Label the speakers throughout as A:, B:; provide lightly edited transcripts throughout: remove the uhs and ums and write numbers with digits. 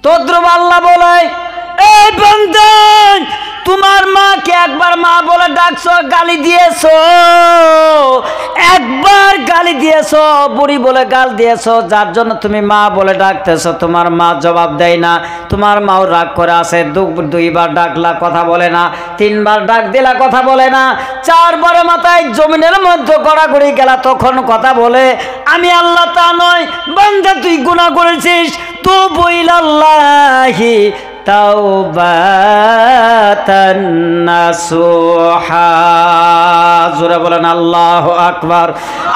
A: তদ্রুপ আল্লাহ বলে, এই বান্দা তোমার মাকে একবার মা বলে ডাকছো, গালি দিয়েছো, একবার গালি দিয়েছো, বুড়ি বলে গাল দিয়েছো, যার জন্য তুমি মা বলে ডাকতেছো, তোমার মা জবাব দেয় না, তোমার মাও রাগ করে আছে, দুইবার ডাকলা কথা বলে না, তিনবার ডাক দিলা কথা বলে না, চারবার মাথায় জমিনের মধ্যে গড়াগড়ি গেলা তখন কথা বলে। আমি আল্লাহ তা নয়, বান্দা তুই গুনাহ করেছিস, তুবু ইলাল্লাহি তাওবাতান নাসুহা। জোরে বলেন আল্লাহু আকবার।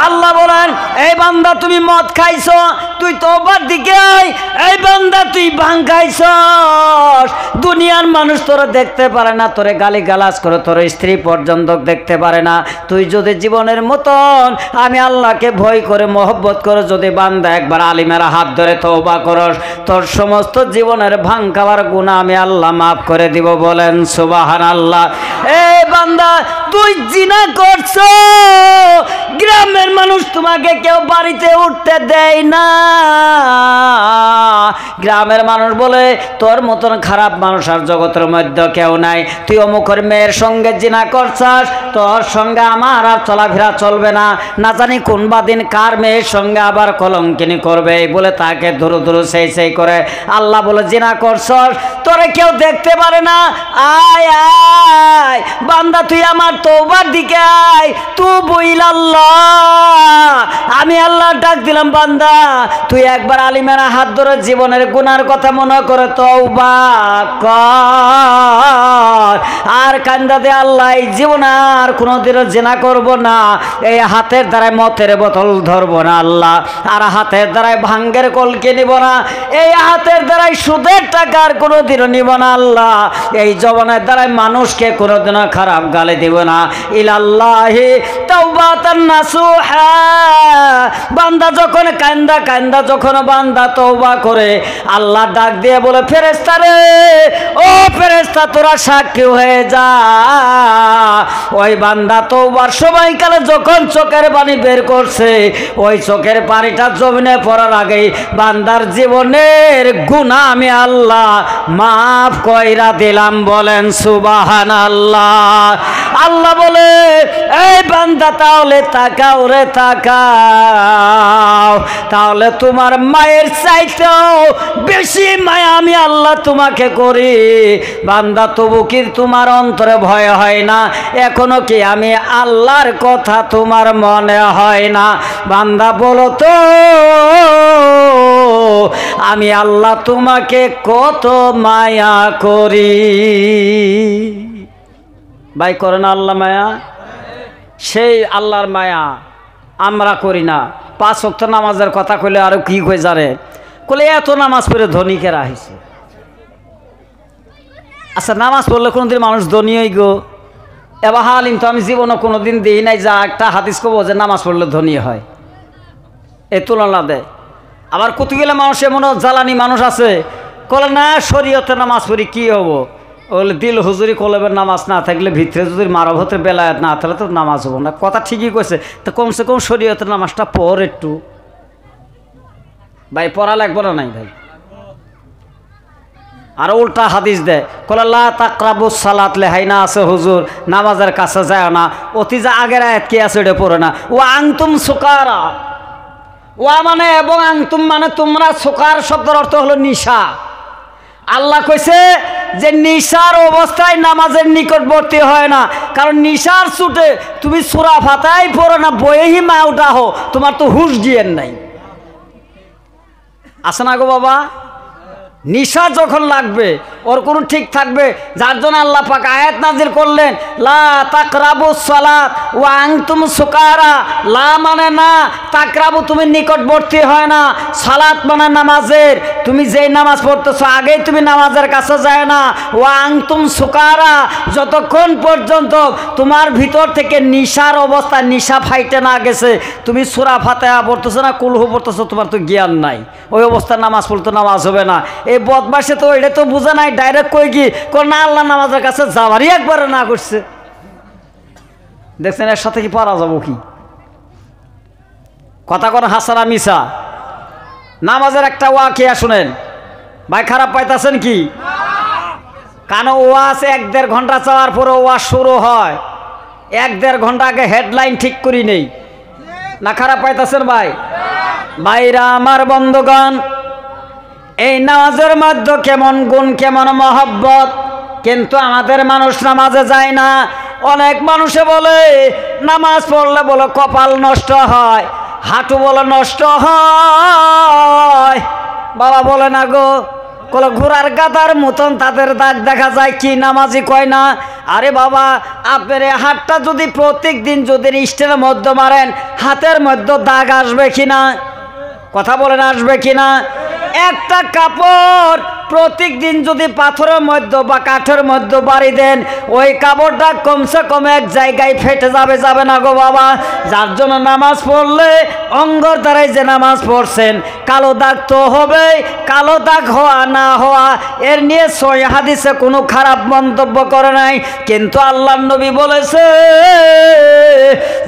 A: আল্লাহ বলেন, এই বান্দা তুমি মদ খাইছো, তুই তওবার দিকে আয়। এই বান্দা তুই ভাং খাইছস, দুনিয়ার মানুষ তোরে দেখতে পারে না, তোরে গালি গালাজ করে, তোর স্ত্রী পর্যন্ত দেখতে পারে না। তুই যদি জীবনের মতন আমি আল্লাহকে ভয় করে মহব্বত করে যদি বান্দা একবার আলিমের হাত ধরে তওবা করস, তোর সমস্ত জীবনের ভাং খাওয়ার গুনাহ আমি আল্লাহ মাফ করে দিব। বলেন সুবহানাল্লাহ। এই বান্দা তুই জিনা করছো, গ্রামের মানুষ তোমাকে কেউ বাড়িতে উঠতে দেয় না, গ্রামের মানুষ বলে তোর মতন খারাপ মানুষ আর জগতের মধ্যে কেউ নাই, তুই অমুকের মেয়ের সঙ্গে জিনা করছাস, তোর সঙ্গে আমার আর চলাফেরা চলবে না, না জানি কোন বাদিন কার মেয়ের সঙ্গে আবার কলঙ্কিনী করবে বলে তাকে ধরু ধরু সেই করে। আল্লাহ বলে জিনা করছস, তোরে কেউ দেখতে পারে না, আয় আয় বান্দা তুই আমার তওবার দিকে আয়, তুবু ইলাল্লাহ। আমি আল্লাহ ডাক দিলাম, বান্দা তুই একবার আলিমের হাত ধরে জীবনের গুনার কথা মনে করে তওবা কর, আর কান্দা দে আল্লাহ এই জীবনে আর কোনোদিনও জিনা করব না, এই হাতের দ্বারাই মতের বোতল ধরবো না আল্লাহ, আর হাতের দ্বারাই ভাঙ্গের কলকে নিব না, এই হাতের দ্বারাই সুদের টাকার কোনোদিনও নিব না আল্লাহ, এই জবানের দ্বারাই মানুষকে কোনোদিনও খারাপ গালি দিব না। ইলাল্লাহি তাওবাতান নাসুহা। বান্দা যখন কান্দা যখন বান্দা তওবা করে, আল্লাহ ডাক দিয়ে বলে, ফেরেশতা রে, ও ফেরেশতা তোরা সাক্ষী হয়ে যা। ওই বান্দা তওবার সময়কালে যখন চোখের পানি বের করছে, ওই চোখের পানিটা জমিনে পড়ার আগেই বান্দার জীবনের গুনাহ আমি আল্লাহ মাফ কইরা দিলাম। বলেন সুবহানাল্লাহ। আল্লাহ বলে, এই বান্দা তাহলে তাকাও রে তাকাও, তাহলে তোমার মায়ের চাইতেও বেশি মায়া আমি আল্লাহ তোমাকে করি। বান্দা তবু কি তোমার অন্তরে ভয় হয় না? এখনো কি আমি আল্লাহর কথা তোমার মনে হয় না? বান্দা বলো তো, আমি আল্লাহ তোমাকে কত মায়া করি। ভাই করে না আল্লাহ মায়া? সেই আল্লাহর মায়া আমরা করি না। 5 ওয়াক্ত নামাজের কথা কইলে আরো কি কই জানে, কইলে এত নামাজ পড়ে ধনীকেরা হইছে। আচ্ছা, নামাজ পড়লে কোনোদিন মানুষ ধনী হই গো? এবার হালিম তো আমি জীবনে কোনোদিন দিই নাই যা একটা হাদিস কব যে নামাজ পড়লে ধনী হয়, এ তুলনা দেয়। আবার কতগুলো মানুষ এমন জ্বালানি মানুষ আছে, কলে না শরীয়তে নামাজ পড়ি কি হবো, বলে দিল হুজুরি কলবের নামাজ না থাকলে, ভিতরে যদি মারভতের বেলায় না থাকলে তো নামাজ হবো না। কথা ঠিকই কইছে, তো কমসে কম শরীয়তের নামাজটা পড় একটু। ভাই পড়া লাগবে না নাই ভাই? আর উল্টা হাদিস দেয়, কলে লা তাকরাবুস সালাত, লেহাই না আছে হুজুর নামাজের কাছে যায় না, অতি যা আগের আয়াত কি আছে ওটা পড়ে না। ও আনতুম সুকারা, ওয়া মানে এবং আনতুম মানে তোমরা, সুকার শব্দের অর্থ হলো নিশা। আল্লাহ কইছে যে নিশার অবস্থায় নামাজের নিকটবর্তী হয় না, কারণ নিশার ছুটে তুমি সূরা ফাতিহাই পড়ো না, বইহি মা উঠা হো, তোমার তো হুশ জ্ঞান নাই। আছে না গো বাবা? নিশা যখন লাগবে ওর কোনো ঠিক থাকবে, যার জন্য আল্লাহ পাক আয়াত নাজিল করলেন, লা তাকরাবুস সালাত ওয়া আনতুম সুকারা। লা মানে না, তাকরাবু তুমি নিকটবর্তী হয় না, সালাত মানে নামাজের, তুমি যেই নামাজ পড়তেছো আগেই তুমি নামাজের কাছে যায় না। ওয়া আনতুম সুকারা, যতক্ষণ পর্যন্ত তোমার ভিতর থেকে নিশার অবস্থা, নিশা ফাইটে না গেছে, তুমি সূরা ফাতিহা পড়তেছো না, কুলহু পড়তেছো, তোমার তো জ্ঞান নাই, ওই অবস্থায় নামাজ পড়তে নামাজ হবে না। এই বদমাশে তো এটা তো বুঝে নাই, ডাইরেক্ট কই কি না আল্লাহ নামাজের কাছে যাওয়ারই একবারে না করছে। দেখছেন এর সাথে কি পারা যাবো কি? কথা কোন হাসানা মিশা। নামাজের একটা ওয়াকিয়া শুনেন। ভাই খারাপ পাইতেছেন কি? কারণ ওয়াজ 1-1.5 ঘন্টা চাওয়ার পরে ওয়াজ শুরু হয়, 1-1.5 ঘন্টা আগে হেডলাইন ঠিক করি নেই না। খারাপ পাইতেছেন ভাই? ভাইরা আমার বন্ধুগণ, এই নামাজের মধ্যে কেমন গুণ, কেমন মহব্বত, কিন্তু আমাদের মানুষ নামাজে যায় না। অনেক মানুষে বলে নামাজ পড়লে বলে কপাল নষ্ট হয়, হাঁটু বলে নষ্ট হয়। বাবা বলে না গো, বলে ঘোড়ার গাদার মতন তাদের দাগ দেখা যায়, কি নামাজি কয় না। আরে বাবা, আপনার এই হাতটা যদি প্রত্যেক দিন যদি স্টিলের মধ্যে মারেন, হাতের মধ্যে দাগ আসবে কিনা? কথা বলেন, আসবে কিনা? একটা কাপড় প্রত্যেক দিন যদি পাথরের মধ্যে বা কাঠের মধ্যে বাড়ি দেন, ওই কাপড়টা কমসে কম এক জায়গায় ফেটে যাবে, যাবে না গো বাবা? যার জন্য নামাজ পড়লে অঙ্গর দ্বারাই যে নামাজ পড়ছেন, কালো দাগ তো হবে। কালো দাগ হওয়া না হওয়া এর নিয়ে সহিহ হাদিসে কোনো খারাপ মন্তব্য করে নাই, কিন্তু আল্লাহর নবী বলেছে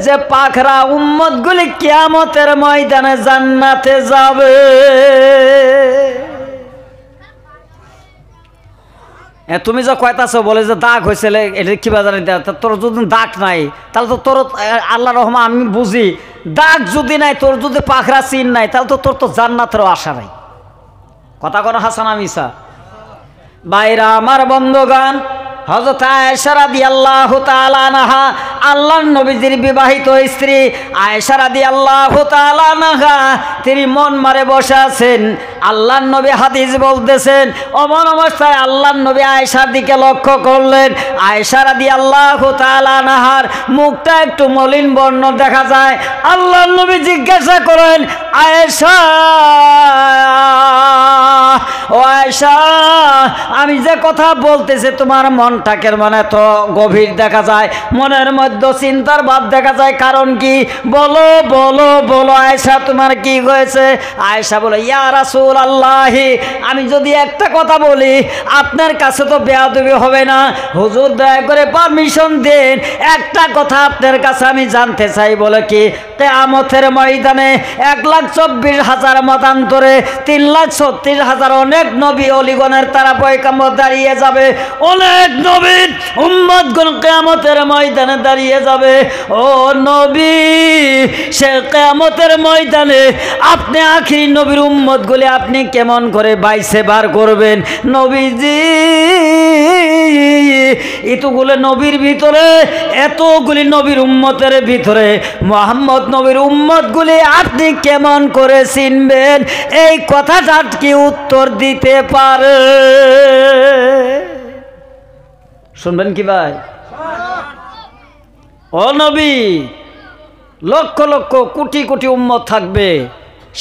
A: যে পাখরা উম্মতগুলি কিয়ামতের ময়দানে জান্নাতে যাবে। তুমি যে কয়তাছো বলে যে দাগ হয়েছে, এটা কি বাজারে তোর যদি দাগ নাই, তাহলে তো তোর আল্লাহ রহমান আমি বুঝি, দাগ যদি নাই, তোর যদি পাখরা চিন নাই, তাহলে তো তোর তো জান্নাতেরও আশা নাই। কথা কোনো হাসান মিসা? বাইরা আমার বন্ধুগান, হযরত আয়েশা রাদিয়াল্লাহু তাআলা আনহা, আল্লাহর নবীজির বিবাহিত স্ত্রী আয়েশা রাদিয়াল্লাহু তাআলা আনহা, তিনি মন মারে বসে আছেন। আল্লাহর নবী হাদিস বলতেছেন, অমন অবস্থায় আল্লাহর নবী আয়েশার দিকে লক্ষ্য করলেন। আয়েশা রাদিয়াল্লাহু তাআলা আনহার মুখটা একটু মলিন বর্ণ দেখা যায়। আল্লাহর নবী জিজ্ঞাসা করেন, আয়েশা, ও আয়েশা, আমি যে কথা বলতেছি তোমার মনটাকে মানে তো গভীর দেখা যায়, মনের মধ্যে চিন্তার ভাব দেখা যায়, কারণ কি? বলো বলো বলো আয়েশা, তোমার কি হয়েছে? আয়েশা বলে, ইয়া রাসূলুল্লাহ, আমি যদি একটা কথা বলি আপনার কাছে তো বেয়াদবি হবে না, হুজুর দয়া করে পারমিশন দেন, একটা কথা আপনার কাছে আমি জানতে চাই। বলে কি? কিয়ামতের ময়দানে 1,24,000 মতান্তরে 3,36,000 অনেক নবী অলিগণের তারা পয়গম্বর দাঁড়িয়ে যাবে, অনেক নবীর উম্মতগণ কিয়ামতের ময়দানে দাঁড়িয়ে যাবে। ও নবী, সে কিয়ামতের ময়দানে আপনি আখিরি নবীর উম্মতগুলি আপনি কেমন করে বাইসে বার করবেন? নবীজি, এতগুলো নবীর ভিতরে, এতগুলি নবীর উম্মতের ভিতরে মুহাম্মদ নবীর উম্মতগুলি আপনি কেমন করে চিনবেন? এই কথাটা কি উত্তর দিতে পারে? শুনবেন কি ভাই? ও নবী, লক্ষ লক্ষ কোটি কোটি উম্মত থাকবে,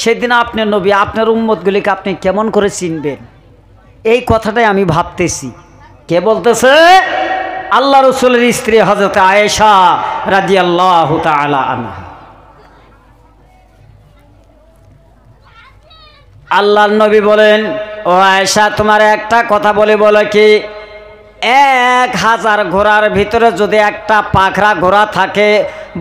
A: সেদিন আপনি নবী, আপনার উম্মতগুলিকে আপনি কেমন করে চিনবেন? এই কথাটাই আমি ভাবতেছি। কে বলতেছে? আল্লাহ রাসূলের স্ত্রী হযরত আয়েশা রাদিয়াল্লাহু তাআলা আনহা। আল্লাহর নবী বলেন, ও আয়েশা, তোমার একটা কথা বলে কি? 1000 ঘোড়ার ভিতরে যদি একটা পাখরা ঘোড়া থাকে,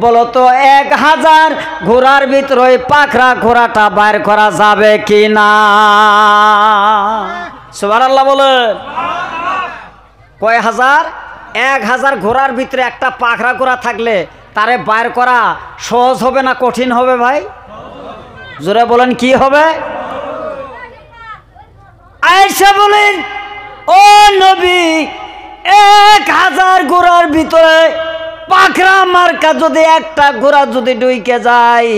A: বলো তো 1000 ঘোড়ার ভিতরে ওই পাখরা ঘোড়াটা বাইর করা যাবে কি না? সুবহানাল্লাহ বলেন। কয় হাজার? 1000 ঘোড়ার ভিতরে একটা পাখরা ঘোড়া থাকলে তারে বাইর করা সহজ হবে না কঠিন হবে ভাই? জোরে বলেন, কি হবে? আয়েশা বলেন, ও নবী, 1000 ঘোড়ার ভিতরে পাখরা মার্কা যদি একটা ঘোড়া যদি ঢুকে যায়,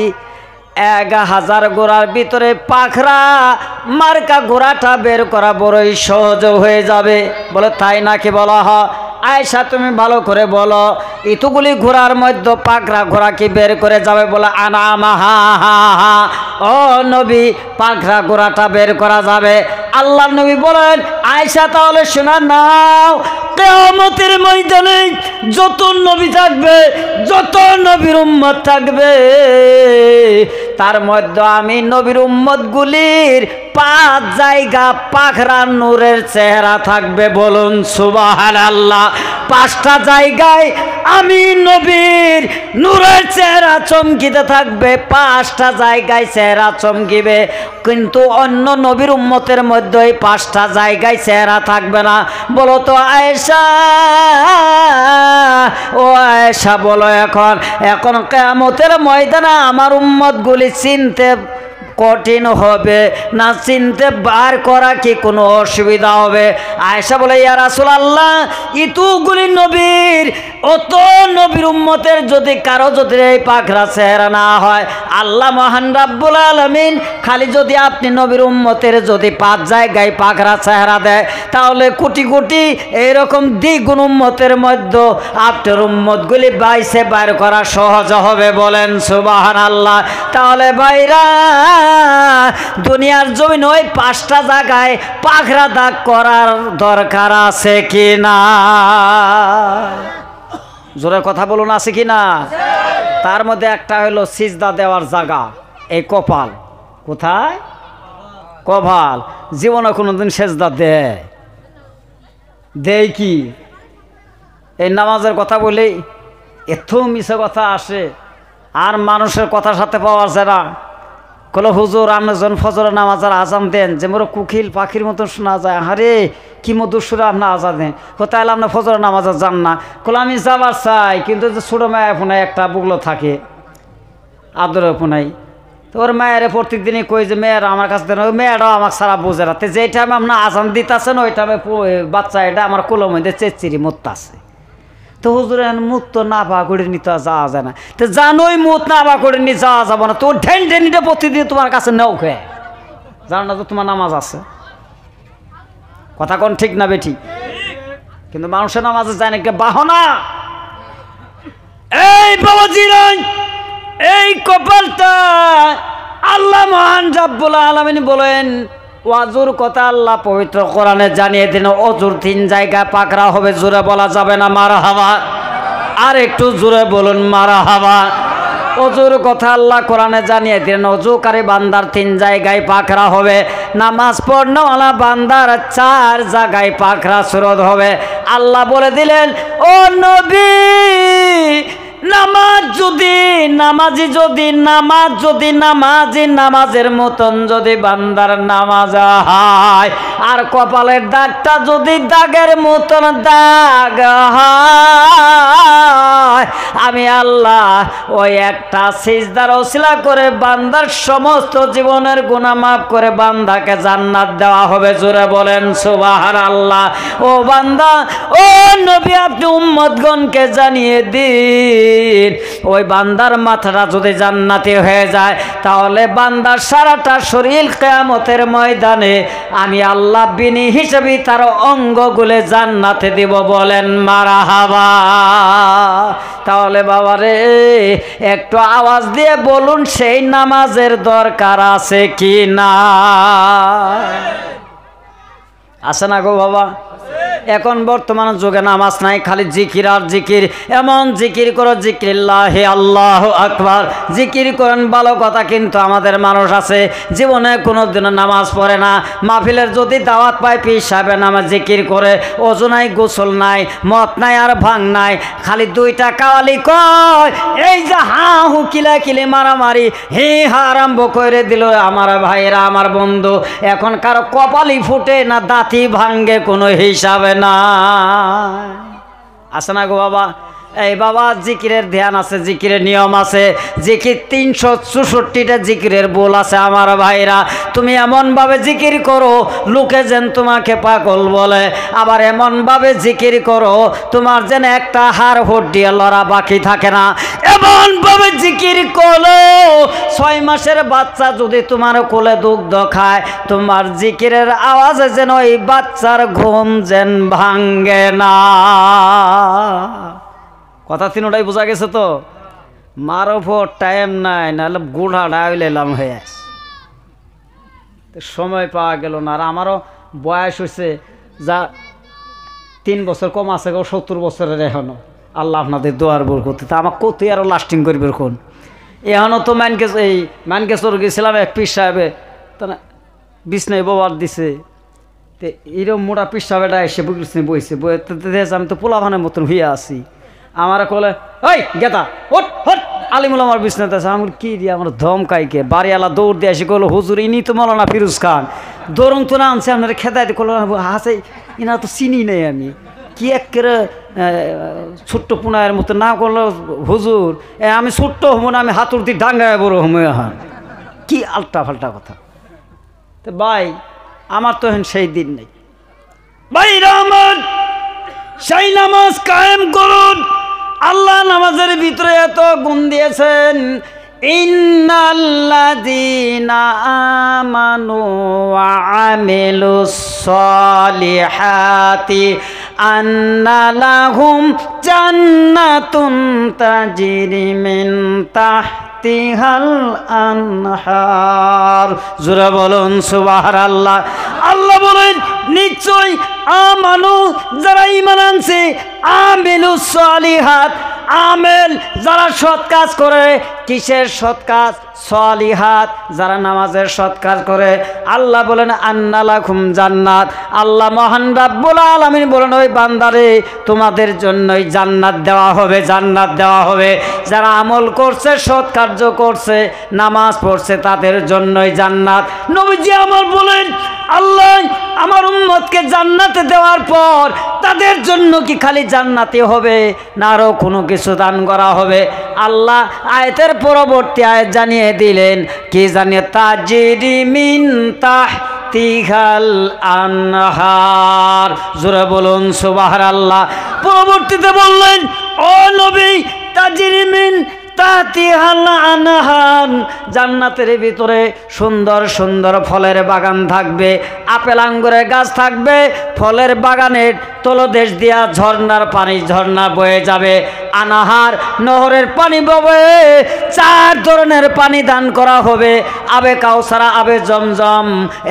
A: 1000 ঘোড়ার ভিতরে পাখরা মার্কা ঘোড়াটা বের করা বড়ই সহজ হয়ে যাবে। বলে তাই নাকি? বলা হয়, আয়েশা তুমি ভালো করে বলো, এতগুলি ঘোড়ার মধ্যে পাখরা ঘোড়া কি বের করে যাবে? বলে আনামাহা, ও নবী, পাখরা ঘোড়াটা বের করা যাবে। আল্লাহ নবী বলেন, আয়েশা তাহলে শোনা নাও, কিয়ামতের ময়দানে যত নবী থাকবে, যত নবীর উম্মত থাকবে, তার মধ্যে আমি নবীর উম্মতগুলির 5 জায়গা পাখরা নূরের চেহারা থাকবে, বলুন সুবহানাল্লাহ। 5টা জায়গায় আমি নবীর নূরের চেহারা চমকিতে থাকবে, 5টা জায়গায় চেহারা চমকিবে, কিন্তু অন্য নবীর উম্মতের মধ্যে এই 5টা জায়গায় চেহারা থাকবে না। বলো তো আয়েশা, ও আয়েশা বলো, এখন কিয়ামতের ময়দানে আমার উম্মতগুলি চিনতে কঠিন হবে না চিনতে বার করা কি কোনো অসুবিধা হবে? আয়েশা বলে, ইয়া রাসূলুল্লাহ, ইতুগুলি নবীর, অত নবীর উম্মতের যদি কারো যদি এই পাখরা চেহারা না হয়, আল্লাহ মহান রাব্বুল আলামিন খালি যদি আপনি নবীর উম্মতের যদি 5 জায়গায় পাখরা চেহারা দেয়, তাহলে কোটি কোটি এরকম দ্বিগুণ উম্মতের মধ্যে আপনার উম্মতগুলি বাইসে বার করা সহজ হবে, বলেন সুবহানাল্লাহ। তাহলে ভাইরা, দুনিয়ার জমিন ওই 5টা জায়গায় পাখরা দাগ করার দরকার আছে কি না? জোরে কথা বলুন, আছে কি না? তার মধ্যে একটা হলো সিজদা দেওয়ার জায়গা, এই কপাল। কোথায়? কপাল। জীবনে কোনোদিন সেজদা দেয় কি? এই নামাজের কথা বলেই এত মিছে কথা আসে, আর মানুষের কথার সাথে পাওয়া যায় না। কলো হুজুর, আপনি যখন ফজরের নামাজের আজান দেন, যে মোর কুকিল পাখির মতো শোনা যায়, আরে কি মধুর সুরে আপনার আজান দেন, তাহলে আপনার ফজরের নামাজে যান না? কলো আমি যাবার চাই, কিন্তু যে ছোটো মায়ের ফোনায় একটা বুগলো থাকে আদরের ফোনাই, তো ওর মায়ের প্রত্যেক দিনই কই যে মেয়েরা আমার কাছে দেন, ওই মেয়েরাও আমাকে সারা বোঝে না। তো যেই টাইমে আপনার আজান দিতেছেন, ওই টাইমে বাচ্চা এটা আমার কোলোর মধ্যে চেচিরি মরতাছে। তো হুজুর মুত তো না পা করে নিতে যাওয়া যায় না। তো জানোই মুত না পা করে নিয়ে যাওয়া যাবো না, তো ঢেন ঢেনিটা প্রতিদিন তোমার কাছে নেও খেয়ে জানো না তো তোমার নামাজ আছে। কথা কোন ঠিক না বেঠি? কিন্তু মানুষের নামাজে যায় না, বাহনা। এই বাবাজি, এই কপালটা আল্লাহ মহান রাব্বুল আলামিন বলেন, ওয়াজুর কথা আল্লাহ পবিত্র কোরআনে জানিয়ে দিন, অজুর 3 জায়গায় পাকড়া হবে। জোরে বলা যাবে না মারহাবা? আর একটু জোরে বলুন মারহাবা। অজুর কথা আল্লাহ কোরআনে জানিয়ে দিন, অজুকারী বান্দার 3 জায়গায় পাকড়া হবে। নামাজ পড়নেওয়ালা বান্দার 4 জায়গায় পাকড়া সুরত হবে। আল্লাহ বলে দিলেন, ও নবী, নামাজের মতন যদি বান্দার নামাজ হয়, আর কপালের দাগটা যদি দাগের মতন দাগ হয়, আমি আল্লাহ ওই একটা সিজদার ওসিলা করে বান্দার সমস্ত জীবনের গুনাহ মাফ করে বান্দাকে জান্নাত দেওয়া হবে। জোরে বলেন সুবহানাল্লাহ। ও বান্দা, ও নবী, আপনি উম্মতগণকে জানিয়ে দিন, ওই বান্দার মাথাটা যদি জান্নাতি হয়ে যায়, তাহলে বান্দার সারাটা শরীর কিয়ামতের ময়দানে আমি আল্লাহ বিনি হিসেবে তার অঙ্গগুলো জান্নাতে দিব। বলেন মারহাবা। তাহলে বাবারে, একটু আওয়াজ দিয়ে বলুন, সেই নামাজের দরকার আছে কি না? আছে না গো বাবা? এখন বর্তমান যুগে নামাজ নাই, খালি জিকির আর জিকির। এমন জিকির করো, জিকিরিল্লাহি আল্লাহু আকবার, জিকির করেন, ভালো কথা। কিন্তু আমাদের মানুষ আছে জীবনে কোনোদিনও নামাজ পড়ে না। মাহফিলের যদি দাওয়াত পায়, পীর সাহেবের নামে জিকির করে, ওযু নাই, গোসল নাই, মদ নাই আর ভাং নাই, খালি 2টা কাওয়ালি কয়, এই যে হা হু কিলাকিলি মারামারি হে হা আরম্ভ করে দিল। আমার ভাইয়েরা, আমার বন্ধু, এখন কারো কপালই ফুটে না, দাঁতি ভাঙ্গে, কোনো হিসাবে না। আছে না গো বাবা? এই বাবা, জিকিরের ধ্যান আছে, জিকিরের নিয়ম আছে, জিকির 364টা জিকিরের বোল আছে। আমার ভাইরা, তুমি এমনভাবে জিকির করো লোকে যেন তোমাকে পাগল বলে, আবার এমনভাবে জিকির করো তোমার যেন একটা হাড় হড্ডিয়ে লড়া বাকি থাকে না। এমনভাবে জিকির করো 6 মাসের বাচ্চা যদি তোমার কোলে দুগ্ধ খায়, তোমার জিকিরের আওয়াজে যেন ওই বাচ্চার ঘুম যেন ভাঙ্গে না। কথা 3টাই বোঝা গেছে তো? মারো ফোর টাইম নাই, নাহলে গুড়া ডাইলাম হয়ে আস, সময় পাওয়া গেল না। আর আমারও বয়স হয়েছে যা 3 বছর কম আছে, 70 বছরের এখনো। আল্লাহ আপনাদের দোয়ার বরকতে তা আমার কত আরও লাস্টিং করবে কোন। এখনও তো মানকেশ্বর গেছিলাম এক পীর সাহেবে, তা বিছনায় বাবার দিছে, তো এরকম মোটা পিসা বেটা এসে বুঝতে বইছে, আমি তো পোলাভানের মতন হইয়া আছি। আমার কলে ওই গেতা হট হট, আলিমুল আমার বিছনাতে আছে। আমি কি দিয়ে আমার ধমকাইকে বাড়িওয়ালা দৌড় দিয়ে এসে কলো হুজুর ইনি তো মৌলানা ফিরোজ খান, দৌড়ং তো না আনছে আপনার খেদাইতে কলো হাসে, ইনা তো চিনি নেই আমি, কি একেবারে ছোট্ট পুনায়ের মতো না করলো হুজুর, আমি ছোট্ট হবো না, আমি হাতুর দিয়ে ডাঙ্গায় বড় হমো এখন, কি আলটা ফাল্টা কথা। তো ভাই আমার তো এখন সেই দিন নেই ভাই, রহমত সেই নামাজ কায়েম করুন। আল্লাহ নামাজের ভিতরে এত গুণ দিয়েছেন, ইন্নাল্লাযীনা আমানু ওয়া আমিলুস সলিহাতি আন্না লাহুম জান্নাতুন তাজরি মিন তাহতিহাল আনহার। জোরে বলুন সুবহানাল্লাহ। আল্লাহ বলেন নিশ্চয় আমানু যারা ঈমান আনছে, আমিলুস সলিহাত আমেল যারা সৎ কাজ করে, কিসের সৎ কাজ? সলিহাত যারা নামাজের সৎ কাজ করে, আল্লাহ বলেন আন্না লাকুম জান্নাত। আল্লাহ মহান রাব্বুল আলামিন বলেন ওই বান্দারে তোমাদের জন্যই জান্নাত দেওয়া হবে, জান্নাত দেওয়া হবে। যারা আমল করছে, সৎ কার্য করছে, নামাজ পড়ছে, তাদের জন্যই জান্নাত। নবীজি আমার বলেন আল্লাহ আমার উম্মতকে জান্নাতে দেওয়ার পর তাদের জন্য কি খালি জান্নাতি হবে না আরও কোনো কিছু দান করা হবে? আল্লাহ আয়াতের পরবর্তী আয়াত জানিয়ে দিলেন, কি জানিয়ে? তাজরি মিন তাহতিহাল আনহার। জোরে বলুন সুবহানাল্লাহ। পরবর্তীতে বললেন ও নবী, তাজরি মিন তাহতিহাল আনহার, জান্নাতের ভিতরে সুন্দর সুন্দর ফলের বাগান থাকবে, আপেল আঙ্গুরের গাছ থাকবে, ফলের বাগানের তলদেশ দিয়া ঝর্ণার পানি, ঝর্ণা বয়ে যাবে, আনাহার নহরের পানি ববে, 4 ধরনের পানি দান করা হবে, আবে কাউসারা, আবে জমজম,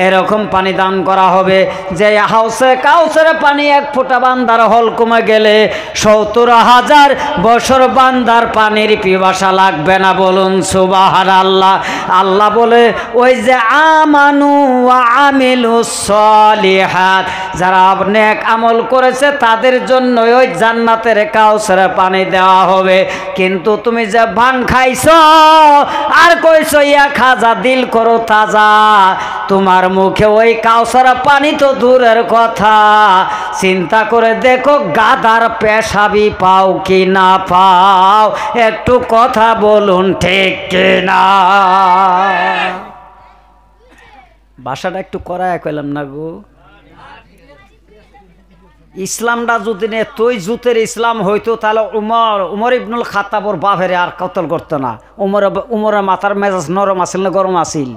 A: এরকম পানি দান করা হবে। যে হাউসে কাউসারে পানি 1 ফোঁটা বান্দার হল কমে গেলে 70,000 বছর বান্দার পানির পিপাসা লাগবে না। বলুন সুবহানাল্লাহ। আল্লাহ বলে ওই যে আমানু ওয়া আমিলুস সলিহাত, যারা নেক আমল করেছে তাদের জন্য ওই জান্নাতের কাউসারে পানি দেওয়া হবে। কিন্তু তুমি যে ভান খাইছো আর কইছো ইয়া খাজা দিল করো তাজা, তোমার মুখে ওই কাউসারা পানি তো দূরের কথা, চিন্তা করে দেখো গাদার পেশাবি পাও কি না পাও? একটু কথা বলুন ঠিক কিনা? ভাষাটা একটু করায় কইলাম না গো। ইসলামটা যদি নে তুই জুতের ইসলাম হইতো তাহলে উমর ইবনুল খাত্তাবর বাপের আর কতল করতো না। উমরের মাথার মেজাজ নরম আসিল না গরম আসিল?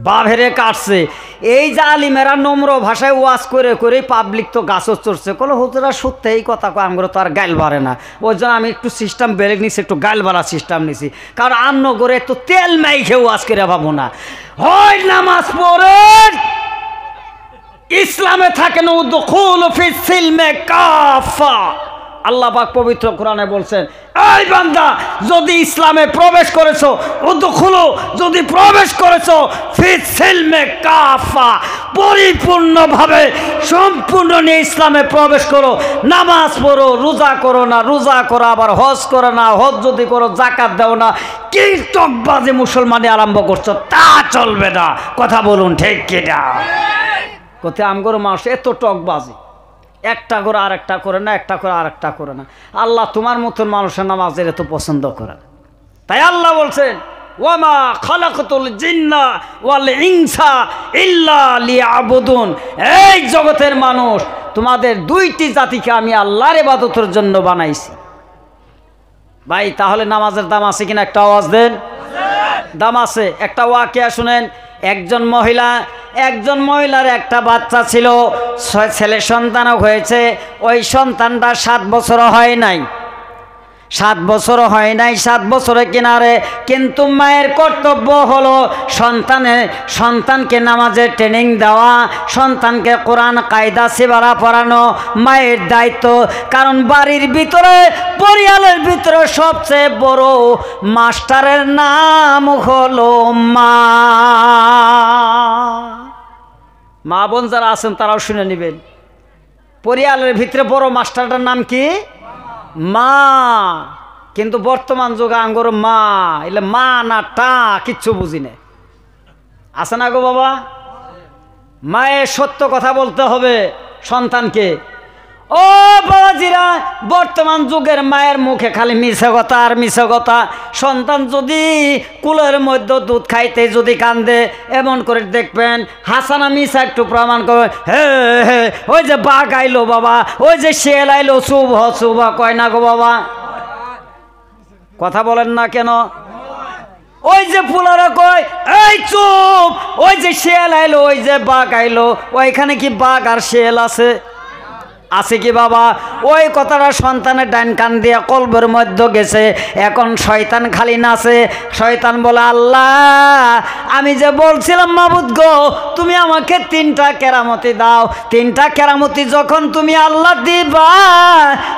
A: বাপেরে কাটছে। এই যে আলিমেরা নম্র ভাষায় ওয়াজ করে করে পাবলিক তো গাছও চড়ছে, কোনো হুজুরা সত্যি এই কথা কয়, আমগুলো তো আর গাইল বাড়ে না। ওই জন্য আমি একটু সিস্টেম বেড়ে নিছি, একটু গাইল বাড়ার সিস্টেম নিছি, কারণ আন্ন করে একটু তেল মাই খেয়ে ওয়াজ করে ভাবো না। হয় নামাজ পড়েন, ইসলামে থাকেন, উদখুলু ফিস সিলমে কাফা। আল্লাহ পাক পবিত্র কোরআনে বলছেন, এই বান্দা যদি ইসলামে প্রবেশ করেছো, উদখুলু যদি প্রবেশ করেছো ফিস সিলমে কাফা, পরিপূর্ণভাবে সম্পূর্ণ নিয়ে ইসলামে প্রবেশ করো। নামাজ পড়ো, রোজা করো না, রোজা করো আবার হজ করো না, হজ যদি করো জাকাত দাও না, কি টকবাজি মুসলমানি আরম্ভ করছো, তা চলবে না। কথা বলুন ঠিক কিনা? কোথায় আমগর মানুষ এত টকবাজি, একটা করে আরেকটা করে না, একটা করে আরেকটা করে না। আল্লাহ তোমার মতন মানুষের নামাজের এত পছন্দ করে না। তাই আল্লাহ বলছেন ওয়ামা খালাকতুল জিন্না ওয়াল ইনসা ইল্লা লিয়াবুদুন, এই জগতের মানুষ তোমাদের 2টি জাতিকে আমি আল্লাহর ইবাদতের জন্য বানাইছি। ভাই তাহলে নামাজের দাম আছে কিনা একটা আওয়াজ দেন। দাম আছে। একটা ওয়াকিয়া শুনেন। একজন মহিলার একটা বাচ্চা ছিল, ছেলে সন্তানও হয়েছে। ওই সন্তানটা 7 বছর হয় নাই, 7 বছর হয় নাই, 7 বছরের কিনারে। কিন্তু মায়ের কর্তব্য হলো সন্তানকে নামাজের ট্রেনিং দেওয়া, সন্তানকে কোরআন কায়দা সিবারা পড়ানো মায়ের দায়িত্ব। কারণ বাড়ির ভিতরে, পরিবারের ভিতরে সবচেয়ে বড় মাস্টারের নাম হলো মা। মা বোন যারা আছেন তারাও শুনে নেবেন। পরিয়ালের ভিতরে বড় মাস্টারটার নাম কি? মা। কিন্তু বর্তমান যুগে আঙ্গুর মা এলে মা না টা কিচ্ছু বুঝি না। আছে না গো বাবা? মায়ের সত্য কথা বলতে হবে সন্তানকে। ও বাবাজিরা, বর্তমান যুগের মায়ের মুখে খালি মিছে কথা আর মিছে কথা। সন্তান যদি কুলের মধ্যে দুধ খাইতে যদি কান্দে, এমন করে দেখবেন হাসানা মিছা একটু প্রমাণ করে, হে হে ওই যে বাঘ আইলো বাবা, ওই যে শেল আইলো, শুভ শুভ কয় না গো বাবা? কথা বলেন না কেন? ওই যে ফুলারা কয় এই চুপ, ওই যে শেল আইলো, ওই যে বাঘ আইলো, ওইখানে কি বাঘ আর শেল আছে? আছে কি বাবা? ওই কথাটা সন্তানের ডান কান দিয়ে কলবের মধ্যে গেছে। এখন শয়তান খালি নাচে। শয়তান বলে, আল্লাহ আমি যে বলছিলাম মাবুদ গো তুমি আমাকে 3টা কেরামতি দাও। 3টা কেরামতি যখন তুমি আল্লাহ দিবা,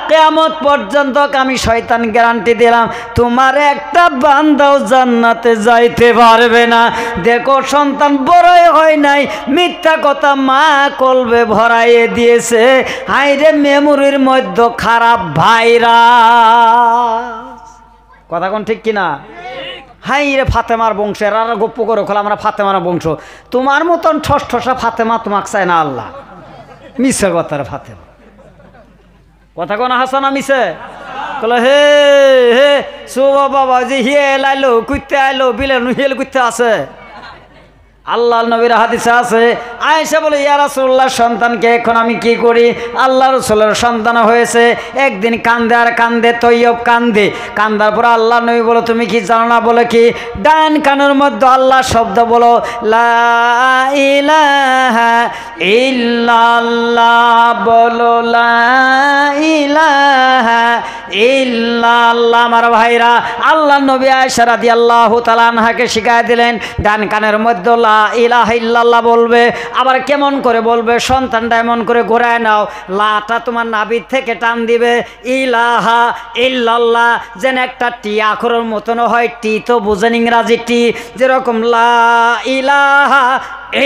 A: কিয়ামত পর্যন্ত আমি শয়তান গ্যারান্টি দিলাম তোমার একটা বান্দাও জান্নাতে যাইতে পারবে না। দেখো সন্তান বড়ই হয় নাই, মিথ্যা কথা মা কলবে ভরাইয়ে দিয়েছে। হাইরে মেমোরির মধ্যে খারাপ ভাইরাস। কথা কোন ঠিক কিনা? হাই রে ফাতেমার বংশের আর গপ্প করে খোলা আমরা ফাতেমার বংশ। তোমার মতন ঠস ঠসা ফাতেমা তোমাকে চায় না আল্লাহ। মিছে কথার ফাতেমা। কথা কোন হাসানা মিছে কলে হে হে সুবা বাবা যে হিয়ে লাইলো কুইতে আইলো বিলে হিয়েল কুইতে আছে। আল্লাহ নবীর হাদিসে আছে, আয়েশা বলে ইয়া রাসূলুল্লাহ সন্তানকে এখন আমি কি করি? আল্লাহ রাসূলের সন্তান হয়েছে। একদিন কান্দে আর কান্দে, তৈয়ব কান্দে। কান্দার পর আল্লাহ নবী বলো তুমি কি জানো না? বলে কি? ডান কানের মধ্যে আল্লাহ শব্দ বলো, লা ইলাহা ইল্লাল্লাহ, বলো লা ইলাহা ইল্লাল্লাহ। আমার ভাইরা, আল্লাহ নবী আয়েশা রাদিয়াল্লাহু তাআলা আনহাকে শিখায় দিলেন ডান কানের মধ্যে লা ইলাহা ইল্লাল্লাহ বলবে। আবার কেমন করে বলবে? সন্তানটা এমন করে ঘোরায় নাও, লাটা তোমার নাভির থেকে টান দিবে, ইলাহা ইল্লাল্লাহ যেন একটা টি আখরের মতন হয়। টি তো বুঝেন ইংরাজি টি, যেরকম লা ইলাহা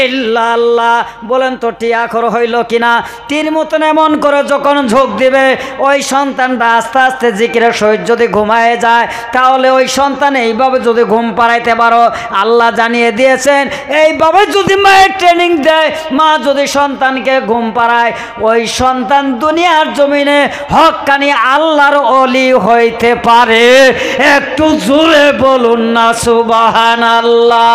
A: ইল্লাল্লাহ বলেন তো টি আখর হইল কিনা? টির মতন এমন করে যখন ঝোঁক দিবে, ওই সন্তানটা আস্তে আস্তে জিকিরের সহিত যদি ঘুমায় যায়, তাহলে ওই সন্তান এইভাবে যদি ঘুম পাড়াইতে পারো, আল্লাহ জানিয়ে দিয়েছেন এইভাবে যদি মায়ের ট্রেনিং দেয়, মা যদি সন্তানকে ঘুম পাড়ায়, ওই সন্তান দুনিয়ার জমিনে হক্কানি আল্লাহর ওলি হইতে পারে। একটু জোরে বলুন না সুবহানাল্লাহ।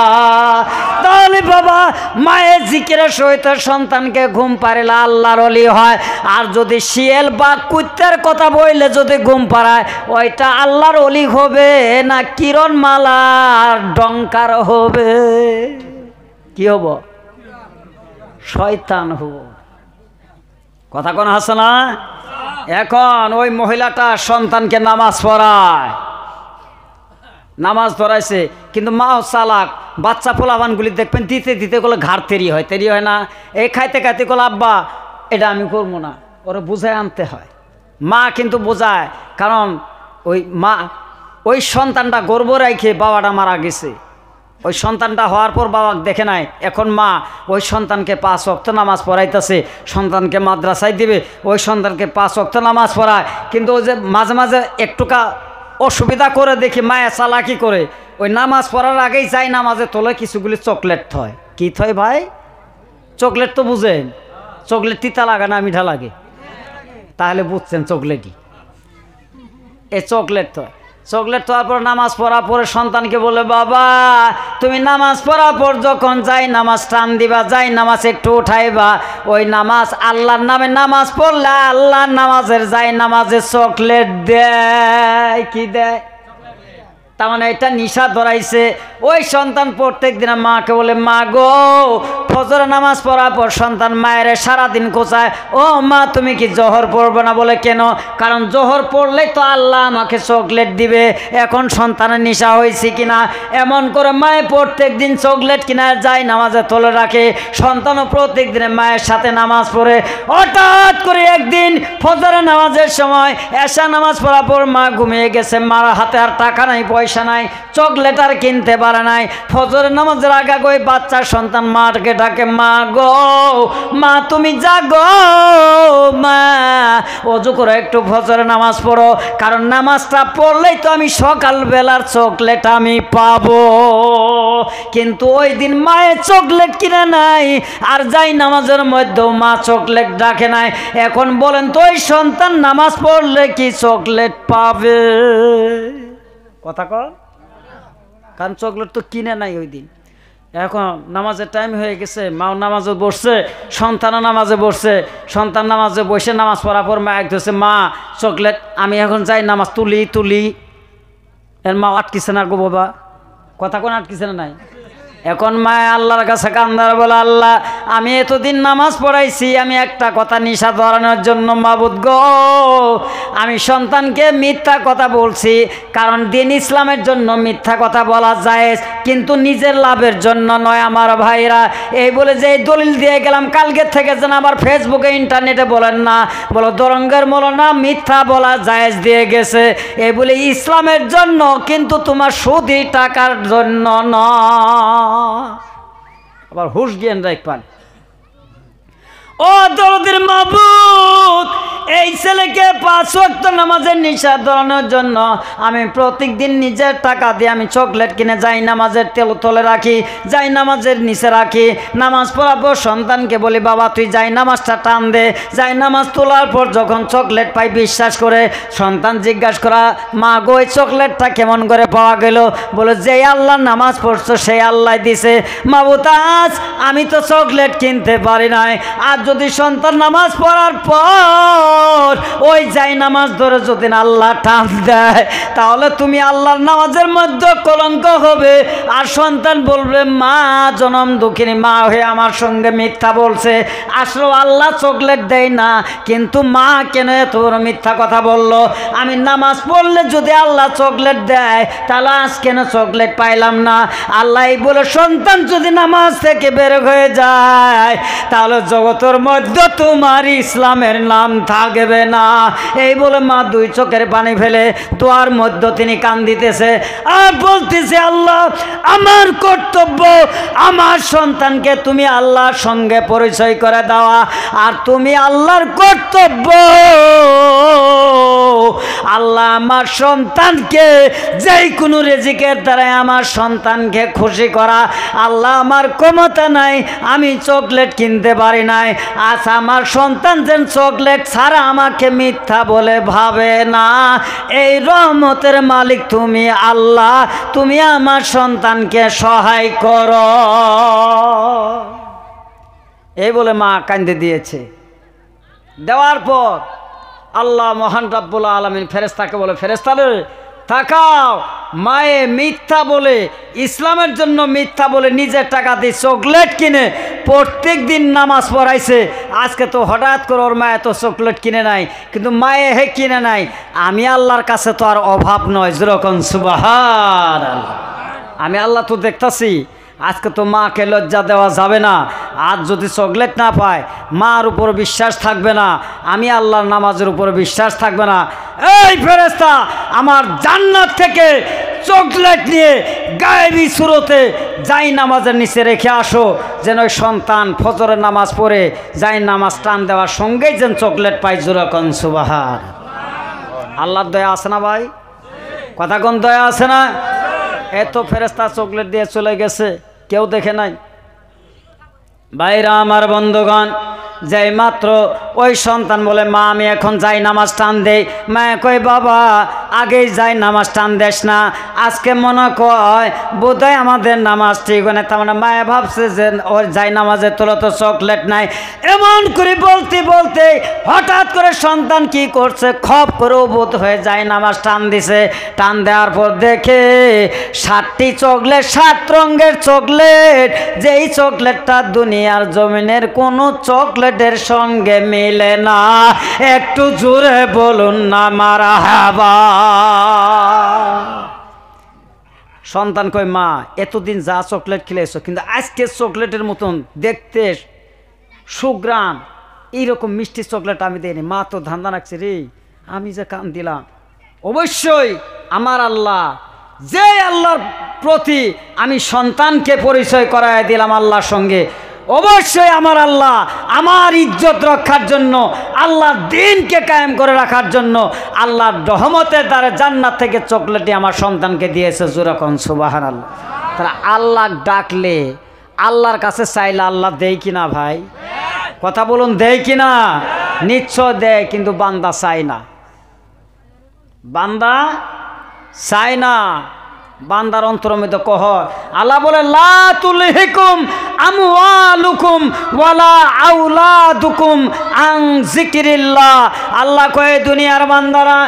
A: তাহলে বাবা মায়ের জিকিরের সহিত সন্তানকে ঘুম পাড়াইলে আল্লাহর ওলি হয়। আর যদি শিয়াল বা কুত্তার কথা বললে যদি ঘুম পাড়ায়, ওইটা আল্লাহর ওলি হবে না কিরণ মালার ডঙ্কার হবে? কি হব? শয়তান হব। কথা কোন হাসানা? এখন ওই মহিলাটা সন্তানকে নামাজ পড়ায়, নামাজ ধরাইছে, কিন্তু মাও চালাক। বাচ্চা পোলাবানগুলি দেখবেন দিতে দিতে গেলে ঘাড় তেরি হয় না? এই খাইতে খাইতে গেলে আব্বা এটা আমি করবো না, ওরা বুঝায় আনতে হয়। মা কিন্তু বোঝায়, কারণ ওই মা ওই সন্তানটা গর্ব রাখে বাবাটা মারা গেছে। ওই সন্তানটা হওয়ার পর বাবা দেখে নাই। এখন মা ওই সন্তানকে 5 ওয়াক্ত নামাজ পড়াইতেছে, সন্তানকে মাদ্রাসায় দিবে, ওই সন্তানকে 5 ওয়াক্ত নামাজ পড়ায়। কিন্তু ওই যে মাঝে মাঝে একটুকা অসুবিধা করে দেখি মায়া চালাকি করে, ওই নামাজ পড়ার আগেই যাই নামাজে তোলে কিছুগুলি চকলেট থয়। কি থয় ভাই? চকলেট তো বুঝেন, চকলেট তিতা লাগে না মিঠা লাগে? তাহলে বুঝছেন চকলেটই। এই চকলেট থয়। চকলেট খাওয়ার পর নামাজ পড়ার পরে সন্তানকে বলে, বাবা তুমি নামাজ পড়ার পর যখন যাই নামাজ টান দিবা, যাই নামাজ একটু উঠাইবা, ওই নামাজ আল্লাহর নামে নামাজ পড়লে আল্লাহর নামাজের যাই নামাজে চকলেট দেয়। কি দেয়? তার মানে এটা নিশা ধরাইছে। ওই সন্তান প্রত্যেক দিন মাকে বলে, মা গো ফজর নামাজ পড়ার পর সন্তান মায়ের সারাদিন কোচায়, ও মা তুমি কি জোহর পড়বে না? বলে কেন? কারণ জোহর পড়লেই তো আল্লাহ আমাকে চকলেট দিবে। এখন সন্তানের নিশা হয়েছে কিনা এমন করে মায়ে প্রত্যেক দিন চকলেট কিনা যায় নামাজে তোলে রাখে। সন্তানও প্রত্যেক দিনে মায়ের সাথে নামাজ পড়ে। হঠাৎ করে একদিন ফজরের নামাজের সময় এশা নামাজ পড়ার পর মা ঘুমিয়ে গেছে, মার হাতে আর টাকা নাই, পয়সা পয়সা নাই, চকলেট আর কিনতে পারে নাই। ফজরের নামাজের আগে ওই বাচ্চার সন্তান মাকে ডাকে, মা গো মা তুমি জাগো মা, ওযু করে একটু ফজরের নামাজ পড়ো, কারণ নামাজটা পড়লেই তো আমি সকালবেলার চকলেট আমি পাবো। কিন্তু ওই দিন মায়ের চকলেট কিনে নাই, আর যাই নামাজের মধ্যেও মা চকলেট ডাকে নাই। এখন বলেন তো ওই সন্তান নামাজ পড়লে কি চকলেট পাবে? কথা কর, কারণ চকলেট তো কিনে নাই ওই দিন। এখন নামাজের টাইম হয়ে গেছে, মাও নামাজে বসছে, সন্তানও নামাজে বসছে। সন্তান নামাজে বসে নামাজ পড়ার পর মা একদছে, মা চকলেট আমি এখন যাই নামাজ তুলি। এর মা আটকিছে না গো বাবা, কথা কোন আটকিছে না নাই? এখন মা আল্লাহর কাছে কান্দার বলে, আল্লাহ আমি এতদিন নামাজ পড়াইছি, আমি একটা কথা নিশা ধরানোর জন্য মাবুদ গো, আমি সন্তানকে মিথ্যা কথা বলছি, কারণ দিন ইসলামের জন্য মিথ্যা কথা বলা যায়, কিন্তু নিজের লাভের জন্য নয় আমার ভাইরা। এই বলে যে দলিল দিয়ে গেলাম, কালকে থেকে যেন আবার ফেসবুকে ইন্টারনেটে বলেন না, বলো দরঙ্গের মৌলানা মিথ্যা বলা জায়েজ দিয়ে গেছে, এই বলে ইসলামের জন্য, কিন্তু তোমার সুদি টাকার জন্য নয়। আবার হুশ জ্ঞান রাখবেন। ও দরদের মাবুদ, এই ছেলেকে 5 ওয়াক্ত নামাজের নিশা ধরানোর জন্য আমি প্রত্যেকদিন নিজের টাকা দিয়ে আমি চকলেট কিনে যাই নামাজের তলে রাখি, যাই নামাজের নিচে রাখি। নামাজ পড়াবো সন্তানকে বলি, বাবা তুই যাই নামাজটা টান দে। যাই নামাজ তোলার পর যখন চকলেট পাই, বিশ্বাস করে সন্তান জিজ্ঞাসা করা, মা গো এই চকলেটটা কেমন করে পাওয়া গেল? বলে যে আল্লাহ নামাজ পড়ছো সেই আল্লাহ দিছে। মাবুদ আজ আমি তো চকলেট কিনতে পারি নাই, আজ যদি সন্তান নামাজ পড়ার পর ওই যাই নামাজ ধরে যদি আল্লাহ টান দেয়, তাহলে তুমি আল্লাহর নামাজের মধ্যে কলঙ্ক হবে। আর সন্তান বলবে, মা জনম দুঃখিনী মা হয়ে আমার সঙ্গে মিথ্যা বলছে, আসলে আল্লাহ চকলেট দেয় না, কিন্তু মা কেন এত বড় মিথ্যা কথা বললো? আমি নামাজ পড়লে যদি আল্লাহ চকলেট দেয়, তাহলে আজ কেন চকলেট পাইলাম না? আল্লাহ বলে সন্তান যদি নামাজ থেকে বের হয়ে যায়, তাহলে জগতের মধ্যে তোমার ইসলামের নাম থাকবে না। এই বলে মা 2 চোখের পানি ফেলে দোয়ার মধ্যে তিনি কান্দিতেছে আর বলতেছে, আল্লাহ আমার কর্তব্য আমার সন্তানকে তুমি আল্লাহর সঙ্গে পরিচয় করে দেওয়া, আর তুমি আল্লাহর কর্তব্য আল্লাহ আমার সন্তানকে যেই কোনো রিজিকের দ্বারাই আমার সন্তানকে খুশি করা। আল্লাহ আমার ক্ষমতা নাই, আমি চকলেট কিনতে পারি নাই, আজ আমার সন্তান যেন চকলেট ছাড়া আমাকে মিথ্যা বলে ভাবে না। এই রহমতের মালিক তুমি আল্লাহ, তুমি আমার সন্তানকে সহায় করো। এই বলে মা কান্দে দিয়েছে। দেওয়ার পর আল্লাহ মহান রাব্বুল আলামিন ফেরেশতাকে বলে, ফেরেশতা রে তাকাও, মায়ে মিথ্যা বলে, ইসলামের জন্য মিথ্যা বলে নিজের টাকা দিয়ে চকলেট কিনে প্রত্যেক দিন নামাজ পড়াইছে, আজকে তো হঠাৎ করে ওর মায়ে তো চকলেট কিনে নাই, কিন্তু মায়ে হে কিনে নাই। আমি আল্লাহর কাছে তো আর অভাব নয়, যেরকম সুবহানাল্লাহ। আমি আল্লাহ তো দেখতাছি, আজকে তো মাকে লজ্জা দেওয়া যাবে না। আজ যদি চকলেট না পায়, মার উপর বিশ্বাস থাকবে না, আমি আল্লাহর নামাজের উপর বিশ্বাস থাকবে না। এই ফেরেশতা আমার জান্নাত থেকে চকলেট নিয়ে গায়েবী সুরতে যাই নামাজের নিচে রেখে আসো, যেন ওই সন্তান ফজরের নামাজ পড়ে যাই নামাজ টান দেওয়ার সঙ্গেই যেন চকলেট পাই। যেরকম সুবহান। আল্লাহর দয়া আছে না ভাই? কথা কোন দয়া আছে না? এত ফেরেশতা চকলেট দিয়ে চলে গেছে, কেউ দেখে নাই। ভাইরা আমার বন্ধুগণ, যেই মাত্র ওই সন্তান বলে, মা আমি এখন যাই নামাজ টান দেই, মা কয় বাবা আগেই যাই নামাজ টান দেস না, আজকে মনে কয় বোধহয় আমাদের নামাজ ঠিক হয় না। তার মানে মায়ে ভাবছে যে ওর যাই নামাজের তোলা তো চকলেট নাই। এমন করে বলতে বলতে হঠাৎ করে সন্তান কি করছে, খপ করে বোধ হয়ে যায় নামাজ টান দিছে। টান দেওয়ার পর দেখে 7টি চকলেট, 7 রঙের চকলেট, যেই চকলেটটা দুনিয়ার জমিনের কোনো চকলেটের সঙ্গে মিলে না। একটু জোরে বলুন না মারহাবা। সন্তান কই, মা এতদিন যা চকলেট খেলেছো, কিন্তু আজকে চকলেটের মতন দেখতে সুগ্রান এইরকম মিষ্টি চকলেট আমি দেয়নি। মা তো ধান্দা রাখছে রে, আমি যে কান দিলাম। অবশ্যই আমার আল্লাহ যে আল্লাহর প্রতি আমি সন্তানকে পরিচয় করায় দিলাম আল্লাহর সঙ্গে, অবশ্যই আমার আল্লাহ আমার ইজ্জত রক্ষার জন্য, আল্লাহর দ্বীনকে কায়েম করে রাখার জন্য আল্লাহর রহমতের দ্বারা জান্নাত থেকে চকলেটটি আমার সন্তানকে দিয়েছে। জোরাকন সুবহানাল্লাহ। তারা আল্লাহ ডাকলে, আল্লাহর কাছে চাইলে আল্লাহ দেয় কিনা ভাই? কথা বলুন, দেয় কিনা? নিশ্চয় দেয়, কিন্তু বান্দা চায় না। বান্দা চায় না। বান্দার অন্তরের মধ্যে কহ। আল্লাহ বলে লা তুলহিকুম আমওয়ালুকুম ওয়ালা আওলাদুকুম আন যিকরিল্লাহ। আল্লাহ কয় দুনিয়ার বান্দারা,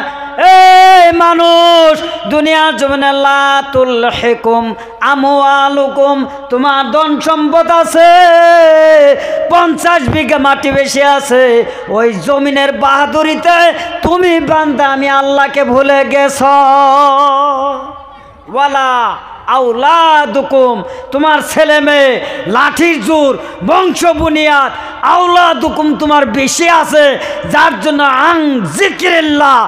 A: এই মানুষ, দুনিয়ার জমিনে লা তুলহিকুম আমওয়ালুকুম, তোমার ধন সম্পদ আছে, 50 বিঘা মাটি বেশি আছে, ওই জমিনের বাহাদুরিতে তুমি বান্দা আমি আল্লাহকে ভুলে গেছ। ওয়ালা আওলাদুকুম, তোমার ছেলে মেয়ে, লাঠির জোর, বংশ বুনিয়াদ, আওলাদুকুম তোমার বেশি আছে, যার জন্য আন যিকরিল্লাহ,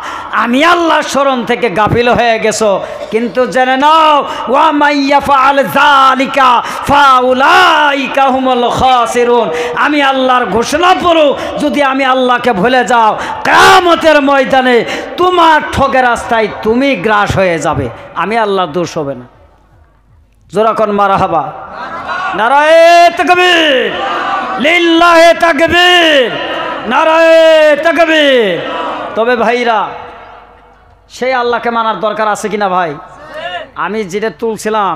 A: আমি আল্লাহর স্মরণ থেকে গাফিল হয়ে গেছো। কিন্তু জেনে নাও, ওয়া মাইয়াফআল যালিকা ফাউলাইকা হুমুল খাসিরুন, আমি আল্লাহর ঘোষণা পড়ো, যদি আমি আল্লাহকে ভুলে যাও, কিয়ামতের ময়দানে তোমার ঠকের রাস্তায় তুমি গ্রাস হয়ে যাবে, আমি আল্লাহর দোষ হবে না। জোরাকন মারহাবা। নারায়ে তাকবীর, লিল্লাহে তাকবীর, নারায়ে তাকবীর। তবে ভাইরা, সেই আল্লাহকে মানার দরকার আছে কিনা ভাই? আমি যেটা তুলছিলাম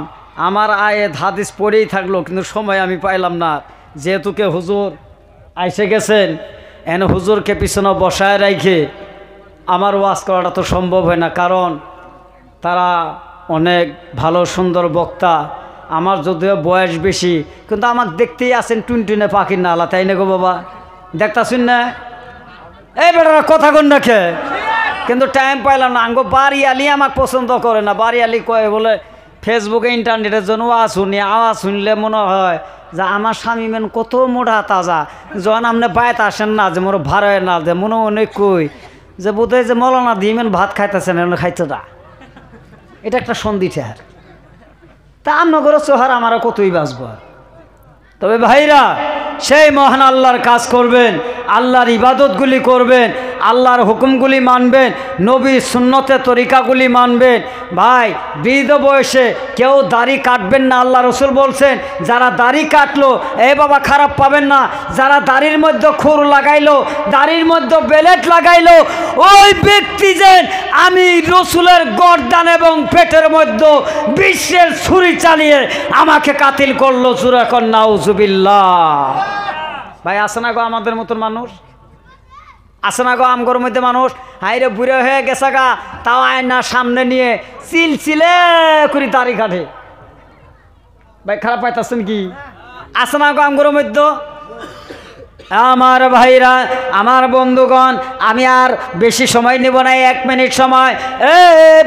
A: আমার আয়াত হাদিস পড়েই থাকলো, কিন্তু সময় আমি পাইলাম না। যেহেতু কে হুজুর আইসে গেছেন, এন হুজুরকে পিছনে বসায় রেখে আমার ওয়াজ করাটা তো সম্ভব হয় না, কারণ তারা অনেক ভালো সুন্দর বক্তা। আমার যদিও বয়স বেশি, কিন্তু আমাকে দেখতেই আছেন টুনটুনে পাখির নালা, তাই না গো বাবা? দেখতাছুন না? এই বেটারা কথা কন রাখে, কিন্তু টাইম পাইলাম না। আঙ্গো বাড়িয়ালি আমাকে পছন্দ করে না। বাড়িয়ালি কয়ে বলে ফেসবুকে ইন্টারনেটের জন্য আওয়াজ শুনি, আওয়াজ শুনলে মনে হয় যে আমার স্বামী মেন কত মোটা তাজা, যখন আপনি বাইত আসেন না, যে মোর ভাড়ায় না, যে মনে অনেক কই যে বোধহয় যে মলানা দিমেন ভাত খাইতেছেন, খাইতে না। এটা একটা সন্ধি ঠেহার। তা আমনগর সোহার আমারও কতই বাঁচব। তবে ভাইরা, সেই মহান আল্লাহর কাজ করবেন, আল্লাহর ইবাদতগুলি করবেন, আল্লাহর হুকুমগুলি মানবেন, নবীর সুন্নতের তরিকাগুলি মানবেন। ভাই, বৃদ্ধ বয়সে কেউ দাড়ি কাটবেন না। আল্লাহ রসুল বলছেন, যারা দাড়ি কাটলো, এ বাবা খারাপ পাবেন না, যারা দাড়ির মধ্যে খুর লাগাইলো, দাড়ির মধ্যে বেলেট লাগাইলো, ওই ব্যক্তি যে আমি রসুলের গর্দান এবং পেটের মধ্যে বিশ্বের ছুরি চালিয়ে আমাকে কাতিল করলো। জোরে কর নাউজুবিল্লাহ। ভাই, আছে না গো আমাদের মতন মানুষ? আছে না গো আমগর মধ্যে মানুষ? হাইরে বুড়ে হয়ে গেছে গা, তাও আয়না সামনে নিয়ে চিলচিলে করে দাড়ি কাটে। ভাই, খারাপ পাইতেছেন কি? আছে না গো আমগর মধ্যে? আমার ভাইরা, আমার বন্ধুগণ, আমি আর বেশি সময় নেব না, 1 মিনিট সময়।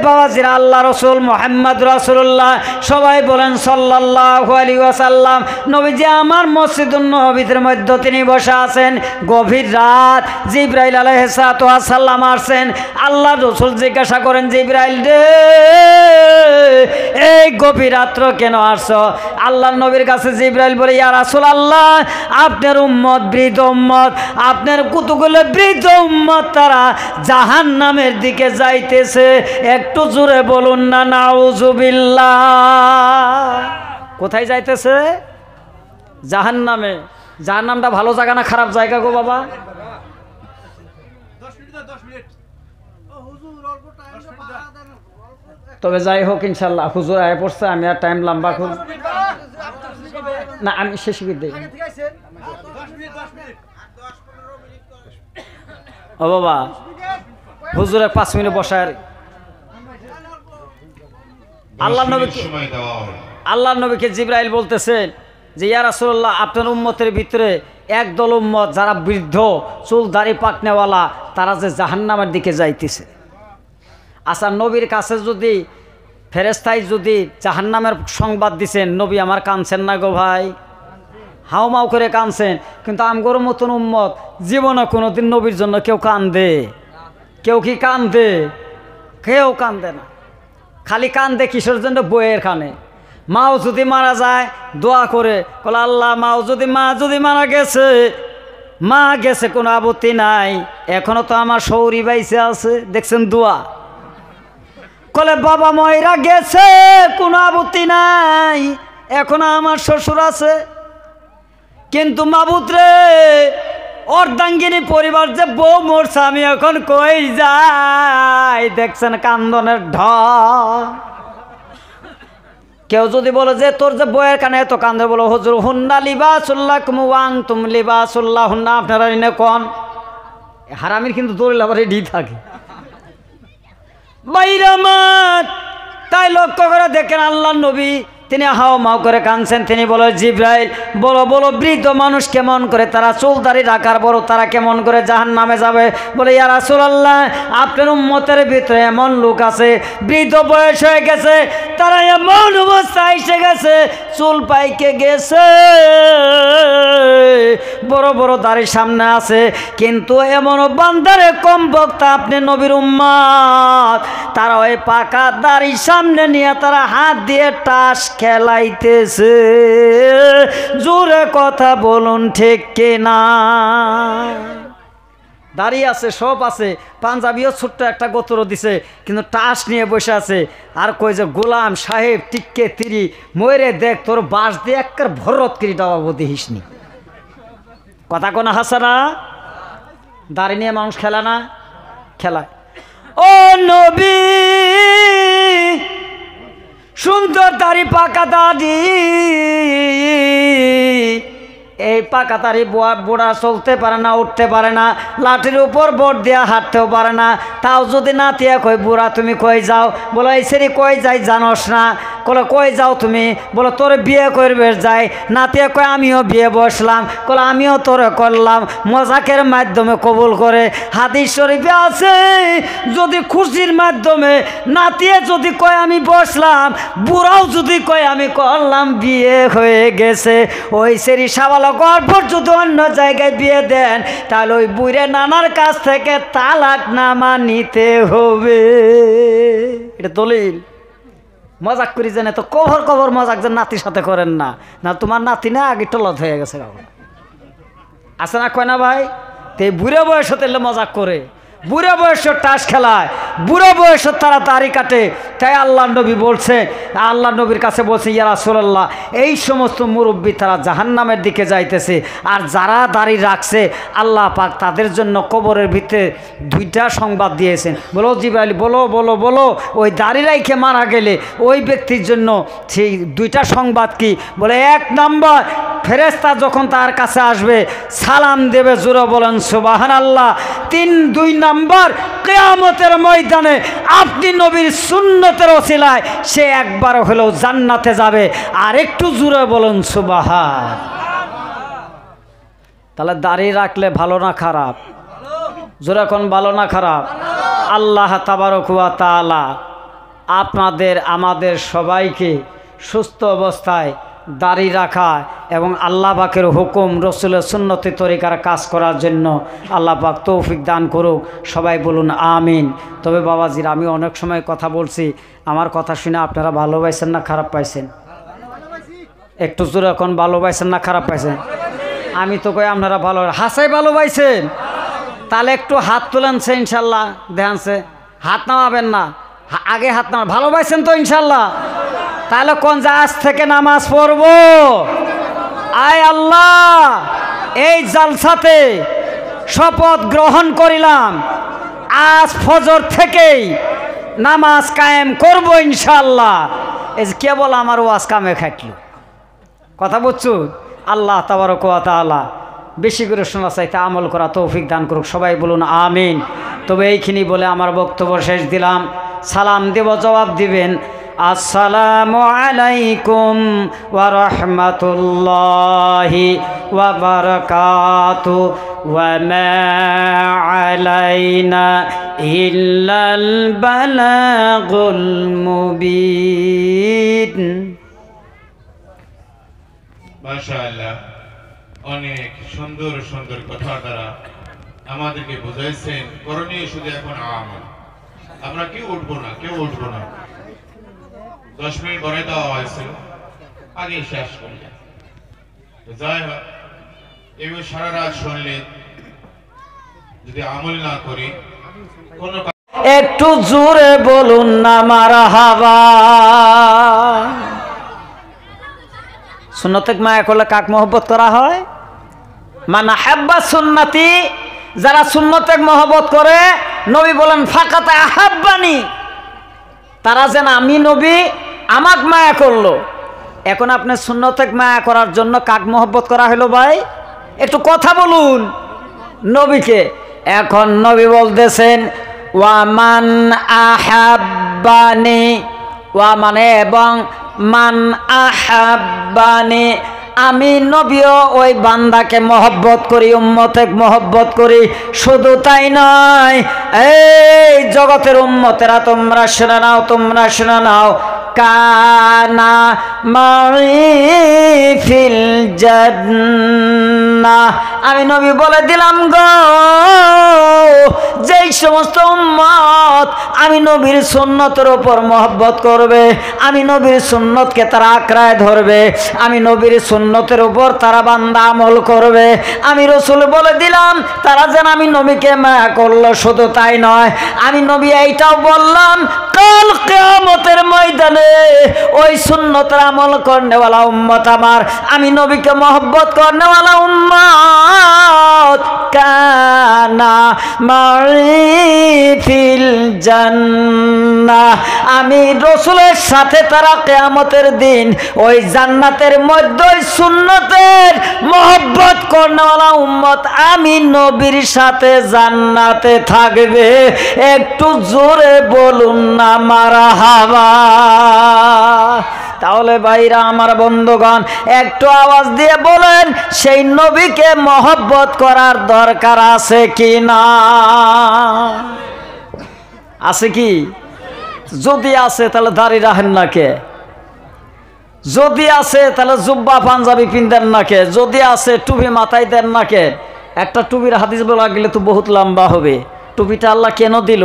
A: বাবাজিরা, আল্লাহ রসুল মুহাম্মদ রাসূলুল্লাহ সবাই বলেন সাল্লাল্লাহু আলাইহি ওয়াসাল্লাম। নবীজি আমার মসজিদুন নববীর মধ্যে তিনি বসে আছেন। গভীর রাত, জিবরাইল আলাইহিস সালাম আসছেন। আল্লাহ রসুল জিজ্ঞাসা করেন, জিবরাইল রে, এই গভীর রাত্র কেন আসছো? আল্লাহ নবীর কাছে জিবরাইল বলে, ইয়া রাসূলুল্লাহ, আপনার উম্মত, বৃদ্ধ উম্মত, আপনার কতগুলো বৃদ্ধ উম্মত তারা জাহান্নামের দিকে যাইতেছে, একটু জোরে বলুন না নাউজুবিল্লাহ। কোথায় যাইতেছে? জাহান্নামে। জাহান্নামটা ভালো জায়গা না খারাপ জায়গা গো বাবা? তবে যাই হোক, ইনশাল্লাহ হুজুর আয় পড়ছে, আমি আর টাইম লম্বা করব না, আমি শেষ করে দিই। ও বাবা, হুজুরে 5 মিনিট বসায়। আল্লাহ নবীকে জিবরাইল বলতেছেন যে, ইয়া রাসূলুল্লাহ, আপনার উম্মতের ভিতরে একদল উম্মত যারা বৃদ্ধ, চুল দাড়ি পাকনেওয়ালা, তারা যে জাহান্নামের দিকে যাইতেছে। আচ্ছা, নবীর কাছে যদি ফেরেশতাই যদি জাহান্নামের সংবাদ দিছেন, নবী আমার কাঁদছেন না গো ভাই? হাউমাউ করে কাঁদছেন। কিন্তু আমগোর মতন উম্মত জীবনে কোনোদিন নবীর জন্য কেউ কান্দে? কেউ কি কান্দে? কেউ কান্দে না। খালি কান্দে কিসের জন্য? বইয়ের কানে। মাও যদি মারা যায় দোয়া করে, বলে আল্লাহ মা যদি মারা গেছে, মা গেছে কোনো আপত্তি নাই, এখনো তো আমার সৌরি বাইসে আছে, দেখছেন দোয়া। কলে বাবা ময়রা গেছে কোনো আপত্তি নাই, এখনো আমার শ্বশুর আছে, কিন্তু মাবুদ রে অর্ধাঙ্গিনী পরিবার যে বউ মরছে, আমি এখন কই যাই? দেখছেন কান্দনের ঢল। কেউ যদি বলে যে তোর যে বইয়ের কানে এত কান্দে, বলো হুজুর হুন্না লিবাসুল্লাহ কুমুয়াং তুম লিবাসুল্লাহ হুন্না, আপনারা এনে কন। হারামির কিন্তু দলিল আবার এডি থাকে। বাইরামাত তাই লক্ষ্য করে দেখেন আল্লাহ নবী তিনি হাও মাও করে কাঁদছেন। তিনি বলে জিব্রাইল বলো বৃদ্ধ মানুষ কেমন করে তারা চুলদারি রাখার বড় তারা কেমন করে জাহান্নামে যাবে? বলে ইয়া রাসূলুল্লাহ আপনার উম্মতের ভিতরে এমন লোক আছে বৃদ্ধ বয়স হয়ে গেছে, তারা এমন অবস্থায় এসে গেছে চুল পাইকে গেছে, বড় বড় দাড়ি সামনে আছে, কিন্তু এমন বান্দারে কম বক্তা আপনি নবীর উম্মত, তারা ওই পাকা দাড়ি সামনে নিয়ে তারা হাত দিয়ে টাস খেলাইতেছে। জোরে কথা বলুন ঠিক কিনা? দাঁড়িয়ে আছে, সব আছে, পাঞ্জাবিও ছোট্ট একটা গোতর দিছে, কিন্তু টাস নিয়ে বসে আছে। আর কই যে গোলাম সাহেব টিক্কে তিরি ময়রে দেখ তোর বাস দিয়ে একবার ভরত করি ডাবাবো দেখিসনি। কথা কোন হাসানা? দাড়ি নিয়ে মানুষ খেলা না? খেলায়। ও নবী সুন্দর দাড়ি পাকা দাড়ি, এই পাকা দাড়ি বুড়া চলতে পারে না, উঠতে পারে না, লাঠির উপর বোট দিয়ে হাঁটতেও পারে না। তাও যদি নাতিয়া কই বুড়া তুমি কই যাও? বলো এই সেরি কই যাই জানোস না? কলে কই যাও তুমি? বলো তোর বিয়ে করবে যাই। নাতিয়া কয় আমিও বিয়ে বসলাম। কলে আমিও তোরে করলাম। মজাকের মাধ্যমে কবুল করে। হাদিস শরীফে আছে যদি খুশির মাধ্যমে নাতিয়া যদি কয় আমি বসলাম, বুড়াও যদি কয় আমি করলাম, বিয়ে হয়ে গেছে। ওই সেরি সাবালক গর্ভর যদি অন্য জায়গায় বিয়ে দেন, তাহলে ওই বুড়ে নানার কাছ থেকে তালাক নামা নিতে হবে। এটা দলিল। মজাক করি জানে তো কবর মজাক যেন নাতির সাথে করেন না, না তোমার নাতি না আগে টলত হয়ে গেছে। আছে না কয় না ভাই? তো বুড়ে বয়স হতে মজাক করে, বুড়ো বয়সের টাস খেলায়, বুড়ো বয়সের তারা দাড়ি কাটে। তাই আল্লাহ নবী বলছে, আল্লাহ নবীর কাছে বলছে ইয়া রাসূলুল্লাহ এই সমস্ত মুরব্বী তারা জাহান্নামের দিকে যাইতেছে, আর যারা দাড়ি রাখছে আল্লাহ পাক তাদের জন্য কবরের ভিতরে দুইটা সংবাদ দিয়েছেন। বলো জিবরাইল বলো ওই দাড়ি রাইখে মারা গেলে ওই ব্যক্তির জন্য সেই দুইটা সংবাদ কি? বলে এক নম্বর ফেরেশতা যখন তার কাছে আসবে সালাম দেবে, জোরে বলেন সুবহানাল্লাহ। দুই নাম্বার কিয়ামতের ময়দানে আপনি নবীর সুন্নতের ওসিলায় সে একবার হলেও জান্নাতে যাবে। আর একটু জোরে বলেন সুবহান। তাহলে দাড়ি রাখলে ভালো না খারাপ? জোরে কোন ভালো না খারাপ? আল্লাহ তাবারক ওয়া তাআলা আপনাদের আমাদের সবাইকে সুস্থ অবস্থায় দাড়ি রাখা এবং আল্লাহ পাকের হুকুম রসুলের সুন্নতি তরিকার কাজ করার জন্য আল্লাহ পাক তৌফিক দান করুক। সবাই বলুন আমিন। তবে বাবাজির আমি অনেক সময় কথা বলছি, আমার কথা শুনে আপনারা ভালো পাইছেন না খারাপ পাইছেন? একটু জোরে এখন ভালো পাইছেন না খারাপ পাইছেন? আমি তো কই আপনারা ভালো হাসাই ভালো পাইছেন। তাহলে একটু হাত তুলেনছে ইনশাল্লাহ, দেখানছে হাত নামাবেন না, আগে হাত নামা। ভালো পাইছেন তো ইনশাল্লাহ? তাহলে কোন যে আজ থেকে নামাজ পড়বো। আয় আল্লাহ এই জালসাতে শপথ গ্রহণ করিলাম আজ ফজর থেকেই নামাজ কায়েম করব ইনশাল্লাহ। এই যে কেবল আমার ওয়াজ কামে খাটলো, কথা বুঝছো? আল্লাহ তাবারক ওয়া তাআলা বেশি করে শোনা চাইতে আমল করা তৌফিক দান করুক। সবাই বলুন আমিন। তবে এইখানি বলে আমার বক্তব্য শেষ দিলাম। সালাম দেব, জবাব দিবেন আসসালামু আলাইকুম ওয়া রাহমাতুল্লাহি ওয়া বারাকাতুহু ওয়া মা আলাইনা ইল্লাল বালাগুল মুবিন।
B: মাশাআল্লাহ, অনেক সুন্দর সুন্দর কথা দ্বারা আমাদেরকে বুঝাইছেন। করণীয় শুধু এখন আমল। আমরা কেউ উঠবো না। 10 মিনিট পরে দেওয়া হয়েছিল, আগে শেষ করলেন। যাই হোক, এবার সারা রাত শুনলে যদি আমল না করি কোনো
A: একটু জোরে বলুন না মারহাবা। সুন্নতে মায়া করলে কাক মহব্বত করা হয়? মান আহাব্বা সুন্নতি, যারা সুন্নতে মহব্বত করে, নবী বলেন ফাকাত আহাব্বানি, তারা যেন আমি নবী আমাক মায়া করলো। এখন আপনি সুন্নতে মায়া করার জন্য কাক মহব্বত করা হলো ভাই? একটু কথা বলুন নবীকে। এখন নবী বলতেছেন ওয়ামান আহাব্বানি, ওয়া মানে এবং, মান আহাব্বানি, আমি নবীও ওই বান্দাকে মহব্বত করি, উম্মতে মহব্বত করি। শুধু তাই নয়, এই জগতের উম্মতেরা তোমরা শুনে নাও, তোমরা শুনে নাও, কানা মাই ফিল জান্নাহ, আমি নবী বলে দিলাম গো, যেই সমস্ত উম্মত আমি নবীর সুন্নতের উপর মহব্বত করবে, আমি নবীর সুন্নতকে তারা আঁকড়ায় ধরবে, আমি নবীর সুন্নতের উপর তারা বান্দা আমল করবে, আমি রসুল বলে দিলাম তারা যেন আমি নবীকে মায়া করলো। শুধু তাই নয়, আমি নবী এইটাও বললাম কাল কিয়ামতের ময়দানে ওই সুন্নতের আমল করনেওয়ালা উম্মত আমার, আমি নবীকে মহব্বত করনেওয়ালা উম্মত, কানা মাই ফিল জান্নাহ, আমি রসুলের সাথে তারা কিয়ামতের দিন ওই জান্নাতের মধ্যে ওই সুন্নতের মহব্বত করনেওয়ালা উম্মত আমি নবীর সাথে জান্নাতে থাকবে। একটু জোরে বলুন না মারহাবা। তাহলে ভাইরা আমার বন্ধুগণ, একটু আওয়াজ দিয়ে বলেন সেই নবীকে মহব্বত করার দরকার আছে কি না? আছে কি? যদি আছে তাহলে দাড়ি রাখেন না কে? যদি আছে তাহলে জুব্বা পাঞ্জাবি পিনদেন না কে? যদি আছে টুপি মাথায় দেন না কে? একটা টুপির হাদিস বলা গেলে তো বহুত লম্বা হবে। টুপিটা আল্লাহ কেন দিল?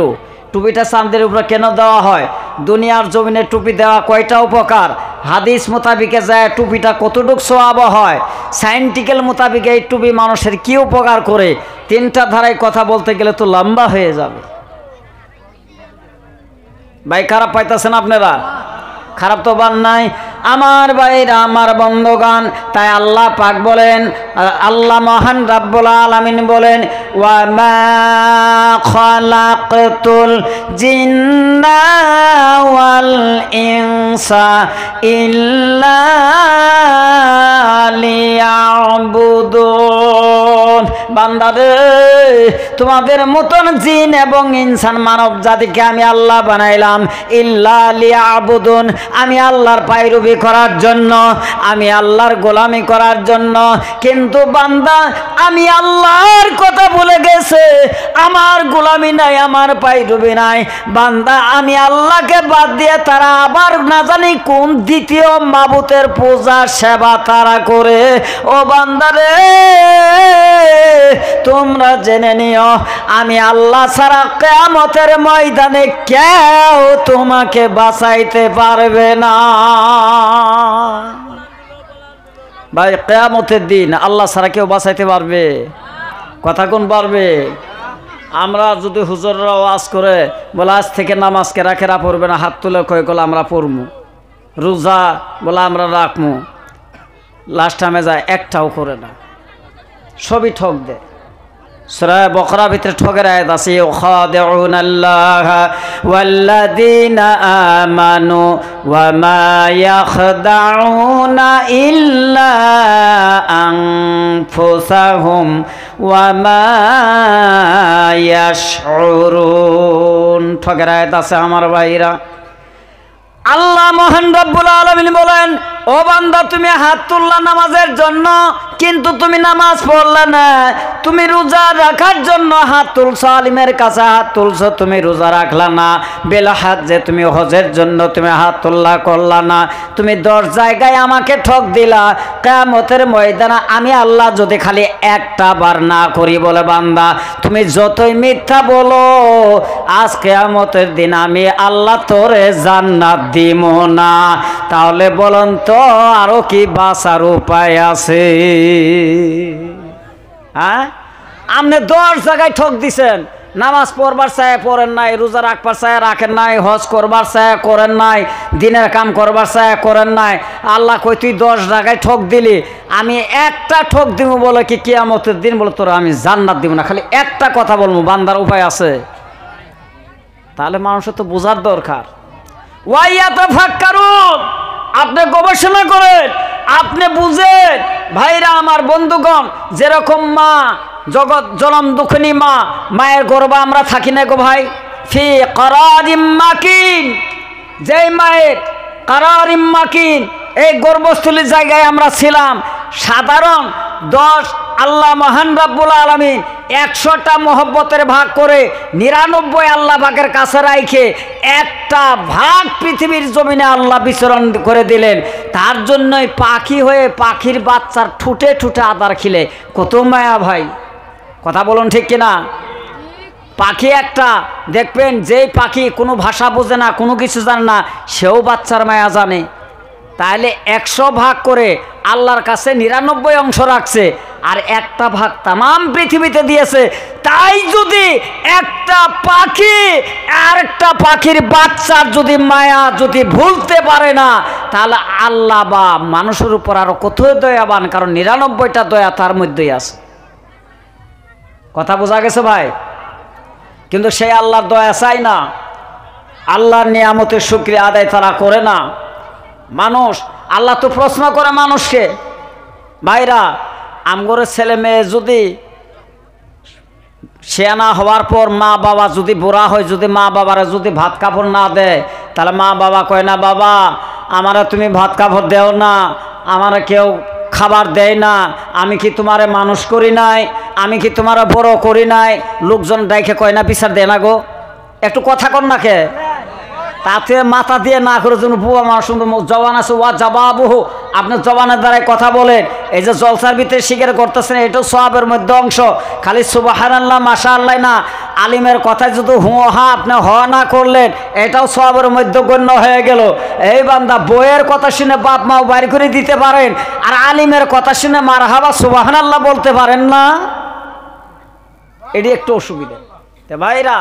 A: টুপিটা চাঁদের উপরে কেন দেওয়া হয়? দুনিয়ার জমিনে টুপি দেওয়া কয়টা উপকার? হাদিস মোতাবিকে যায় টুপিটা কতটুক সওয়াব হয়? সায়েন্টিক্যাল মোতাবিকে এই টুপি মানুষের কি উপকার করে? তিনটা ধারায় কথা বলতে গেলে তো লম্বা হয়ে যাবে। ভাই খারাপ পাইতেছেন আপনারা? খারাপ তো বান নাই আমার ভাইরা আমার বন্ধুগণ। তাই আল্লাহ পাক বলেন, আল্লাহ মহান রাব্বুল আলামিন বলেন, ওয়া মা খালাকতুল জিন্না ওয়াল ইনসা ইল্লা লিয়াবুদুন। বান্দারে, তোমাদের মতন জিন এবং ইনসান মানব জাতিকে আমি আল্লাহ বানাইলাম ইল্লা লিয়াবুদুন, আমি আল্লাহর পায়রবি করার জন্য, আমি আল্লাহর গোলামি করার জন্য। কিন্তু বান্দা আমি আল্লাহর কথা ভুলে গেছে, আমার গোলামি নাই, আমার পায়রবি নাই। বান্দা আমি আল্লাহকে বাদ দিয়ে তারা আবার না জানি কোন দ্বিতীয় মাবুতের পূজা সেবা তারা করে। ও বান্দারে, তোমরা জেনে নিও আমি আল্লাহ ছাড়া কিয়ামতের ময়দানে কেউ তোমাকে বাঁচাইতে পারবে না। ভাই কিয়ামতের দিন আল্লাহ ছাড়া কেউ বাঁচাইতে পারবে? কথা কোন পারবে? আমরা যদি হুজুররা ওয়াজ করে বলে আজ থেকে নামাজকে রাখেরা পড়বে না, হাত তুলে কয়ে গেলে আমরা পড়বো, রোজা বলে আমরা রাখবো, লাস্ট টাইমে যায় একটাও করে না, সবই ঠক দেয়। সূরা বকরা ভিতরে ঠকের আয়াত আছে, ইউখাদিউনাল্লাহ ওয়াল্লাযীনা আমানু ওয়া মা ইয়াখদাউনা ইল্লা আনফুসাহুম ওয়া মা ইয়াশউরুন। ঠকের আয়াত আছে আমার ভাইরা। আল্লাহ মহান রব্বুল আলামিন বলেন, ও বান্দা তুমি হাত তুললা নামাজের জন্য, কিন্তু তুমি নামাজ পড়লা না। তুমি রোজা রাখার জন্য হাত তুলছো, আলিমের কাছে হাত তুলছো, তুমি রোজা রাখলা না। বেলা হাত যে তুমি হজের জন্য তুমি হাত তুললা করলা না। তুমি 10 জায়গায় আমাকে ঠক দিলা। কিয়ামতের ময়দানে আমি আল্লাহ যদি খালি একটা বার না করি বলে বান্দা তুমি যতই মিথ্যা বলো, আজ কিয়ামতের দিন আমি আল্লাহ তোরে জান্নাত দিব না। তাহলে বলুন তো আরো কি বাঁচার উপায় আছে? হ্যাঁ, আপনি 10 জায়গায় ঠক দিছেন। নামাজ পড়বার চায় পড়েন নাই, রোজা রাখবার চায় রাখেন নাই, হজ করবার চায় করেন নাই, দিনের কাম করবার চায় করেন নাই। আল্লাহ কই তুই 10 জায়গায় ঠক দিলি, আমি একটা ঠক দিব বলে কি কিয়ামতের দিন বলে তোরা আমি জান্নাত দিব না। খালি একটা কথা বলবো, বান্দার উপায় আছে? তাহলে মানুষের তো বোঝার দরকার। ওয়াইয়াতাফাক্কারুন, আপনি গবেষণা করেন, আপনি বুঝেন। ভাইরা আমার, বন্ধুগণ, যেরকম মা জগৎ জনম দুঃখিনী মা, মায়ের গর্ভে আমরা থাকি না গো ভাই। ফি কারারিম মাকিন, যেই মায়ের কারারিম মাকিন, এই গর্ভস্থলীর জায়গায় আমরা ছিলাম। সাধারণ 10 আল্লাহ মহান রাব্বুল আলামিন 100টা মহব্বতের ভাগ করে 99 আল্লাহ ভাগের কাছে রাখে একটা ভাগ পৃথিবীর জমিনে আল্লাহ বিচরণ করে দিলেন। তার জন্যই পাখি হয়ে পাখির বাচ্চার ঠুটে ঠুটে আদার খিলে কত মায়া ভাই, কথা বলুন ঠিক কিনা? পাখি একটা দেখবেন, যেই পাখি কোনো ভাষা বোঝে না, কোনো কিছু জানে না, সেও বাচ্চার মায়া জানে। তাহলে 100 ভাগ করে আল্লাহর কাছে 99 অংশ রাখছে, আর একটা ভাগ তাম পৃথিবীতে দিয়েছে। তাই যদি একটা পাখি আর একটা পাখির বাচ্চার যদি মায়া যদি ভুলতে পারে না, তাহলে আল্লাহ বা মানুষের উপর আরো কত দয়াবান, কারণ 99টা দয়া তার মধ্যেই আছে। কথা বোঝা গেছে ভাই? কিন্তু সেই আল্লাহর দয়া চাই না, আল্লাহর নিয়ামতের শুকরিয়া আদায় তারা করে না। মানুষ, আল্লাহ তো প্রশ্ন করে মানুষকে, ভাইরা আমগরে ছেলে মেয়ে যদি শেয়ানা হওয়ার পর মা বাবা যদি বুড়া হয়, যদি মা বাবারা যদি ভাত কাপড় না দেয়, তাহলে মা বাবা কয় না, বাবা আমারা তুমি ভাত কাপড় দেও না, আমারা কেউ খাবার দেয় না, আমি কি তোমারে মানুষ করি নাই, আমি কি তোমারে বড় করি নাই? লোকজন ডাইকে কয় না, বিচার দেয় না গো, একটু কথা কর না কে? তাতে মাথা দিয়ে না করে যেন বুয়া আমার সুন্দর জবান আছে, ওয়া জবাবুহু, আপনার জবানের দ্বারাই কথা বলেন। এই যে জলসার ভিতরে স্বীকার করতেছেন, এটাও সওয়াবের মধ্যে অংশ। খালি সুবহানাল্লাহ মাশাআল্লাহ না, আলিমের কথায় যদি হা আপনি হ না করলেন, এটাও সওয়াবের মধ্যে গণ্য হয়ে গেল। এই বান্দা, বইয়ের কথা শুনে বাপ মাও বাইর করে দিতে পারেন, আর আলিমের কথা শুনে মারহাবা সুবহানাল্লাহ বলতে পারেন না, এটি একটু অসুবিধা। তো ভাইরা,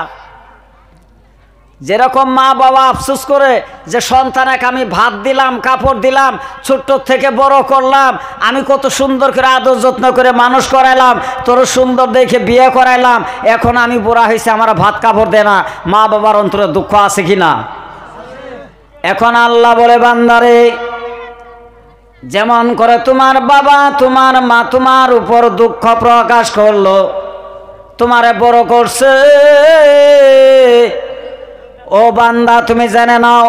A: যেরকম মা বাবা আফসোস করে যে সন্তানকে আমি ভাত দিলাম, কাপড় দিলাম, ছোট্ট থেকে বড় করলাম, আমি কত সুন্দর করে আদর যত্ন করে মানুষ করাইলাম, তোর সুন্দর দেখে বিয়ে করাইলাম, এখন আমি বুড়া হয়েছে, আমার ভাত কাপড় দে না, মা বাবার অন্তরে দুঃখ আছে কি না? এখন আল্লাহ বলে, বান্দারে, যেমন করে তোমার বাবা তোমার মা তোমার উপর দুঃখ প্রকাশ করলো, তোমারে বড় করছে, ও বান্দা তুমি জেনে নাও,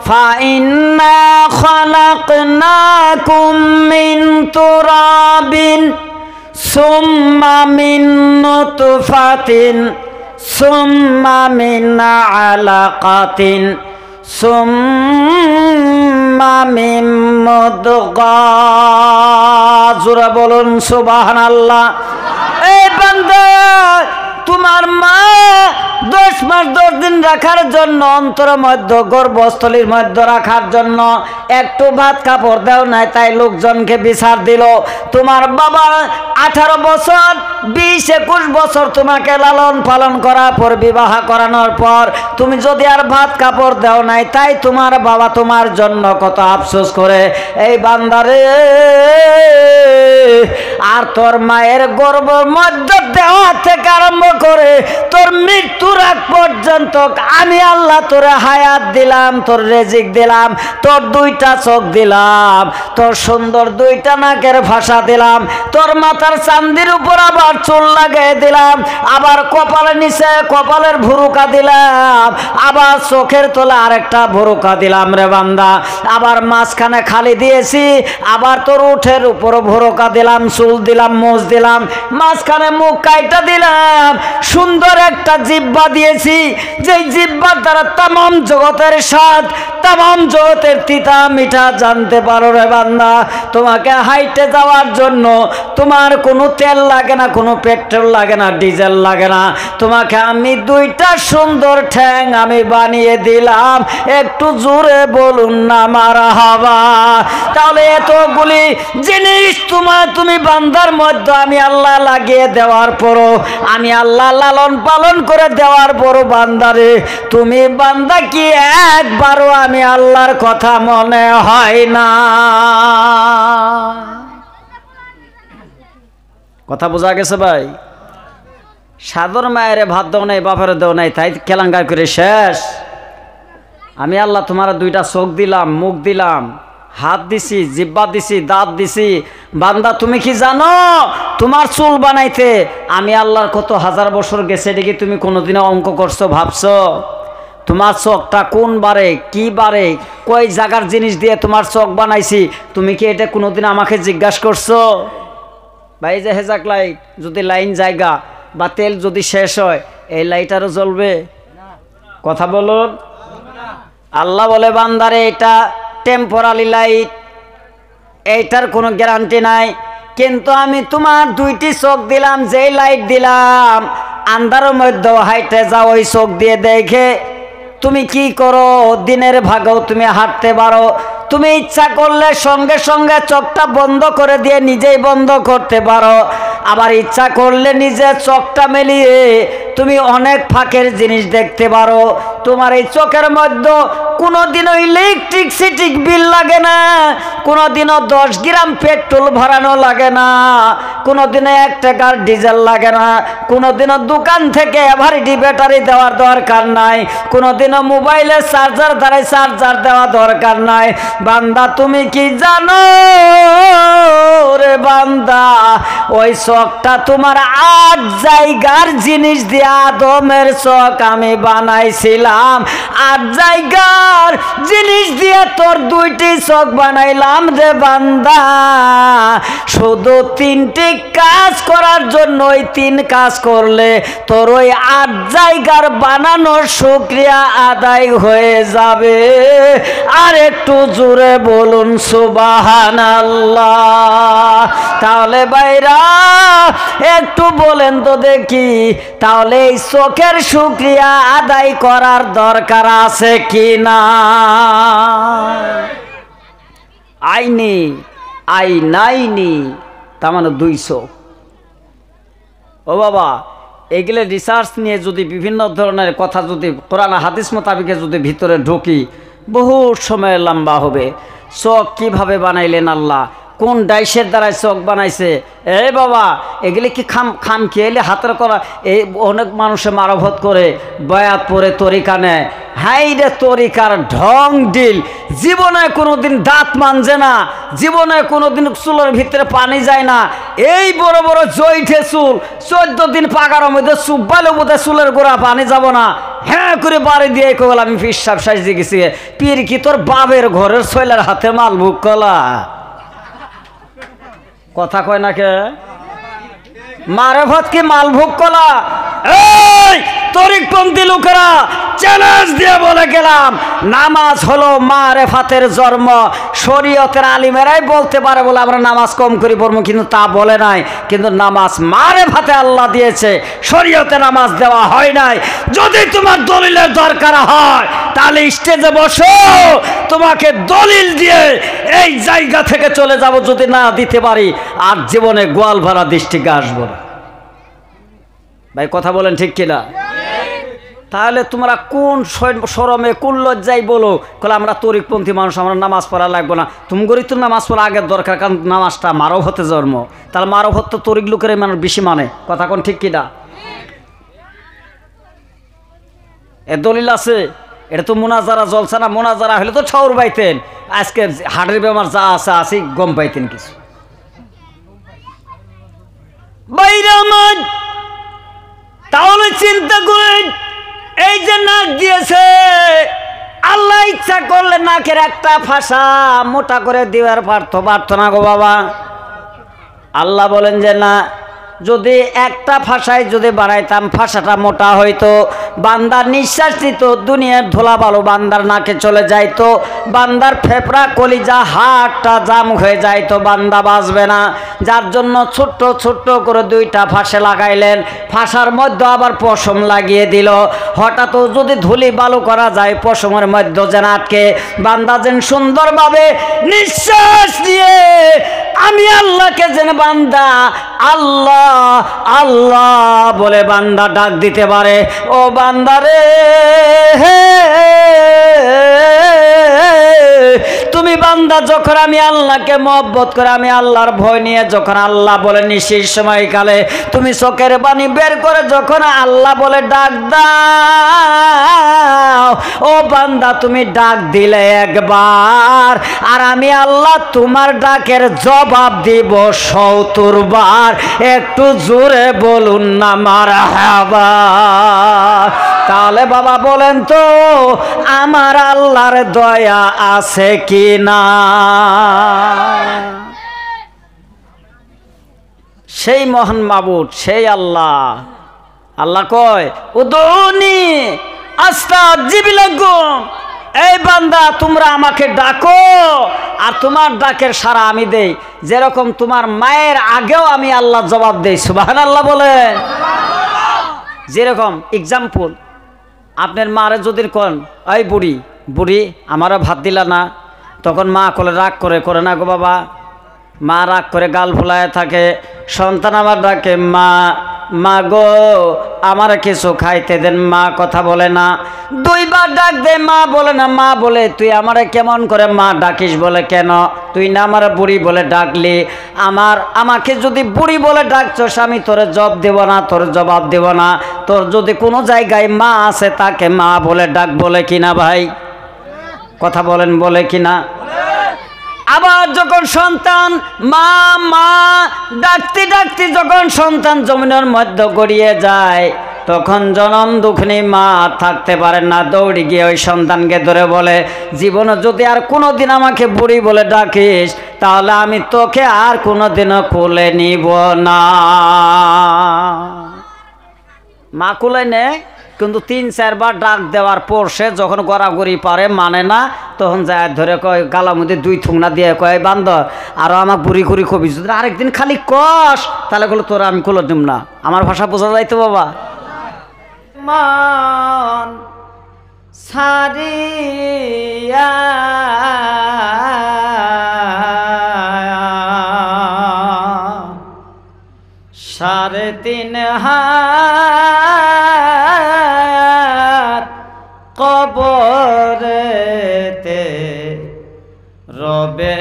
A: ফাইন্না খালাকনাকুম মিন তুরাবিন সুম্মা মিন নুতফাতিন সুম্মা মিন আলাকাতিন সুম্মা মিন মুদগাহ। জোরে বলুন সুবহানাল্লাহ। এই বান্দা, তোমার মা 10 মাস 10 দিন রাখার জন্য, অন্তর মধ্য গর্ভস্থলীর মধ্যে রাখার জন্য একটু ভাত কাপড় দেও নাই, তাই লোকজনকে বিচার দিল। তোমার বাবা 18 বছর 20-21 বছর তোমাকে লালন পালন করার পর, বিবাহ করানোর পর তুমি যদি আর ভাত কাপড় দেও নাই, তাই তোমার বাবা তোমার জন্য কত আফসোস করে। এই বান্দারে, আর তোর মায়ের গর্ভের মধ্যে দেওয়া থেকে আরম্ভ করে তোর মৃত্যুর আগ পর্যন্ত আমি আল্লাহ তোরে হায়াত দিলাম, তোর রিজিক দিলাম, তোর দুইটা চোখ দিলাম, তোর সুন্দর দুইটা নাকের ভাষা দিলাম, তোর মাথার চান্দির উপর আবার চুল লাগিয়ে দিলাম, আবার কপালের নিচে কপালের ভুরুকা দিলাম, আবার চোখের তোলা আরেকটা ভুরুকা দিলাম রে বান্দা, আবার মাঝখানে খালি দিয়েছি, আবার তোর উঠের উপর ভুরুকা দিলাম, চুল দিলাম, মোজ দিলাম, মাঝখানে মুখ কাইটা দিলাম, সুন্দর একটা জিহ্বা দিয়েছি, যেই জিহ্বার দ্বারা তামাম জগতের স্বাদ, তামাম জগতের তিতা মিঠা জানতে পারো রে বান্দা। তোমাকে হাইটে যাওয়ার জন্য তোমার কোনো তেল লাগে না, কোনো পেট্রোল লাগে না, ডিজেল লাগে না, তোমাকে আমি দুইটা সুন্দর ঠ্যাং আমি বানিয়ে দিলাম, একটু জোরে বলুন না মারহাবা। তাহলে এতগুলি জিনিস তুমি বান্দার মধ্যে আমি আল্লাহ লাগিয়ে দেওয়ার পরও, আমি আল্লাহ লালন পালন করে দেওয়ার পরও বান্দারে তুমি বান্দা কি একবারও আমি আল্লাহর কথা মনে হয় না? কথা বোঝা গেছে ভাই? সাদর মায়ের ভাত দেও নাই, বাপের দেও নাই, তাই কেলাঙ্গার করে শেষ। আমি আল্লাহ তোমার দুইটা চোখ দিলাম, মুখ দিলাম, হাত দিছি, জিহ্বা দিছি, দাঁত দিছি। বান্দা তুমি কি জানো তোমার চুল বানাইতে আমি আল্লাহর কত হাজার বছর গেছে? এটা কি তুমি কোনোদিনও অঙ্ক করছো, ভাবছো? তোমার চোখটা কোন বারে, কি বারে, কই জায়গার জিনিস দিয়ে তোমার চোখ বানাইছি, তুমি কি এটা কোনোদিন আমাকে জিজ্ঞাসা করছো? ভাই যে হেজাক লাইট যদি লাইন জায়গা বা তেল যদি শেষ হয়, এই লাইট আরও জ্বলবে? কথা বলুন। আল্লাহ বলে বান্দারে এটা টেম্পোরারি লাইট, এইটার কোনো গ্যারান্টি নাই, কিন্তু আমি তোমার দুইটি চোখ দিলাম, যেই লাইট দিলাম আন্ধারের মধ্যে হাইটে যাও ওই চোখ দিয়ে দেখে তুমি কি করো, দিনের ভাগেও তুমি হাঁটতে পারো, তুমি ইচ্ছা করলে সঙ্গে সঙ্গে চোখটা বন্ধ করে দিয়ে নিজেই বন্ধ করতে পারো, আবার ইচ্ছা করলে নিজে চোখটা মেলিয়ে তুমি অনেক ফাঁকের জিনিস দেখতে পারো। তোমার এই চোখের মধ্যে কোনোদিনও ইলেকট্রিসিটি বিল লাগে না, কোনোদিনও 10 গ্রাম পেট্রোল ভরানো লাগে না, কোনোদিনও 1 টাকার ডিজেল লাগে না, কোনোদিনও দোকান থেকে এভারেডি ব্যাটারি দেওয়ার দরকার নাই, কোনোদিনও মোবাইলের চার্জার দ্বারা চার্জার দেওয়া দরকার নাই। বান্দা তুমি কি জানো রে বান্দা, ওই চোখটা তোমার 8 জায়গার জিনিস দিয়ে আদমের চোখ আমি বানাইছিলাম, 8 জায়গার জিনিস দিয়ে তোর 2টি চোখ বানাইলাম রে বান্দা। শুধু 3টি কাজ করার জন্য ওই 3 কাজ করলে তোর ওই 8 জায়গার বানানোর শুকরিয়া আদায় হয়ে যাবে। আর একটু জোরে বলুন সুবহানাল্লাহ। তাহলে ভাইরা একটু বলেন তো দেখি, তাহলে এই চোখের শুকরিয়া আদায় করার দরকার আছে কি না? আইনি আই নাইনি, তার মানে 2 চোখ। ও বাবা, এগুলো রিসার্চ নিয়ে যদি বিভিন্ন ধরনের কথা যদি কোরআন হাদিস মোতাবেকে যদি ভিতরে ঢুকি, বহু সময় লম্বা হবে। চোখ কিভাবে বানাইলেন আল্লাহ, কোন ডাইসের দ্বারাই চোখ বানাইছে? এই বাবা, এগুলি কি খাম খেয়ে হাতের করা? এই অনেক মানুষে মারভত করে, বয়াত পরে তরিকা নেয়। হাই রে তরিকার ঢং ডিল, জীবনে কোনোদিন দাঁত মানছে না, জীবনে কোনোদিন চুলের ভিতরে পানি যায় না, এই বড় বড় জৈঠে চুল 14 দিন পাকার মধ্যে চুব্বালে বোধহয় চুলের গোড়া পানি যাব না, হ্যাঁ করে বাড়ি দিয়ে কল আমি পিসাব সাজিয়ে গেছি। পীর কি তোর বাবের ঘরের শৈলার হাতে মালভুক কলা? কথা কয় না কে? মারফত কি মালভোগ কলা? এই তরিকপন্থী লোকেরা চ্যালেঞ্জ দিয়ে বলে গেলাম, নামাজ হলো মারেফাতের জন্ম। শরীয়তের আলিমেরাই বলতে পারে বলে আমরা নামাজ কম করি পড়বো, কিন্তু তা বলে নাই। কিন্তু নামাজ মারেফাতে আল্লাহ দিয়েছে, শরীয়তে নামাজ দেওয়া হয় নাই। যদি তোমার দলিলের দরকার হয় তাহলে স্টেজে বসো, তোমাকে দলিল দিয়ে এই জায়গা থেকে চলে যাব যদি না দিতে পারি, আর জীবনে গোয়াল ভরা দৃষ্টিকে আসবো না। ভাই কথা বলেন ঠিক কিনা? তাহলে তোমরা কোন শরমে কোন লজ্জায় বলো কলে আমরা তরিকপন্থী মানুষ, আমরা নামাজ পড়া লাগবো না? তুমগরি তো নামাজ পড়া আগের দরকার, কারণ নামাজটা মারব হতে জন্ম। তাহলে মারব হতে তরিক লোকের মানুষ বেশি মানে। কথা কোন ঠিক কিনা? এ দলিল আছে? এটা তো মোনাজারা জলসা না, মোনাজারা হলে তো ছাউর পাইতেন, আজকে হার্টের বেমার যা আছে আছে গম পাইতেন কিছু। বাইরে আমার তাহলে চিন্তা করেন, এই যে নাক দিয়েছে, আল্লাহ ইচ্ছা করলে নাকের একটা ফাঁসা মোটা করে দেওয়ার পারতো না গো বাবা। আল্লাহ বলেন যে না, যদি একটা ফাঁসায় যদি বানাইতাম ফাঁসাটা মোটা হইতো, বান্দার নিঃশ্বাস দিত, দুনিয়ার ধুলা বালু বান্দার নাকে চলে যাইতো, বান্দার ফেফড়া কলিজা হাড়টা জাম হয়ে যাইতো, বান্দা বাঁচবে না। যার জন্য ছোট্ট ছোট্ট করে দুইটা ফাঁসে লাগাইলেন, ফাঁসার মধ্যে আবার পশম লাগিয়ে দিল। হঠাৎ যদি ধুলি বালু করা যায় পশমের মধ্যে যেন আটকে, বান্দা যেন সুন্দরভাবে নিঃশ্বাস দিয়ে আমি আল্লাহকে যেন বান্দা আল্লাহ আল্লাহ বলে বান্দা ডাক দিতে পারে। ও বান্দারে, তুমি বান্দা যখন আমি আল্লাহকে মহব্বত করে, আমি আল্লাহর ভয় নিয়ে যখন আল্লাহ বলে নিশির সময়কালে তুমি চোখের পানি বের করে যখন আল্লাহ বলে ডাক দাও, ও বান্দা তুমি ডাক দিলে একবার, আর আমি আল্লাহ তোমার ডাকের জবাব দিব ৭০ বার। একটু জোরে বলুন না মারহাবা। তাহলে বাবা বলেন তো, আমার আল্লাহর দয়া আছে কি না? সেই মহান মাবুদ, সেই আল্লাহ। আল্লাহ কয় উদুনি আস্তাজিব লাকুম, এই বান্দা তোমরা আমাকে ডাকো আর তোমার ডাকের সাড়া আমি দেই। যেরকম তোমার মায়ের আগেও আমি আল্লাহ জবাব দেই। সুবহানাল্লাহ বলেন। যেরকম এক্সাম্পল, আপনার মারে যদি কন এই বুড়ি বুড়ি আমারও ভাত দিলা না, তখন মা কোলে রাগ করে না গো বাবা, মা রাগ করে গাল ফুলায় থাকে। সন্তান আমার ডাকে মা, মা গো আমার কিছু খাইতে দেন, মা কথা বলে না। ২ বার ডাক দে, মা বলে না। মা বলে তুই আমারে কেমন করে মা ডাকিস? বলে কেন? তুই না আমার বুড়ি বলে ডাকলি, আমাকে যদি বুড়ি বলে ডাকছস আমি তোর জবাব দেব না, তোর জবাব দেব না। তোর যদি কোনো জায়গায় মা আছে তাকে মা বলে ডাক, বলে কিনা ভাই? কথা বলেন, বলে কিনা? আবার যখন সন্তান মা মা ডাকতে ডাকতে যখন সন্তান জমিনের মধ্যে গড়িয়ে যায়, তখন জনম দুঃখিনী মা থাকতে পারেন না, দৌড়ে গিয়ে ওই সন্তানকে ধরে বলে, জীবনে যদি আর কোনোদিন আমাকে বুড়ি বলে ডাকিস তাহলে আমি তোকে আর কোনোদিনও কোলে নিব না। মা কোলে নেয়, কিন্তু ৩-৪ বার ডাক দেওয়ার পর সে যখন গড়াগড়ি পারে, মানে না, তখন যায় ধরে কয় গালার মধ্যে ২ থুংনা দিয়ে কয় বান্দর আরও আমাকে বুড়ি করি কবি, যদি আরেকদিন খালি কষ তাহলে বলো তোরা আমি কোলে নিব না। আমার ভাষা বোঝা যাইতো বাবা? মান সারিয়া সাড়ে ৩ হাত কবরেতে রবে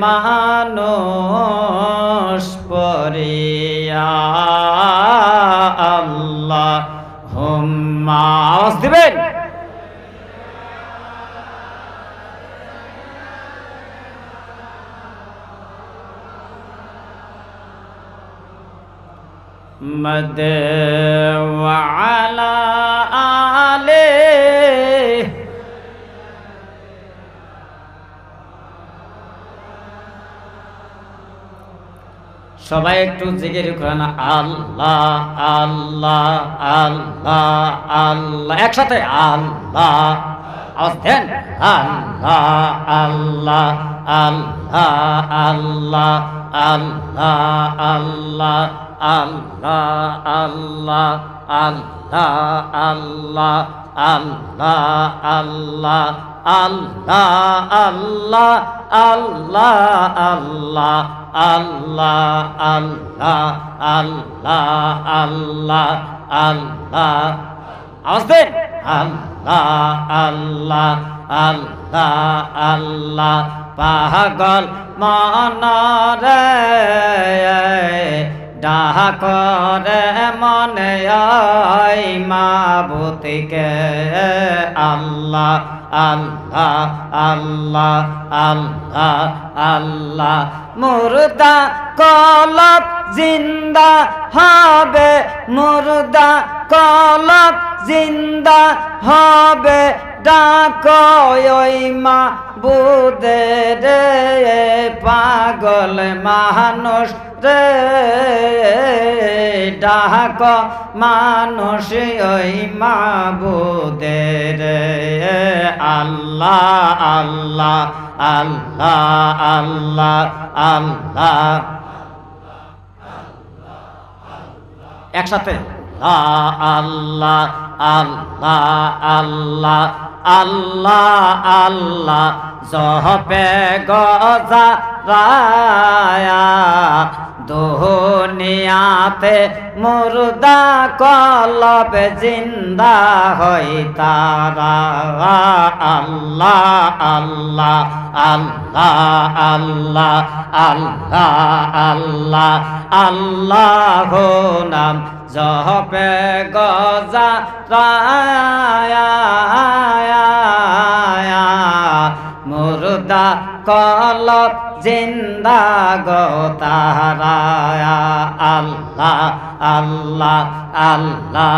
A: মানুষ পরিয়া। আল্লাহ হুম্মা, আওয়াজ দিবেন। मद वाला आले সবাই একটু জিকির করেন আল্লাহ আল্লাহ আল্লাহ আল্লাহ, একসাথে আল্লাহ, আওয়াজ দেন আল্লাহ আল্লাহ আল্লাহ আল্লাহ আল্লাহ আল্লাহ আল্লাহ আল্লাহ আল্লাহ আল্লাহ আল্লাহ আল্লাহ আল্লাহ আল্লাহ আল্লাহ আল্লাহ আল্লাহ আল্লাহ আল্লাহ, আওয়াজ দেন আল্লাহ আল্লাহ আল্লাহ আল্লাহ। পাগল মনরে ডাকরে মনে আই মাবুদকে আল্লাহ আল্লাহ আল্লাহ আল্লাহ আল্লাহ মুর্দা কলব জিন্দা হবে মুর্দা কলব জিন্দা হবে ডাকো ওই মাবুদের পাগল মানুষ রে ডাকো মানুষ ওই মাবুদের আল্লাহ আল্লাহ আল্লাহ আল্লাহ আল্লাহ একসাথে আল্লাহ আল্লাহ আল্লাহ আল্লাহ আল্লাহ জহপে গজা রায়া দুনিয়াতে মুর্দা কলব জিন্দা হই তারা আল্লাহ আল্লাহ আল্লাহ আল্লাহ আল্লাহ আল্লাহ আল্লাহ নাম জহপে গজা রায়া মুর্দা কলব জিন্দা গো তারা আল্লাহ আল্লাহ আল্লাহ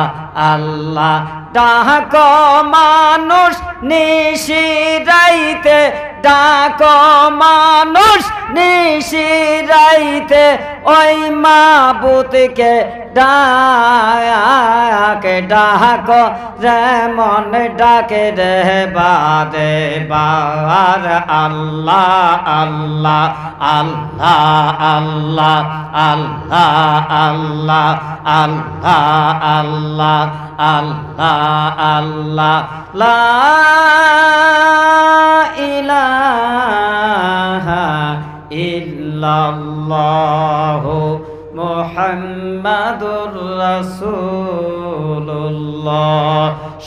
A: আল্লাহ ডাকো মানুষ নিশিরাইতে ডাকো মানুষ নিশিরাইতে ওই মাবুদকে ডাকে ডাকো রে মন ডাকে রে বাদে বার আল্লাহ আল্লাহ আল্লাহ আল্লাহ আল্লাহ আল্লাহ আল্লাহ আল্লাহ আল্লাহ আল্লাহ লা ইলাহা ইল্লাল্লাহু মুহাম্মাদুর রাসূলুল্লাহ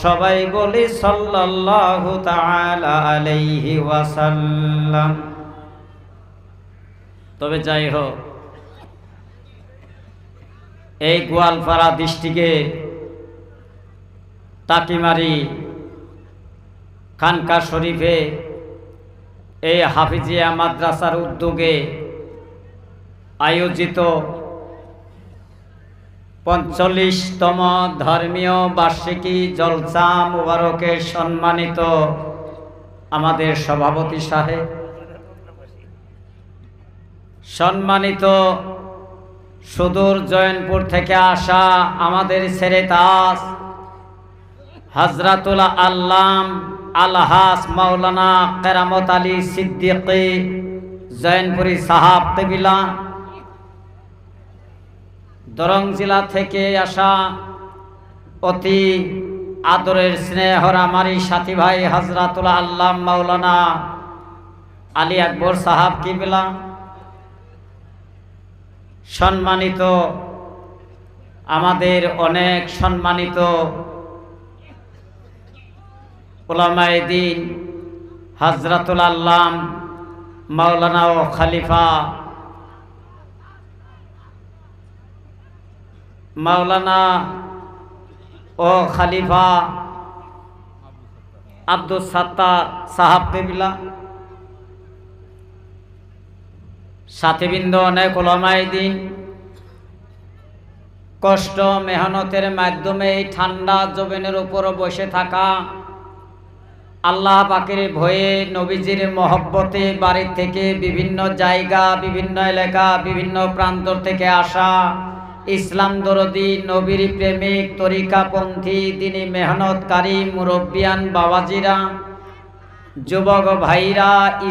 A: সবাই বলি সাল্লাল্লাহু তাআলা আলাইহি ওয়াসাল্লাম। তবে যাই হোক, এই গোয়ালপাড়া ডিস্ট্রিক্টে টাকিমারি খানকা শরীফে এই হাফিজিয়া মাদ্রাসার উদ্যোগে আয়োজিত ৪৫তম ধর্মীয় বার্ষিকী জলসা মুবারকে সম্মানিত আমাদের সভাপতি সাহেব, সম্মানিত সুদূর জয়নপুর থেকে আসা আমাদের ছেড়ে তাজ হযরতুল আল্লাম আলহাস মাওলানা কেরামত আলী সিদ্দিকী জয়নপুরী সাহাব কেবিলা, দরং জেলা থেকে আসা অতি আদরের স্নেহর আমারই সাথী ভাই হযরতুল আল্লাম মাওলানা আলী আকবর সাহাব কেবিলা, সম্মানিত আমাদের অনেক সম্মানিত উলামায়ে দ্বীন হযরতুল আল্লাম মাওলানা ও খলিফা মাওলানা ও খলিফা আব্দুল সাত্তার সাহাব কেবিলা, সাথীবৃন্দ অনেক উলামায়ে দ্বীন, কষ্ট মেহনতের মাধ্যমে এই ঠান্ডা জমিনের উপর বসে থাকা, আল্লাহ পাকের ভয়ে নবীজির মহব্বতে বাড়ি থেকে বিভিন্ন জায়গা বিভিন্ন এলাকা বিভিন্ন প্রান্ত থেকে আসা ইসলাম দরদি নবীর প্রেমিক তরিকাপন্থী দিনী মেহনতকারী মুরব্বিয়ান বাবাজিরা, যুবক ভাইরা,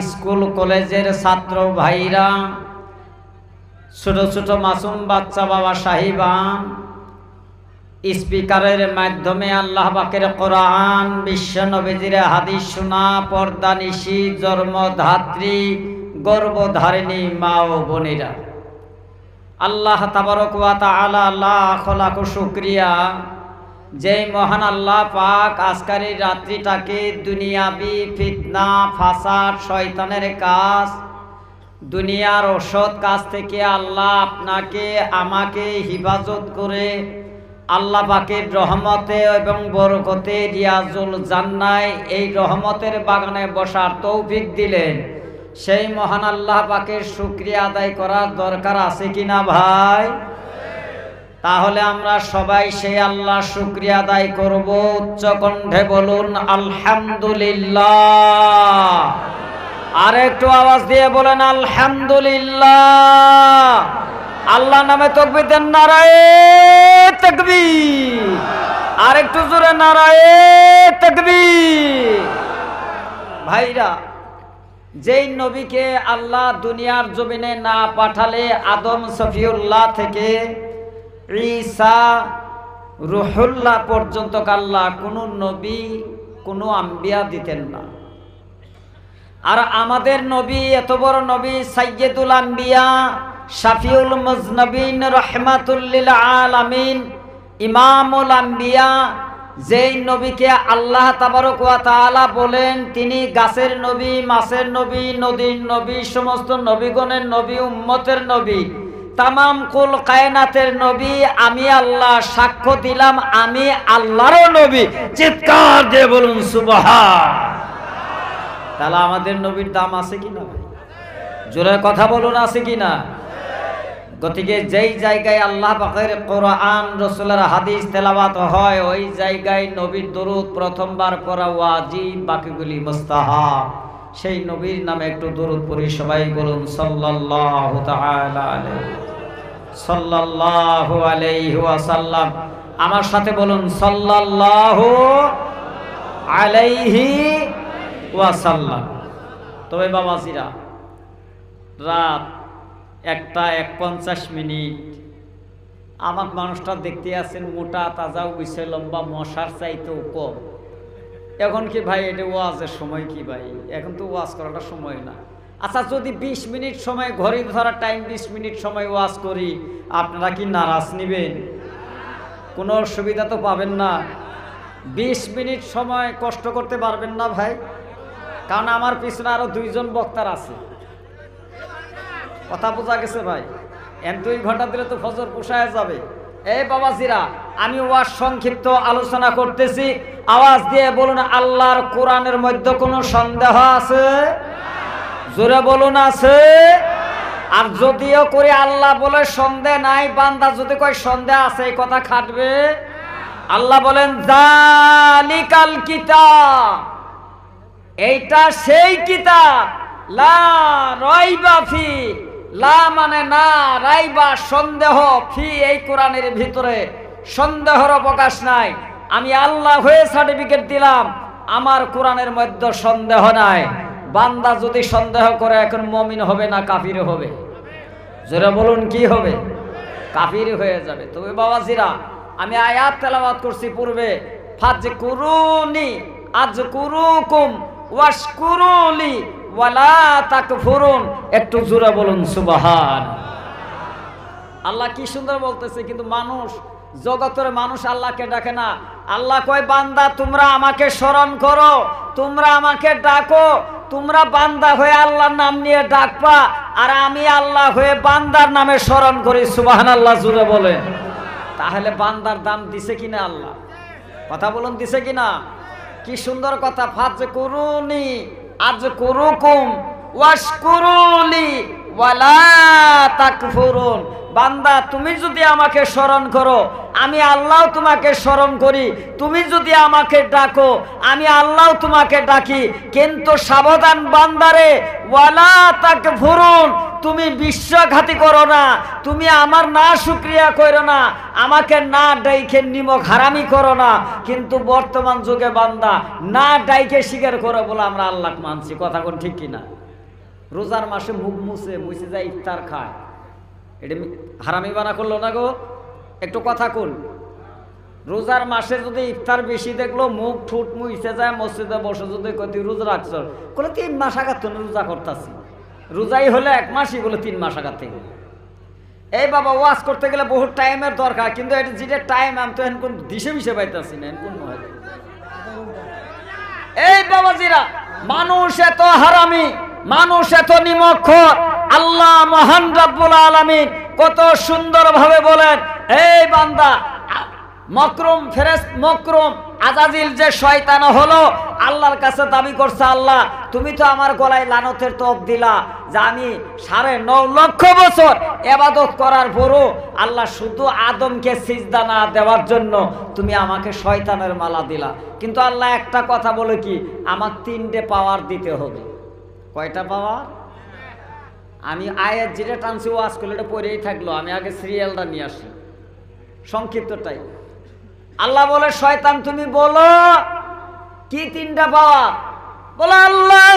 A: স্কুল কলেজের ছাত্র ভাইরা, ছোট ছোট মাসুম বাচ্চা বাবা সাহিবান, স্পিকারের মাধ্যমে আল্লাহ পাকের কোরআন বিশ্ব নবীজির হাদিস শোনা পর্দা নিশি জন্মধাত্রী গর্ভধারিণী মা ও বোনেরা, আল্লাহ তাবারক ওয়া তাআলা লাখ লাখ শুকরিয়া যেই মহান আল্লাহ পাক আজকের এই রাত্রিটাকে দুনিয়াবি ফিতনা ফাসাদ শয়তানের কাজ দুনিয়ার অসৎ কাজ থেকে আল্লাহ আপনাকে আমাকে হিফাজত করে আল্লাহ পাকের রহমতে এবং বরকতে রিয়াজুল জান্নায় এই রহমতের বাগানে বসার তৌফিক দিলেন। সেই মহান আল্লাহ পাকের শুকরিয়া আদায় করার দরকার আছে কিনা ভাই? তাহলে আমরা সবাই সেই আল্লাহ শুকরিয়া আদায় করব। উচ্চ কণ্ঠে বলুন আলহামদুলিল্লাহ। আর একটু আওয়াজ দিয়ে বলেন আলহামদুলিল্লাহ। আল্লাহ নামে তাকবীর দেন, নারায়ে তাকবীর। আর একটু জোরে নারায়ে তাকবীর। ভাইরা, যেই নবীকে আল্লাহ দুনিয়ার জমিনে না পাঠালে আদম সফিউল্লাহ থেকে ঈসা রুহুল্লাহ পর্যন্ত আল্লাহ কোনো নবী কোনো আম্বিয়া দিতেন না। আর আমাদের নবী এত বড় নবী, সাইয়্যিদুল আম্বিয়া, শাফিউল মুজনবিন, রহমাতুল লিল আলামিন, ইমামুল আম্বিয়া, যেই নবীকে আল্লাহ তাবারক ওয়া তাআলা বলেন তিনি গাছের নবী, মাছের নবী, নদীর নবী, সমস্ত নবীগণের নবী, উম্মতের নবী, তামাম কুল কায়নাতের নবী, আমি আল্লাহ সাক্ষ্য দিলাম আমি আল্লাহরও নবী। চিৎকার দিয়ে বলুন সুবহান। তাহলে আমাদের নবীর দাম আছে কিনা ভাই? জোরে কথা বলুন, আছে কিনা? গতিকে যেই জায়গায় আল্লাহ পাকের কোরআন রাসূলের হাদিস তেলাওয়াত হয় ওই জায়গায় নবীর দরুদ প্রথমবার পড়া ওয়াজিব, বাকিগুলি মুস্তাহাব। সেই নবীর নামে একটু দরুদ পড়ি সবাই, বলুন সাল্লাল্লাহু তাআলা আলাইহি সাল্লাল্লাহু আলাইহি ওয়াসাল্লাম। আমার সাথে বলুন সাল্লাল্লাহু আলাইহি ওয়াসাল্লাম। তবে বাবাজিরা, রাত 1:51 আমার মানুষটা দেখতে আছেন মোটা তাজাও বিষয় লম্বা, মশার চাইতেও কম। এখন কি ভাই এটা ওয়াজের সময় কি ভাই? এখন তো ওয়াজ করাটা সময় না। আচ্ছা, যদি 20 মিনিট সময় ঘড়ি ধরার টাইম 20 মিনিট সময় ওয়াজ করি, আপনারা কি নারাজ নিবেন? কোনো অসুবিধা তো পাবেন না? 20 মিনিট সময় কষ্ট করতে পারবেন না ভাই? কারণ আমার পিছনে আরো 2 জন বক্তার আছে। কথা বোঝা গেছে ভাই? 2 ঘন্টা দিলে তো ফজর পোষায় যাবে। এই বাবাজিরা, আমি ওয়াজ সংক্ষিপ্ত আলোচনা করতেছি, আওয়াজ দিয়ে বলুন আল্লাহর কোরআনের মধ্যে কোনো সন্দেহ আছে? জোরে বলুন আছে? আর যদিও করে আল্লাহ বলে সন্দেহ নাই, বান্দা যদি কয় সন্দেহ আছে, এই কথা খাটবে? আল্লাহ বলেন যালিকাল কিতাব, এইটা সেই কিতাব, লা রাইবা ফি, লা মানে না, রাইবা সন্দেহ, ফি এই কোরআনের ভিতরে সন্দেহর অবকাশ নাই। আমি আল্লাহ হয়ে সার্টিফিকেট দিলাম আমার কোরআনের মধ্যে সন্দেহ নাই। বান্দা যদি সন্দেহ করে এখন মুমিন হবে না কাফির হবে? জোরে বলুন কি হবে? কাফির হয়ে যাবে। তবে বাবাজিরা, আমি আয়াত তেলাওয়াত করছি পূর্বে, ফাজকুরুনি আযকুরুকুম ওয়াশকুরুলি ওয়ালা তাকফুরুন। একটু জোরে বলুন সুবহান। আল্লাহ কি সুন্দর বলতেছে, কিন্তু মানুষ, জগতের মানুষ আল্লাহকে ডাকে না। আল্লাহ কয় বান্দা তোমরা আমাকে স্মরণ করো, তোমরা আমাকে ডাকো, তোমরা বান্দা হয়ে আল্লাহর নাম নিয়ে ডাকবা, আর আমি আল্লাহ হয়ে বান্দার নামে স্মরণ করি। সুবহানাল্লাহ জোরে বলেন। তাহলে বান্দার দাম দিছে কিনা আল্লাহ? কথা বলুন, দিছে কিনা? কি সুন্দর কথা। ফাজকুরুনি আযকুরুকুম ওয়াশকুরুলি ওয়ালা তাকফুরুন। বান্দা তুমি যদি আমাকে স্মরণ করো, আমি আল্লাহ তোমাকে স্মরণ করি। তুমি যদি আমাকে ডাকো, আমি আল্লাহ তোমাকে ডাকি। কিন্তু সাবধান বান্দারে, ওয়ালা তাকফুরুন, তুমি বিশ্বাসঘাতী করো না, তুমি আমার না শুকরিয়া করো না, আমাকে না ডাইকে নিমক হারামি করো না। কিন্তু বর্তমান যুগে বান্দা না ডাইকে স্বীকার করে বলে আমরা আল্লাহ মানছি। কথা কোন ঠিক কিনা? রোজার মাসে মুখ মুছে যায়, ইফতার খায়, এটা হারামি বানা করলো না গো? একটু কথা কোন। রোজার মাসে যদি ইফতার বেশি দেখলো, মুখ ঠুট মুছে যায়, মসজিদে বসে যদি কত রোজা রাখছ, বলে 3 মাস আগার তো রোজা করতেছি। রোজাই হলে 1 মাসই, বলে 3 মাস আগার থেকে। এই বাবা, ওয়াজ করতে গেলে বহু টাইমের দরকার, কিন্তু এটা যেটা টাইম আমি তো এখন দিশে মিশে পাইতেছি না। এই বাবাজিরা, মানুষ এত হারামি, মানুষ এত নিমক্ষর, আল্লাহ মহান রব্বুল আলামিন কত সুন্দরভাবে বলেন, এই বান্দা মকরুম ফেরেশতা মকরুম আজাজিল যে শয়তান হলো, আল্লাহর কাছে দাবি করছে, আল্লাহ তুমি তো আমার গলায় লানতের তোপ দিলা যে আমি 9.5 লক্ষ বছর ইবাদত করার পরও আল্লাহ শুধু আদমকে সিজদা না দেওয়ার জন্য তুমি আমাকে শয়তানের মালা দিলা। কিন্তু আল্লাহ একটা কথা বলে কি, আমার 3টে পাওয়ার দিতে হবে। কয়টা পাওয়ার? আমি আয়াত যেটা টানছি ওয়াজ করলে এটা পড়েই থাকলো, আমি আগে সিরিয়ালটা নিয়ে আসি সংক্ষিপ্তটাই। আল্লাহ বলে, শয়তান তুমি বলো কি 3টা পাওয়ার? বলো, আল্লাহ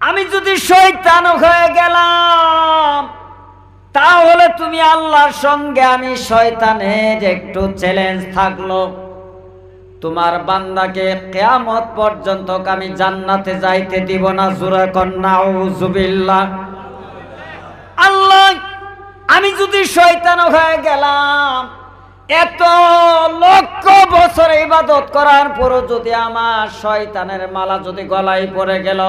A: আমি যদি শয়তান হয়ে গেলাম তাহলে তুমি আল্লাহর সঙ্গে আমি শয়তানের একটু চ্যালেঞ্জ থাকলো, তোমার বান্দাকে কিয়ামত পর্যন্ত আমি জান্নাতে যাইতে দিব না। জোরে কর নাউজুবিল্লাহ। আল্লাহ আমি যদি শয়তান হয়ে গেলাম, এত লক্ষ বছর ইবাদত করার পরও যদি আমার শয়তানের মালা যদি গলায় পড়ে গেল,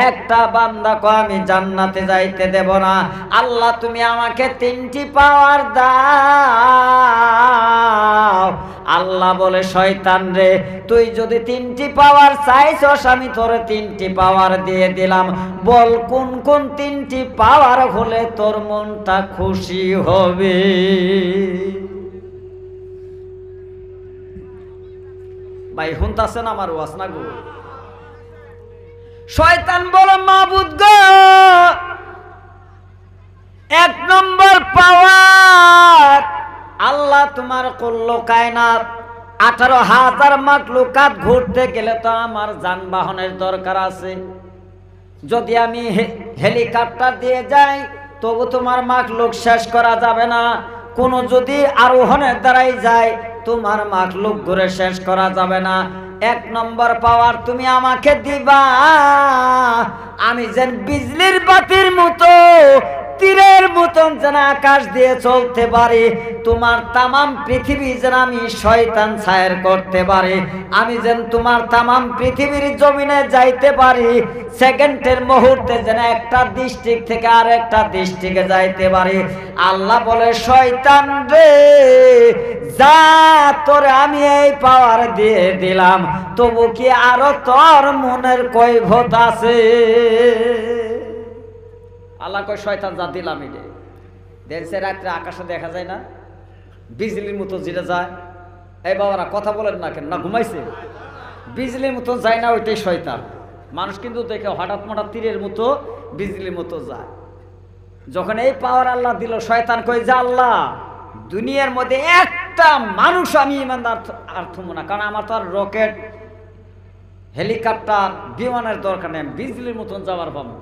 A: একটা বান্দাকে আমি জান্নাতে যাইতে দেব না। আল্লাহ তুমি আমাকে 3টি পাওয়ার দাও। আল্লাহ বলে, শয়তান রে তুই যদি 3টি পাওয়ার চাইছস আমি তোরে 3টি পাওয়ার দিয়ে দিলাম। বল কোন কোন 3টি পাওয়ার হলে তোর মনটা খুশি হবে? ভাই শুনতাছেন আমার ওয়াজ না গো? শয়তান বলে, মাবুদ গো 1 নম্বর পাওয়ার, আল্লাহ তোমার কুল্লু কায়নাত 18,000 মাখলুকাত ঘুরতে গেলে তো আমার যানবাহনের দরকার আছে। যদি আমি হেলিকপ্টার দিয়ে যাই তবু তোমার মাখলুক শেষ করা যাবে না। কোন যদি আরোহণের দ্বারাই যায় তোমার মাখলুক ঘুরে শেষ করা যাবে না। 1 নম্বর পাওয়ার তুমি আমাকে দিবা, আমি যেন বিজলির বাতির মতো তীরের মতন যেন আকাশ দিয়ে চলতে পারি, তোমার তামাম পৃথিবী যেন আমি শয়তান ছায়ের করতে পারি, আমি যেন তোমার তামাম পৃথিবীর জমিনে যাইতে পারি, সেকেন্ডের মুহূর্তে যেন একটা ডিস্ট্রিক্ট থেকে আরেকটা ডিস্ট্রিক্টে যাইতে পারি। আল্লাহ বলে, শয়তান রে যা তোরে আমি এই পাওয়ার দিয়ে দিলাম, তবু কি আরো তোর মনের কৈফত আছে? আল্লাহ কয়, শয়তান যা দিলাম এটা দেখছে রাত্রে আকাশে দেখা যায় না বিজলির মতো যেটা যায়। এই বাবারা কথা বলেন না কেন? না ঘুমাইছে? বিজলির মতো যায় না, ওইটাই শয়তান। মানুষ কিন্তু দেখে হঠাৎ মঠাৎ তীরের মতো বিজলির মতো যায়। যখন এই পাওয়ার আল্লাহ দিল, শয়তান কই যে আল্লাহ দুনিয়ার মধ্যে একটা মানুষ আমি ইমানদার আর থমো না, কারণ আমার তো আর রকেট হেলিকপ্টার বিমানের দরকার নেই, বিজলির মতন যাওয়ার পাবো।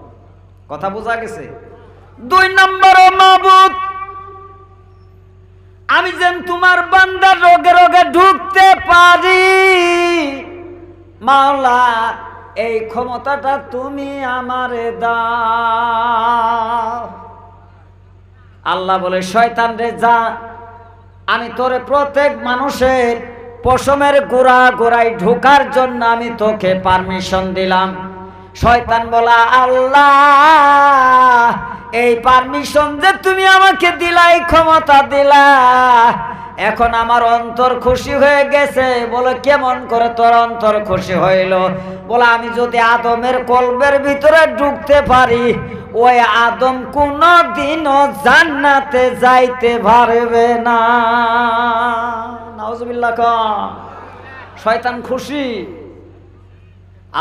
A: কথা বোঝা গেছে? 2 নম্বর, মাবুদ আমি যেন তোমার বান্দার রোগে রোগে ঢুকতে পারি, মাওলা এই ক্ষমতাটা তুমি আমারে দাও। আল্লাহ বলে, শয়তান রে যা, আমি তোরে প্রত্যেক মানুষের পশমের গোড়া গোড়ায় ঢোকার জন্য আমি তোকে পারমিশন দিলাম। শয়তান বলা, আল্লাহ এই পারমিশন যে তুমি আমাকে দিলা, এই ক্ষমতা দিলা, এখন আমার অন্তর খুশি হয়ে গেছে। বলে, কেমন করে তোর অন্তর খুশি হইল? বলে, আমি যদি আদমের কলবের ভিতরে ঢুকতে পারি, ওই আদম কোনদিনও জান্নাতে যাইতে পারবে না। নাউজুবিল্লাহ। শয়তান খুশি।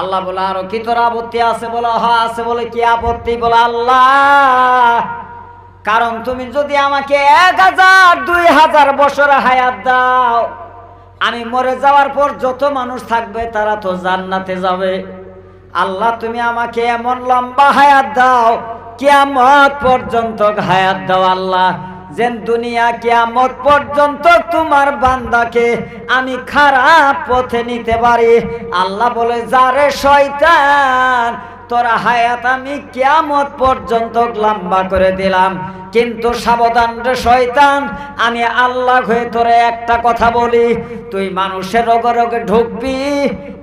A: আল্লাহ বলে, আরো কি তোর আপত্তি আছে? বলে, হ্যাঁ আছে। বলে, কি আপত্তি? বলে, আল্লাহ কারণ তুমি যদি আমাকে 1000 2000 বছর হায়াত দাও, আমি মরে যাওয়ার পর যত মানুষ থাকবে তারা তো জান্নাতে যাবে। আল্লাহ তুমি আমাকে এমন লম্বা হায়াত দাও, কিয়ামত পর্যন্ত হায়াত দাও আল্লাহ, যেন দুনিয়া কিয়ামত পর্যন্ত তোমার বান্দাকে আমি খারাপ পথে নিতে পারি। আল্লাহ বলে, যারে শয়তান তোরা হায়াত আমি কিয়ামত পর্যন্ত লম্বা করে দিলাম, কিন্তু সাবধান রে শয়তান, আমি আল্লাহ হয়ে তোরে একটা কথা বলি, তুই মানুষের রোগে রোগে ঢুকবি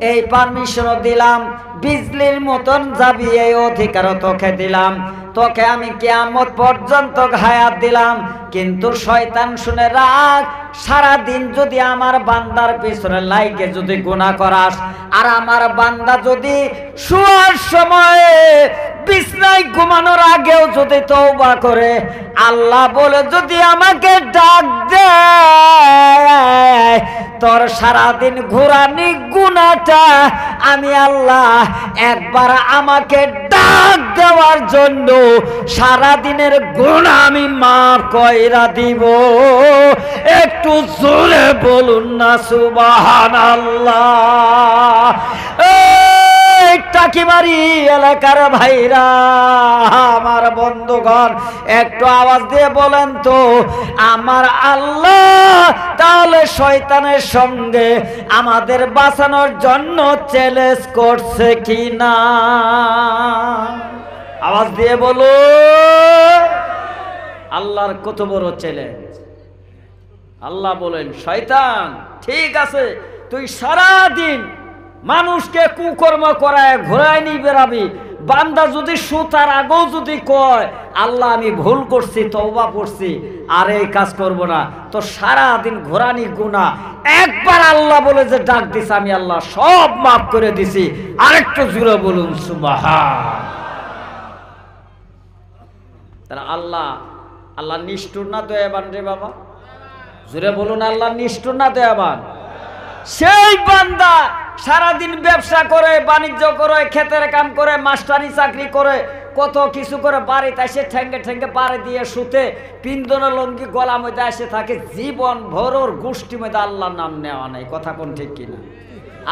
A: এই পারমিশনও দিলাম। বিজলির মতন যাবি, এই অধিকারও তোকে দিলাম, তোকে আমি কিয়ামত পর্যন্ত হায়াত দিলাম। কিন্তু শয়তান শুনে রাখ, সারাদিন যদি আমার বান্দার পিছনে লাইগে যদি গুনাহ করাস, আর আমার বান্দা যদি শোয়ার সময়ে বিছনায় ঘুমানোর আগেও যদি তওবা করে, আল্লাহ বলে যদি আমাকে ডাক দেয়, তোর সারাদিন ঘোরানি গুনাহটা আমি আল্লাহ একবার আমাকে ডাক দেওয়ার জন্য সারাদিনের গুনাহ আমি মাফ কইরা দিব। একটু জোরে বলুন না সুবহানাল্লাহ। টাকিমারি এলাকার ভাইরা, আমার বন্ধুগণ, একটু আওয়াজ দিয়ে বলেন তো, আমার আল্লাহ তাহলে শয়তানের সঙ্গে আমাদের বাঁচানোর জন্য চ্যালেঞ্জ করছে কি না? আওয়াজ দিয়ে বলো। আল্লাহর কত বড় চ্যালেঞ্জ। আল্লাহ বলেন, শয়তান ঠিক আছে, তুই সারাদিন মানুষকে কুকর্ম করায় ঘোরায় নিয়ে বেড়াবি, বান্দা যদি সুতার আগেও যদি কয় আল্লাহ আমি ভুল করছি, তওবা করছি, আর এই কাজ করব না, তো সারাদিন ঘোরানি গুনাহ, একবার আল্লাহ বলে যে ডাক দিছে, আমি আল্লাহ সব মাফ করে দিছি। আরেকটু জোরে বলুন সুবহান। তাহলে আল্লাহ নিষ্ঠুর না দয়াবান রে বাবা? জোরে বলুন, আল্লাহ নিষ্ঠুর না দয়াবান? সেই বান্দা সারাদিন ব্যবসা করে, বাণিজ্য করে, ক্ষেতের কাম করে, মাস্টারি চাকরি করে, কত কিছু করে, বাড়িতে এসে ঠেঙ্গে ঠেঙ্গে পাড়ে দিয়ে শুতে, পিন্দন লঙ্গি গলা মধ্যে এসে থাকে, জীবন ভর ওর গোষ্ঠী মধ্যে আল্লাহর নাম নেওয়া নাই। কথা কোন ঠিক কিনা?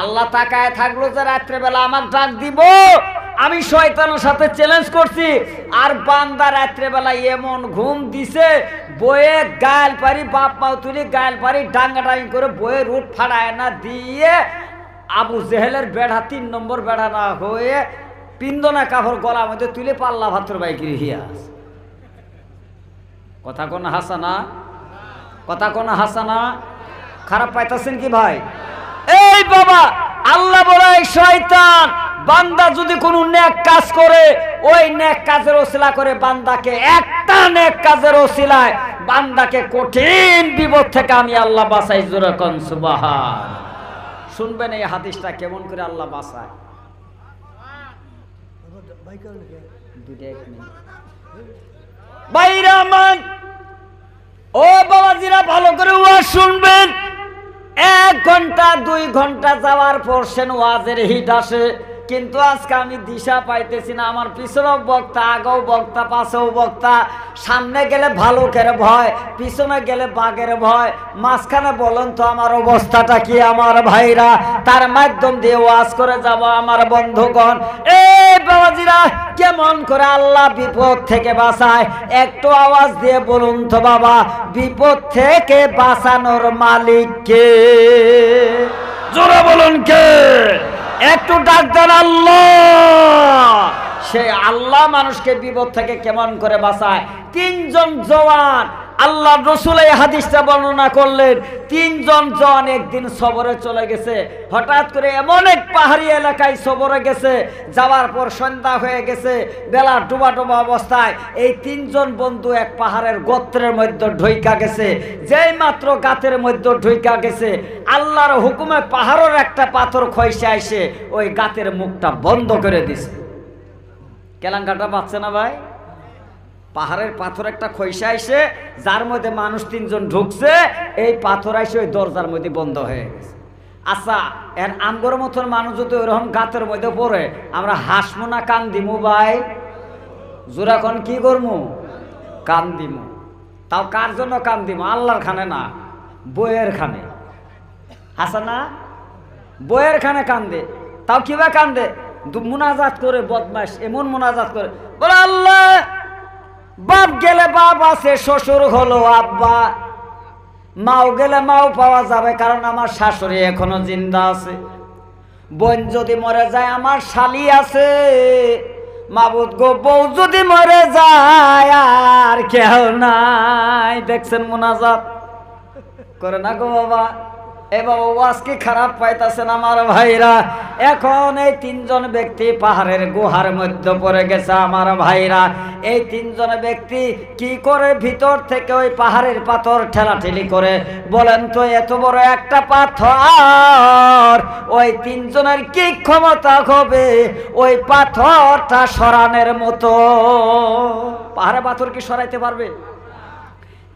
A: আল্লাহ তাকায় থাকলো যে রাত্রেবেলা আমার ডাক দিব, আমি শয়তানের সাথে চ্যালেঞ্জ করছি, আর বান্দা রাত্রেবেলা এমন ঘুম দিছে, বয়ে গায়েল পারি বাপ মাও তুলি গায়েল পারি ডাঙ্গাডাঙ্গি করে বয়ে রুট ফাড়ায় না দিয়ে আবু জেহেলের বেড়া 3 নম্বর বেড়া না হয়ে পিন্দনা কাপড় গলা মধ্যে তুলে পাল্লা ভাত্র বাইকির হিয়াস। কথা কোন হাসানা? কথা কোন হাসানা? খারাপ পাইতাছেন কি ভাই? এই বাবা, আল্লাহ বলে শয়তান বান্দা যদি কোনো নেক কাজ করে, ওই নেক কাজের ওসিলা করে বান্দাকে, একটা নেক কাজের ওসিলায় বান্দাকে কঠিন বিপদ থেকে আমি আল্লাহ বাঁচাই। জোরে কোন সুবহান। শুনবেন এই হাদিসটা কেমন করে আল্লাহ বাঁচায়। বাইরা মান ও বাবাজিরা, ভালো করে ওয়াজ শুনবেন। 1 ঘন্টা 2 ঘন্টা যাওয়ার পর সেন ওয়াজের হিট আসে, কিন্তু আজকে আমি দিশা পাইতেছি না। আমার পিছনেও বক্তা, আগেও বক্তা, পাশেও বক্তা, সামনে গেলে ভালুকের ভয়, পিছনে গেলে বাঘের ভয়, মাঝখানে বলেন তো আমার অবস্থাটা কি আমার ভাইরা? তার মাধ্যম দিয়ে ওয়াজ করে যাব আমার বন্ধুগণ। এই বাবাজিরা, কেমন করে আল্লাহ বিপদ থেকে বাঁচায় একটু আওয়াজ দিয়ে বলুন তো বাবা। বিপদ থেকে বাঁচানোর মালিক কে? জোরে বলুন কে? একটু ডাক দেন আল্লাহ। সে আল্লাহ মানুষকে বিপদ থেকে কেমন করে বাঁচায়। 3 জন জওয়ান, আল্লাহ রসুল এই হাদিসটা বর্ণনা করলেন, 3 জন জওয়ান একদিন সফরে চলে গেছে। হঠাৎ করে এমন এক পাহাড়ি এলাকায় সফরে গেছে, যাওয়ার পর সন্ধ্যা হয়ে গেছে, বেলা ডুবা ডুবা অবস্থায় এই 3 জন বন্ধু এক পাহাড়ের গর্তের মধ্যে ঢুইকা গেছে। যেই মাত্র গাতের মধ্যে ঢুইকা গেছে, আল্লাহর হুকুমে পাহাড়ের একটা পাথর খসে আসে ওই গাতের মুখটা বন্ধ করে দিছে। কেলাঙ্কাটা পাচ্ছে না ভাই? পাহাড়ের পাথর একটা খসে আসে, যার মধ্যে মানুষ 3 জন ঢুকছে, এই পাথর আসে ওই দরজার মধ্যে বন্ধ হয়ে গেছে। আচ্ছা, এর আমগর মতন মানুষ যদি ওরকম গাতের মধ্যে পড়ে, আমরা হাসমু না কান দিমু ভাই? জোরাখন কি করমু? কান দিমু। তাও কার জন্য কান দিমু? আল্লাহর খানে না, বইয়ের খানে। হাসা না? বইয়ের খানে কান্দে। তাও কিবা কান্দে? মুনাজাত করে, বদমাশ এমন মুনাজাত করে, বলে আল্লাহ, বাপ গেলে বাপ আছে, শ্বশুর হলো আব্বা, মাও গেলে মাও পাওয়া যাবে, কারণ আমার শাশুড়ি এখনো জিন্দা আছে। বোন যদি মরে যায় আমার শালি আছে, মাবুদ গো বউ যদি মরে যায় আর কেউ নাই। দেখছেন মুনাজাত করে না গো বাবা? এ বাবা ওয়াজ কি খারাপ পাইতাছেন আমার ভাইরা? এখন এই তিনজন ব্যক্তি পাহাড়ের গুহার মধ্যে পড়ে গেছে আমার ভাইরা। এই তিনজন ব্যক্তি কি করে ভিতর থেকে ওই পাহাড়ের পাথর ঠেলাঠেলি করে বলেন তো? এত বড় একটা পাথর, ওই তিনজনের কি ক্ষমতা হবে ওই পাথরটা সরানোর মতো? পাহাড়ে পাথর কি সরাইতে পারবে?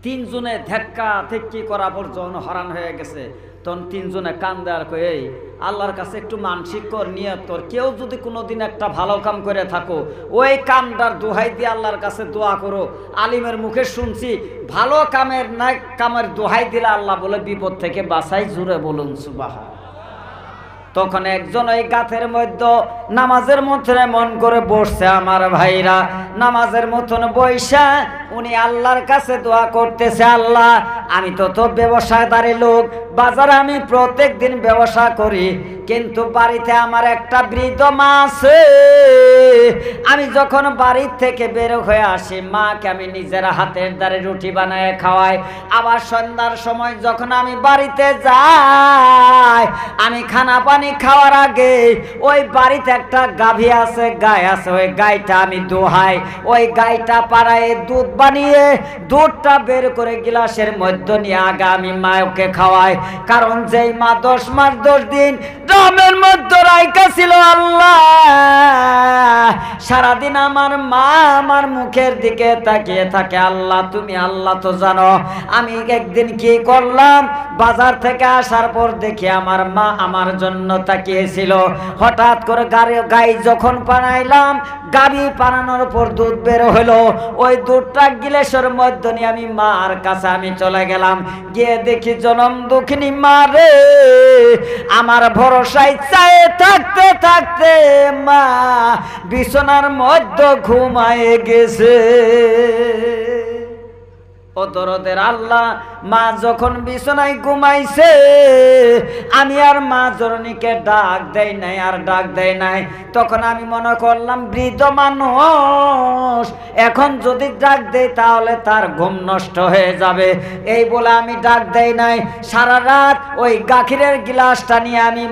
A: তিনজনে ধাক্কা ধাক্কি করা পর্যন্ত হরান হয়ে গেছে। তখন তিনজনে কান্দে আর কই, এই আল্লাহর কাছে একটু মানসিক কর, নিয়ত কর, কেউ যদি কোনোদিন একটা ভালো কাম করে থাকো ওই কামটার দোহাই দিয়ে আল্লাহর কাছে দোয়া করো। আলিমের মুখে শুনছি ভালো কামের না কামের দোহাই দিলে আল্লাহ বলে বিপদ থেকে বাঁচাই। জুড়ে বলুন সুবহান। তখন একজন ওই গাছের মধ্যে নামাজের মতনে মন করে বসছে আমার ভাইরা। নামাজের মতন বইসা উনি আল্লাহর কাছে দোয়া করতেছে, আল্লাহ আমি তো ব্যবসাদারি লোক, বাজারে আমি প্রত্যেক দিন ব্যবসা করি, কিন্তু বাড়িতে আমার একটা বৃদ্ধ মা আছে। আমি যখন বাড়ি থেকে বের হয়ে আসি মাকে আমি নিজের হাতের দ্বারে রুটি বানায় খাওয়াই। আবার সন্ধ্যার সময় যখন আমি বাড়িতে যাই, আমি খানা পানি খাওয়ার আগে ওই বাড়িতে একটা গাভী আছে, গাই আছে, ওই গাইটা আমি দোহাই। ওই গাইটা পাড়ায় দুধ বানিয়ে দুধটা বের করে গিলাসের মধ্যে নিয়ে আগে আমি মাকে খাওয়াই। কারণ যেই মা 10 মাস 10 দিন ড্রামের মধ্যে রাইকা ছিল, আল্লাহ সারাদিন আমার মা আমার মুখের দিকে তাকিয়ে থাকে। আল্লাহ তুমি আল্লাহ তো জানো। আমি একদিন কি করলাম, বাজার থেকে আসার পর দেখি আমার মা আমার জন্য তাকিয়েছিল। হঠাৎ করে গাই যখন পানাইলাম, গাভী পানানোর পর দুধ বের হলো। ওই দুধটা গিলাসের মধ্যে নিয়ে আমি মার কাছে আমি চলে গেলাম। গিয়ে দেখি জনম দুঃখিনী মা রে, আমার ভরসায় চায়ে থাকতে থাকতে মা বিছানার মধ্যে ঘুমায়ে গেছে। ও দরদের আল্লাহ, মা যখন বিছানায় ঘুমাইছে আমি আর মা জননীকে ডাক দেয় নাই, আর ডাক দেয় নাই। তখন আমি মনে করলাম বৃদ্ধ মানুষ, এখন যদি ডাক দেয় তাহলে তার ঘুম নষ্ট হয়ে যাবে, এই বলে আমি ডাক দেয় নাই। সারা রাত ওই গাখিরের গিলাসটা নিয়ে আমি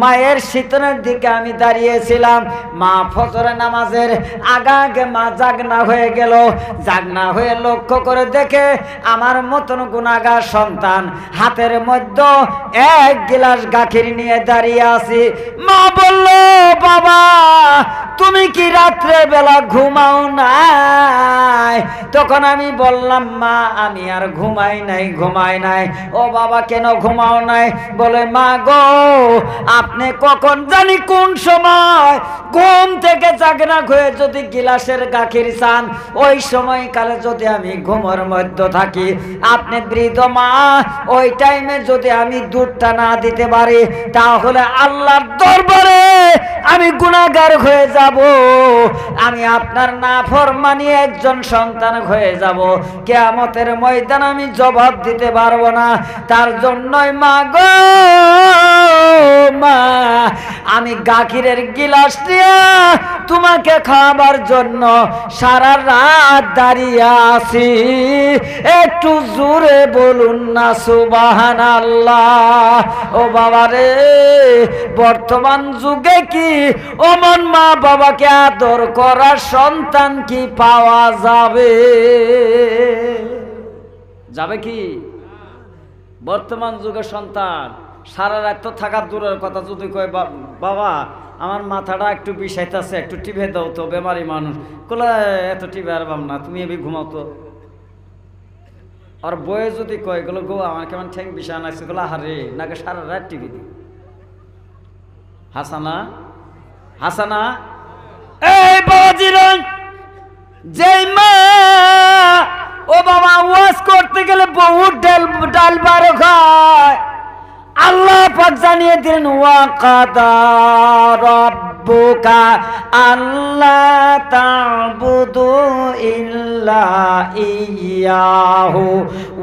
A: মায়ের শীতনের দিকে আমি দাঁড়িয়েছিলাম। মা ফজরের নামাজের আগে মা জাগনা হয়ে গেল। জাগনা হয়ে লক্ষ্য করে দেখে আমার মতন গুনাহগার সন্তান হাতের মধ্যে এক গিলাস গাখির নিয়ে দাঁড়িয়ে আছি। মা বলল, বাবা তুমি কি রাত্রে বেলা ঘুমাও নাই? তখন আমি বললাম, মা আমি আর ঘুমাই নাই। ও বাবা কেন ঘুমাও নাই? বলে, মা গো আপনি কখন জানি কোন সময় ঘুম থেকে জাগনা হয়ে যদি গিলাসের গাখির চান, ওই সময় কালে যদি আমি ঘুমের মধ্যে থাকি, আপনি বৃদ্ধ মা ওই টাইমে যদি আমি দুধটা না দিতে পারি তাহলে আল্লাহর দরবারে আমি গুনাহগার হয়ে যাব, আমি আপনার নাফরমানি একজন সন্তান হয়ে যাব, কিয়ামতের ময়দান আমি জবাব দিতে পারবো না। তার জন্যই মা গো মা আমি গাখিরের গিলাস নিয়ে তোমাকে খাবার জন্য সারা রাত দাঁড়িয়ে আছি। একটু জোরে বলুন না সুবহানাল্লাহ। ও বাবা রে, বর্তমান যুগে কি অমন মা বাবাকে আদর করার সন্তান কি পাওয়া যাবে? যাবে কি? বর্তমান যুগের সন্তান সারা রাত তো থাকার দূরের কথা, যদি কয় বাবা আমার মাথাটা একটু বিষাইতেছে, একটু টিপে দাও তো, বেমারি মানুষ, কোলা এত টিপে আর বাম না, তুমি এবি ঘুমাও তো। আর বয়ে যদি কয় গেলো গো আমার কেমন ঠ্যাং বিষান আছে, গোলা হারে নাকি সারা রাত টিভি দি। হাসানা হাসানা এই বাবাজিরান, যেই মা ও বাবা ওয়াজ করতে গেলে বহুত ডাল বারো খায়, আল্লাহ পাক জানিয়ে দিলেন ওয়া কাদা রাব্বুকা আল্লা তা'বুদু ইল্লা ইয়্যাহু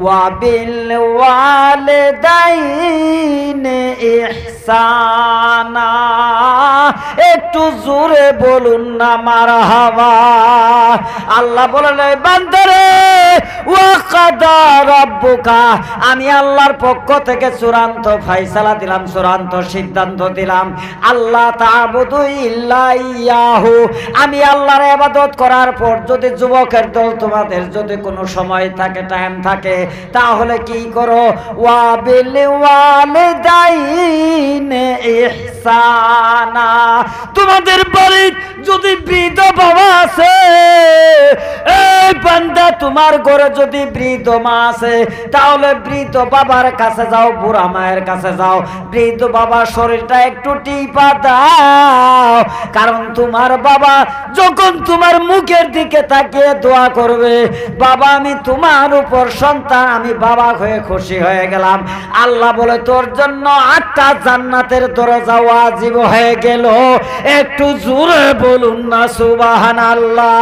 A: ওয়া বিল ওয়ালিদাইনি ইহসানা। একটু জোরে বলুন না মারহাবা। আল্লাহ বলেন, বান্দারে ওয়াকাদা রাব্বুকা, আমি আল্লাহর পক্ষ থেকে চূড়ান্ত ফয়সালা দিলাম, চূড়ান্ত সিদ্ধান্ত দিলাম, আল্লাহ তা'বুদু ইল্লা ইয়াহু, আমি আল্লাহর ইবাদত করার পর যদি যুবকের দল তোমাদের যদি কোনো সময় থাকে, টাইম থাকে, তাহলে কি করো, ওয়া বিল ওয়ালিদাইনি ইহসানা, তোমাদের বাড়ির যদি বৃদ্ধ বাবা আছে, এই বান্দা তোমার ঘরে যদি বৃদ্ধ মা আছে, তাহলে বৃদ্ধ বাবার কাছে যাও, বুড়া মায়ের কাছে যাও, বৃদ্ধ বাবার শরীরটা একটু টিপা দাও, কারণ তোমার বাবা যখন তোমার মুখের দিকে তাকিয়ে দোয়া করবে, বাবা আমি তোমার উপর সন্তান, আমি বাবা হয়ে খুশি হয়ে গেলাম, আল্লাহ বলে তোর জন্য 8টা জান্নাতের দরজা ওয়াজিব হয়ে গেল। একটু জোরে বলুন না সুবহানাল্লাহ।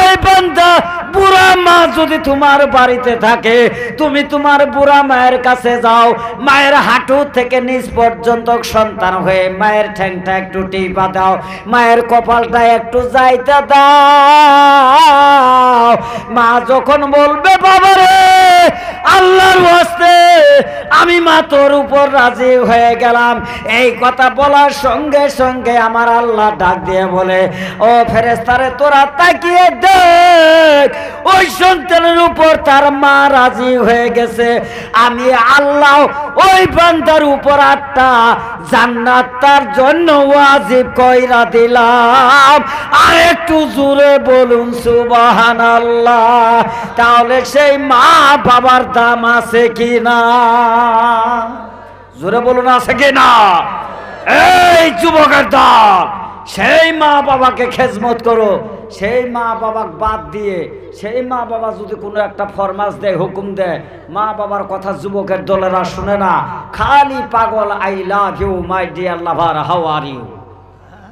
A: এই বান্দা, বুড়া মা যদি তোমার বাড়িতে থাকে, তুমি তোমার বুড়া মায়ের কাছে যাও, মায়ের হাঁটু থেকে নিচ পর্যন্ত সন্তান হয়ে মায়ের ঠ্যাংটা একটু টিপা দাও, মায়ের কপালটা একটু যাইতে দাও। মা যখন বলবে বাবারে আল্লাহর ওয়াস্তে আমি মা তোর উপর রাজি হয়ে গেলাম, এই কথা বলার সঙ্গে সঙ্গে আমার আল্লাহ ডাক দিয়ে বলে, ও ফেরেশতারে তোরা তাকিয়ে দেখ, ওই সন্তানের উপর তার মা রাজি হয়ে গেছে, আমি আল্লাহ ওই বান্দার উপর 8টা জান্নাত তার জন্য ওয়াজিব কইরা দিলাম। আর একটু জোরে বলুন সুবহানাল্লাহ। তাহলে সেই মা বাবার দাম আছে কি না? জোরে বলুন আছে কি না? এই যুবকের দল, সেই মা বাবাকে খেজমত করো। সেই মা বাবাকে বাদ দিয়ে, সেই মা বাবা যদি কোনো একটা ফরমাস দেয়, হুকুম দেয়, মা বাবার কথা যুবকের দলেরা শুনে না, খালি পাগল I love you my dear lover how are you,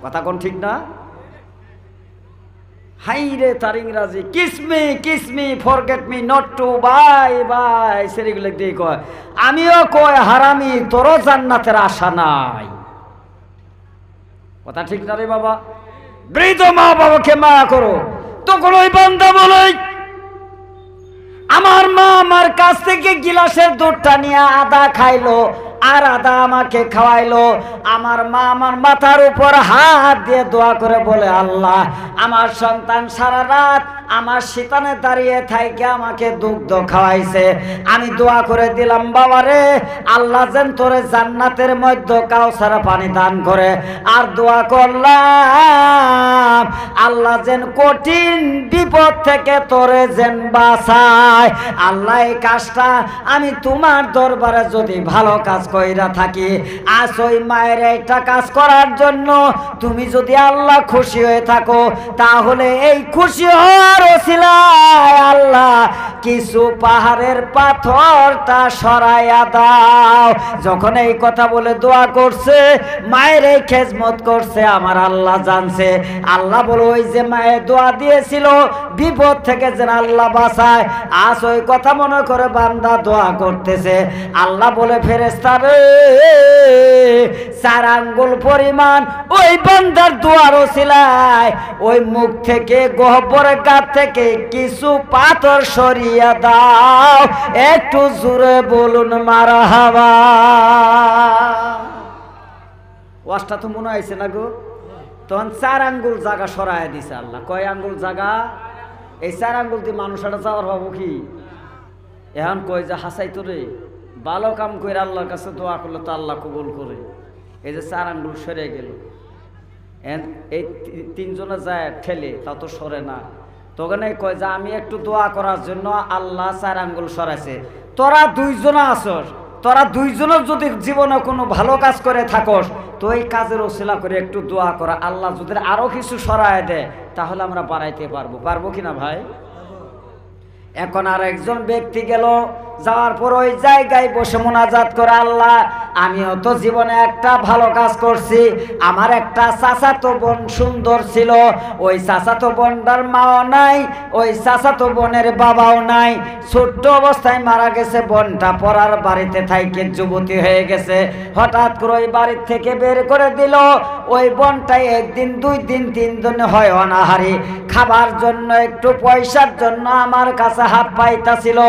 A: কথা কোন ঠিক না? হাই রে তার ইংরাজি kiss me forget me not to bye bye, সেগুলো দিয়ে কয়, আমিও কয় হারামি তোরও জান্নাতের আশা নাই, কথা ঠিক না রে বাবা? বৃদ্ধ মা বাবাকে মায়া করো। তখন ওই বান্দা বলে, আমার মা আমার কাছ থেকে গিলাসের দুধটা নিয়ে আদা খাইলো আর আদা আমাকে খাওয়াইলো, আমার মা আমার মাথার উপর হাত দিয়ে দোয়া করে বলে, আল্লাহ আমার সন্তান সারা রাত আমার শীতানে দাঁড়িয়ে থাইকে আমাকে দুগ্ধ খাওয়াইছে, আমি দোয়া করে দিলাম বাবারে আল্লাহ যেন তোরে জান্নাতের মধ্যে কাউসার পানি দান করে, আর দোয়া করলাম আল্লাহ যেন কঠিন বিপদ থেকে তোরে যেন বাঁচায়। আল্লাহ এই কাজটা আমি তোমার দরবারে যদি ভালো কাজ কইরা থাকি, আজ ওই মায়ের একটা কাজ করার জন্য তুমি যদি আল্লাহ খুশি হয়ে থাকো, তাহলে এই খুশি হওয়ার ওসিলায় আল্লাহ কিছু পাহাড়ের পাথরটা সরাইয়া দাও। যখন এই কথা বলে দোয়া করছে, মায়ের এই খেজমত করছে, আমার আল্লাহ জানছে। আল্লাহ বলে ওই যে মায়ের দোয়া দিয়েছিল বিপদ থেকে যেন আল্লাহ বাঁচায়, আজ ওই কথা মনে করে বান্দা দোয়া করতেছে। আল্লাহ বলে ফেরেশতা রে 4 আঙ্গুল পরিমাণ ওই বান্দার দোয়ার ওসিলায় ওই মুখ থেকে গহ্বরের গাত থেকে কিছু পাথর সরিয়ে দাও। একটু জোরে বলুন মারহাবা। ওয়াজটা তো মনে হয়েছে না গো? তখন 4 আঙ্গুল জায়গা সরাইয়া দিছে আল্লাহ। কয় আঙ্গুল জায়গা? এই 4 আঙ্গুল দিয়ে মানুষটা যাওয়ার হবো কি? এখন কই যে হাসাই তোরে ভালো কাম করে আল্লাহর কাছে দোয়া করলে তো আল্লাহ কবুল করে। এই যে 4 আঙ্গুল সরে গেল, এই 3 জনে যায় ঠেলে, তা তো সরে না। তখন কয় যে আমি একটু দোয়া করার জন্য আল্লাহ 4 আঙ্গুল সরাইছে। তোরা 2 জন আসস, তোরা 2 জনের যদি জীবনে কোনো ভালো কাজ করে থাকস, তো এই কাজের ওসিলা করে একটু দোয়া করা, আল্লাহ যদি আরো কিছু সরায় দেয় তাহলে আমরা বাড়াইতে পারবো। পারবো কিনা ভাই? এখন আর একজন ব্যক্তি গেল যাওয়ার পর ওই জায়গায় বসে মোনাজাত করে, আল্লাহ আমিও তো জীবনে একটা ভালো কাজ করছি। আমার একটা চাচাতো বোন সুন্দর ছিল, ওই চাচাতো বোনটার মাও নাই, ওই চাচাতো বোনের বাবাও নাই, ছোট্ট অবস্থায় মারা গেছে। বোনটা পড়ার বাড়িতে থাইকে যুবতী হয়ে গেছে। হঠাৎ করে ওই বাড়ির থেকে বের করে দিল। ওই বোনটাই একদিন, 2 দিন, 3 দিন হয় অনাহারি, খাবার জন্য একটু পয়সার জন্য আমার কাছে হাত পাইতাছিল।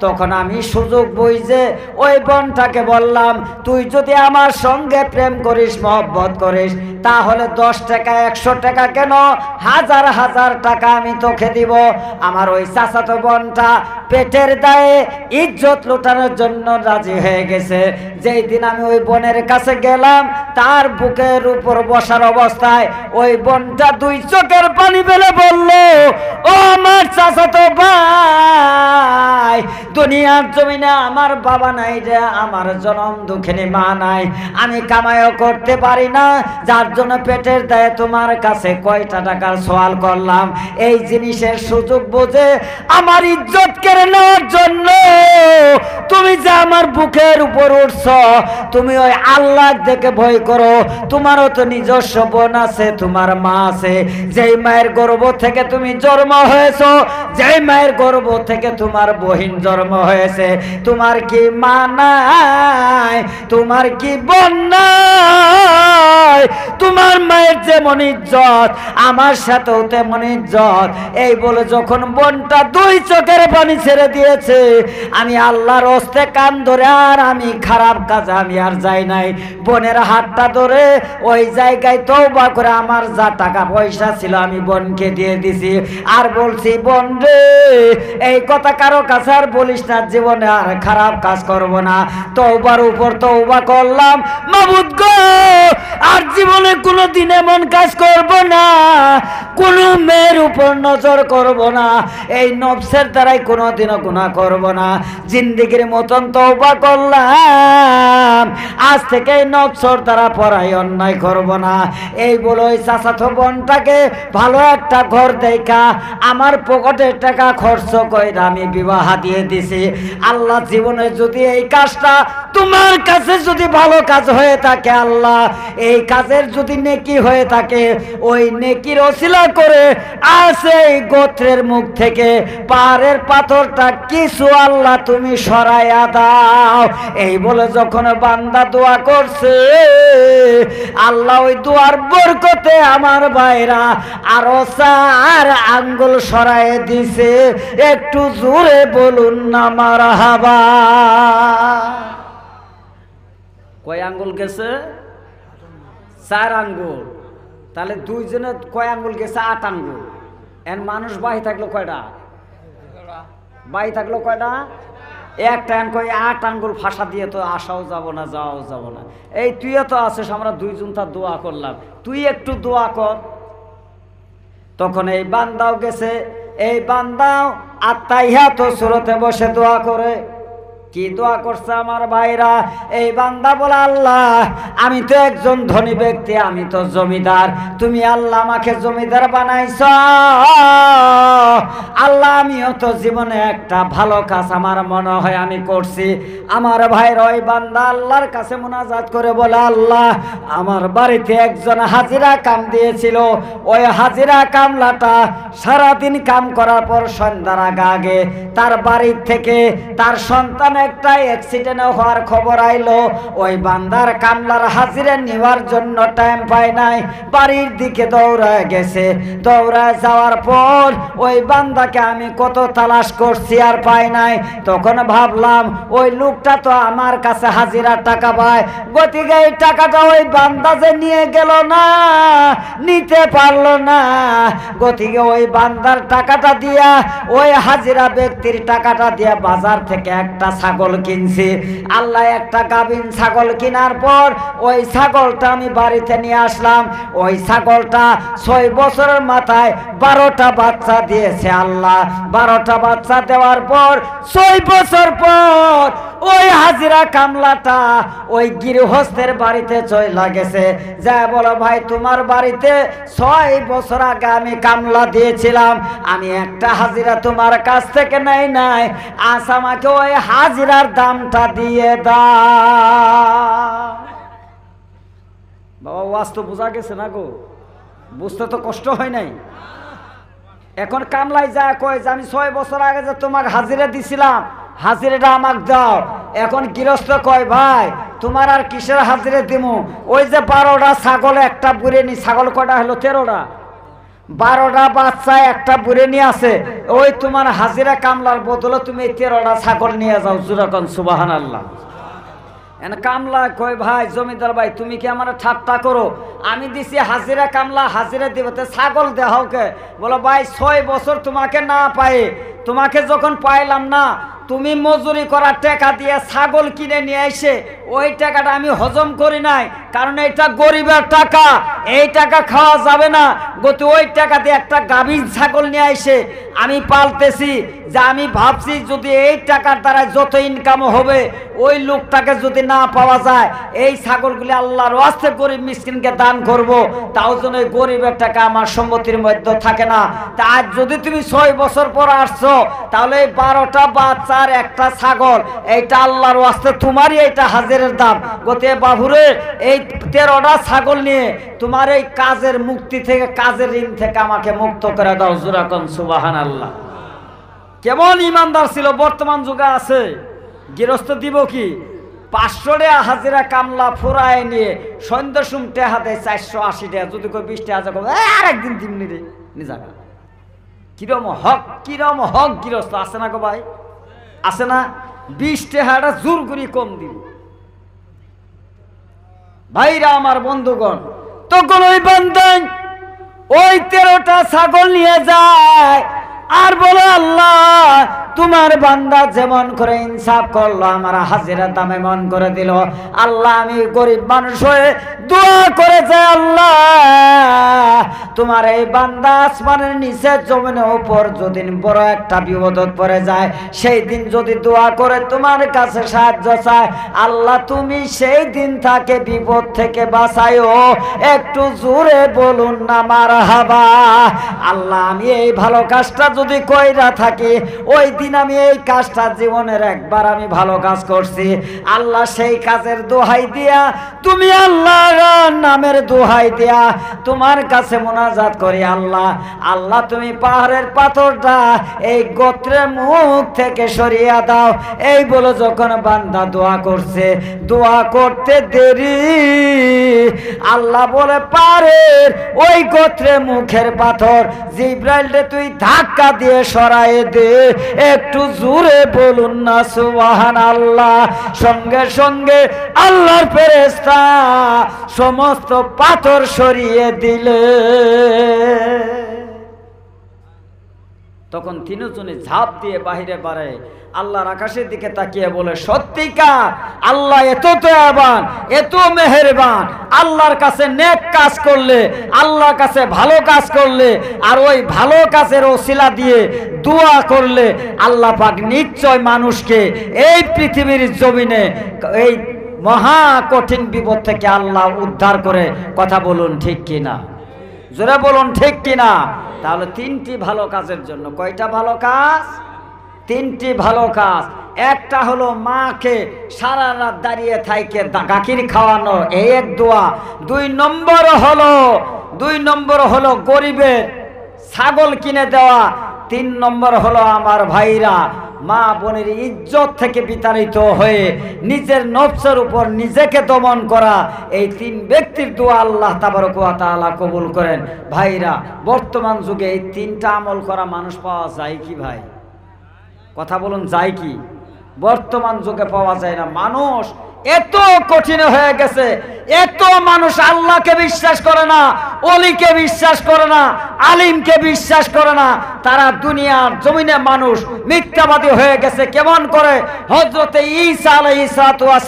A: তখন আমি সুযোগ বুঝে ওই বোনটাকে বললাম, তুই যদি আমার সঙ্গে প্রেম করিস, মহব্বত করিস, তাহলে 10 টাকা 100 টাকা কেন, 1000 টাকা আমি তোকে দিব। আমার ওই চাচাতো বোনটা পেটের দায়ে ইজ্জত লুটানোর জন্য রাজি হয়ে গেছে। যেই দিন আমি ওই বোনের কাছে গেলাম, তার বুকের উপর বসার অবস্থায় ওই বোনটা 2 চোখের পানি ফেলে বলল, ও আমার চাচাতো ভাই, দুনিয়ার জমিনে আমার বাবা নাই রে, আমার জনম দুঃখিনী মা নাই, আমি কামাইও করতে পারি না, যার জন্য পেটের দায়ে তোমার কাছে কয়টা টাকার সওয়াল করলাম। এই জিনিসের সুযোগ বুঝে আমার ইজ্জত কেড়ে নেওয়ার জন্য তুমি যে আমার বুকের উপর উঠছ, তুমি ওই আল্লাহ দেখে ভয় করো। তোমারও তো নিজস্ব বোন আছে, তোমার মা আছে, যেই মায়ের গর্ভ থেকে তুমি জন্ম হয়েছ, যেই মায়ের গর্ভ থেকে তোমার বহিন জন্ম হয়েছে, তোমার কি মা নাই, তোমার কি বোন নাই? তোমার মায়ের যেমন ইজ্জত, আমার সাথেও তেমন ইজ্জত। এই বলে যখন বোনটা 2 চোখের পানি ছেড়ে দিয়েছে, আমি আল্লাহর হস্তে কান ধরে আর আমি খারাপ কাজে আমি আর যাই নাই। বোনের হাতটা ধরে ওই জায়গায় তওবা করে আমার যা টাকা পয়সা ছিল আমি বোনকে দিয়ে দিছি। আর বলছি, বোন রে, এই কথা কারো কাছে আর বলিস না, জীবনে আর খারাপ কাজ করব না। তওবার উপর তওবা করলাম, মাবুদ গো, আর জীবনে কোনোদিন এমন কাজ করব না, কোনো মেয়ের উপর নজর করব না, এই নফসের দ্বারাই কোনোদিনও গুনাহ করব না। জিন্দেগির মতন তওবা করলাম, আজ থেকে এই নফসের দ্বারা পরাই অন্যায় করব না। এই বলে ওই চাচাতো বোনটাকে ভালো একটা ঘর দেখা আমার পকেটের টাকা খরচ করে আমি বিবাহ দিয়ে দিছি। আল্লাহ, জীবনে যদি এই কাজটা তোমার কাছে যদি ভালো কাজ হয়ে থাকে, আল্লাহ এই কাজের যদি নেকি হয়ে থাকে, ওই নেকির ওসিলা করে আছে এই গোত্রের মুখ থেকে পাহাড়ের পাথরটা কিছু আল্লাহ তুমি সরাইয়া দাও। এই বলে যখন বান্দা দোয়া করছে, আল্লাহ ওই দোয়ার বরকতে আমার ভাইরা আরো 4 আঙ্গুল সরাইয়ে দিছে। একটু জোরে বলুন না মারহাবা। কয় আঙ্গুল গেছে? 4 আঙ্গুল। তাহলে 2 জনে কয় আঙ্গুল গেছে? 8 আঙ্গুল। এন মানুষ বাহি থাকলো কয়টা? বাহি থাকলো কয়টা? একটা। এন কয় 8 আঙ্গুল ফাঁসা দিয়ে তো আসাও যাব না, যাওয়াও যাব না। এই তুইও তো আছিস, আমরা 2 জন তার দোয়া করলাম, তুই একটু দোয়া কর। তখন এই বান্দাও গেছে, এই বান্দাও আত্মাইয়াত সূরাতে বসে দোয়া করে। কি দোয়া করছে আমার ভাইরা? এই বান্দা বলে, আল্লাহ আমি তো একজন ধনী ব্যক্তি, আমি তো জমিদার, তুমি আল্লাহ আমাকে জমিদার বানাইছ। আল্লাহ আমিও তো জীবনে একটা ভালো কাজ আমার মনে হয় আমি করছি। আমার ভাইরা ওই বান্দা আল্লাহর কাছে মুনাজাত করে বলে, আল্লাহ আমার বাড়িতে একজন হাজিরা কাম দিয়েছিল, ওই হাজিরা কামলাটা সারাদিন কাম করার পর সন্ধ্যার আগে তার বাড়ির থেকে তার সন্তান একটা অ্যাক্সিডেন্ট হওয়ার খবর আইলো। ওই বান্দার কামলার হাজিরা নেওয়ার জন্য টাইম পায় নাই, বাড়ির দিকে দৌড়ায় গেছে। দৌড়ায় যাওয়ার পর ওই বান্দাকে আমি কত তালাশ করছি আর পাই নাই। তখন ভাবলাম ওই লোকটা তো আমার কাছে হাজিরা টাকা পায়, গতিকে এই টাকাটা ওই বান্দা যে নিয়ে গেল না, নিতে পারলো না, গতিকে ওই বান্দার টাকাটা দিয়া, ওই হাজিরা ব্যক্তির টাকাটা দিয়া বাজার থেকে একটা ছাগল কিনছি। আল্লাহ, একটা গাভীন ছাগল কেনার পর ওই ছাগলটা আমি বাড়িতে নিয়ে আসলাম। ওই ছাগলটা 6 বছরের মাথায় 12টা বাচ্চা দিয়েছে। আল্লাহ 12টা বাচ্চা দেওয়ার পর 6 বছর পর ওই হাজিরা কামলাটা ওই গৃহস্থের বাড়িতে চলে গেছে, যা বলো ভাই তোমার বাড়িতে 6 বছর আগে আমি কামলা দিয়েছিলাম, আমি একটা হাজিরা তোমার কাছ থেকে নাই, আজ আমাকে ওই হাজিরার দামটা দিয়ে দাও। বাবা ওয়াজ তো বোঝা গেছে না গো? বুঝতে তো কষ্ট হয় নাই? এখন কামলাই যায় কয় যে আমি 6 বছর আগে যে তোমাকে হাজিরা দিছিলাম, হাজিরাটা আমাকে দাও। এখন গৃহস্থ কয় ভাই তোমার আর কিসের হাজিরা দিমু, ওই যে 12টা ছাগল একটা বুড়ে নি, ছাগল কয়টা হলো 13টা, 12টা বাচ্চা একটা বুড়ে নিয়ে আছে, ওই তোমার হাজিরা কামলার বদলে তুমি 13টা ছাগল নিয়ে যাও। যেরকম সুবহানাল্লাহ। কামলা কয় ভাই জমিদার ভাই তুমি কি আমার ঠাট্টা করো, আমি দিছি হাজিরা কামলা হাজিরা দিব, ছাগল দেহকে। বলো ভাই 6 বছর তোমাকে না পাই, তোমাকে যখন পাইলাম না, তুমি মজুরি করার টাকা দিয়ে ছাগল কিনে নিয়ে এসে ওই টাকাটা আমি হজম করি নাই, কারণ এটা গরিবের টাকা, এই টাকা খাওয়া যাবে না। গত ওই টাকা দিয়ে একটা গাভীর ছাগল নিয়ে এসে আমি পালতেছি, যে আমি ভাবছি যদি এই টাকার দ্বারা যত ইনকাম হবে ওই লোকটাকে যদি না পাওয়া যায়, এই ছাগলগুলি আল্লাহর ওয়াস্তে গরিব মিসকিনকে দান করব, তাও যেন এই গরিবের টাকা আমার সম্পত্তির মধ্যে থাকে না। তা আজ যদি তুমি 6 বছর পর আসছো, তাহলে এই 12টা বাচ্চার একটা ছাগল, এইটা আল্লাহর ওয়াস্তে তোমারই এইটা হাজিরের দাম। গতে বাবুরে এই 13টা ছাগল নিয়ে তোমার এই কাজের মুক্তি থেকে, কাজের ঋণ থেকে আমাকে মুক্ত করে দাও। জোরাকন সুবহানাল্লাহ। কেমন ইমানদার ছিল, বর্তমান যুগে আছে। গৃহস্থ দিব কি 500 টাকা হাজিরা কামলা ফুরায় নিয়ে সন্ধ্যা সুম টেহা দেয় 480 টাকা, যদি কই 20 টাকা আর একদিন দিমনি রে নিজাগা। কিরম হক গৃহস্থ আছে না গো ভাই? আছে না? 20 টাকাটা জোর করি কম দিব। ভাইরা আমার বন্ধুগণ, তখন ওই বান্দাই ওই 13টা ছাগল নিয়ে যায় আর বলে আল্লাহ তোমার বান্দা যেমন করে ইনসাফ করলো আমার হাজিরা দাম এমন করে দিল। আল্লাহ আমি গরিব মানুষ হয়ে দোয়া করে যাই, আল্লাহ তোমার এই বান্দা আসমানের নিচে জমিনের উপর যদি বড় একটা বিপদত পড়ে যায়, সেই দিন যদি দোয়া করে তোমার কাছে সাহায্য চায়, আল্লাহ তুমি সেই দিন তাকে বিপদ থেকে বাঁচাইও। একটু জোরে বলুন না মারহাবা। আল্লাহ আমি এই ভালো কাজটা যদি কইরা থাকি, ওই দিন আমি এই কাজটা জীবনের একবার আমি ভালো কাজ করছি, আল্লাহ সেই কাজের দোহাই দিয়া, তুমি আল্লাহর নামের দোহাই দিয়া তোমার কাছে মোনাজাত করি, আল্লাহ আল্লাহ তুমি পাহাড়ের পাথরটা এই গোত্রের মুখ থেকে সরিয়ে দাও। এই বলে যখন বান্দা দোয়া করছে, দোয়া করতে দেরি, আল্লাহ বলে পাহাড়ের ওই গোত্রের মুখের পাথর জিব্রাইলকে তুই ধাক্কা দিয়ে সরায়ে দে। একটু জোরে বলুন না সুবহানাল্লাহ। সঙ্গে সঙ্গে আল্লাহর ফেরেশতা সমস্ত পাথর সরিয়ে দিলে। তখন তিনজনে ঝাঁপ দিয়ে বাহিরে বাড়ে, আল্লাহর আকাশের দিকে তাকিয়ে বলে সত্যিকার আল্লাহ এত দয়াবান, এত মেহেরবান। আল্লাহর কাছে নেক কাজ করলে, আল্লাহর কাছে ভালো কাজ করলে, আর ওই ভালো কাজের ওসিলা দিয়ে দোয়া করলে আল্লাহ পাক নিশ্চয় মানুষকে এই পৃথিবীর জমিনে এই মহা কঠিন বিপদ থেকে আল্লাহ উদ্ধার করে। কথা বলুন ঠিক কিনা? জোরে বলুন ঠিক কিনা? তাহলে 3টি ভালো কাজের জন্য, কয়টা ভালো কাজ? 3টি ভালো কাজ। একটা হলো মাকে সারা রাত দাঁড়িয়ে থাইকে গাখির খাওয়ানো, এই এক দোয়া। 2 নম্বর হলো গরিবের ছাগল কিনে দেওয়া। 3 নম্বর হলো আমার ভাইরা মা বোনের ইজ্জত থেকে বিতাড়িত হয়ে নিজের নফসের উপর নিজেকে দমন করা। এই 3 ব্যক্তির দোয়া আল্লাহ তাবারক ওয়া তাআলা কবুল করেন। ভাইরা বর্তমান যুগে এই 3টা আমল করা মানুষ পাওয়া যায় কি ভাই? কথা বলুন যায় কি? বর্তমান যুগে পাওয়া যায় না। মানুষ এত কঠিন হয়ে গেছে, এত মানুষ আল্লাহকে বিশ্বাস করে না, অলিকে বিশ্বাস করে না, আলিমকে বিশ্বাস করে না। তারা দুনিয়ার জমিনে মানুষ মিথ্যাবাদী হয়ে গেছে। কেমন করে? হযরতে ঈসা আলাইহিস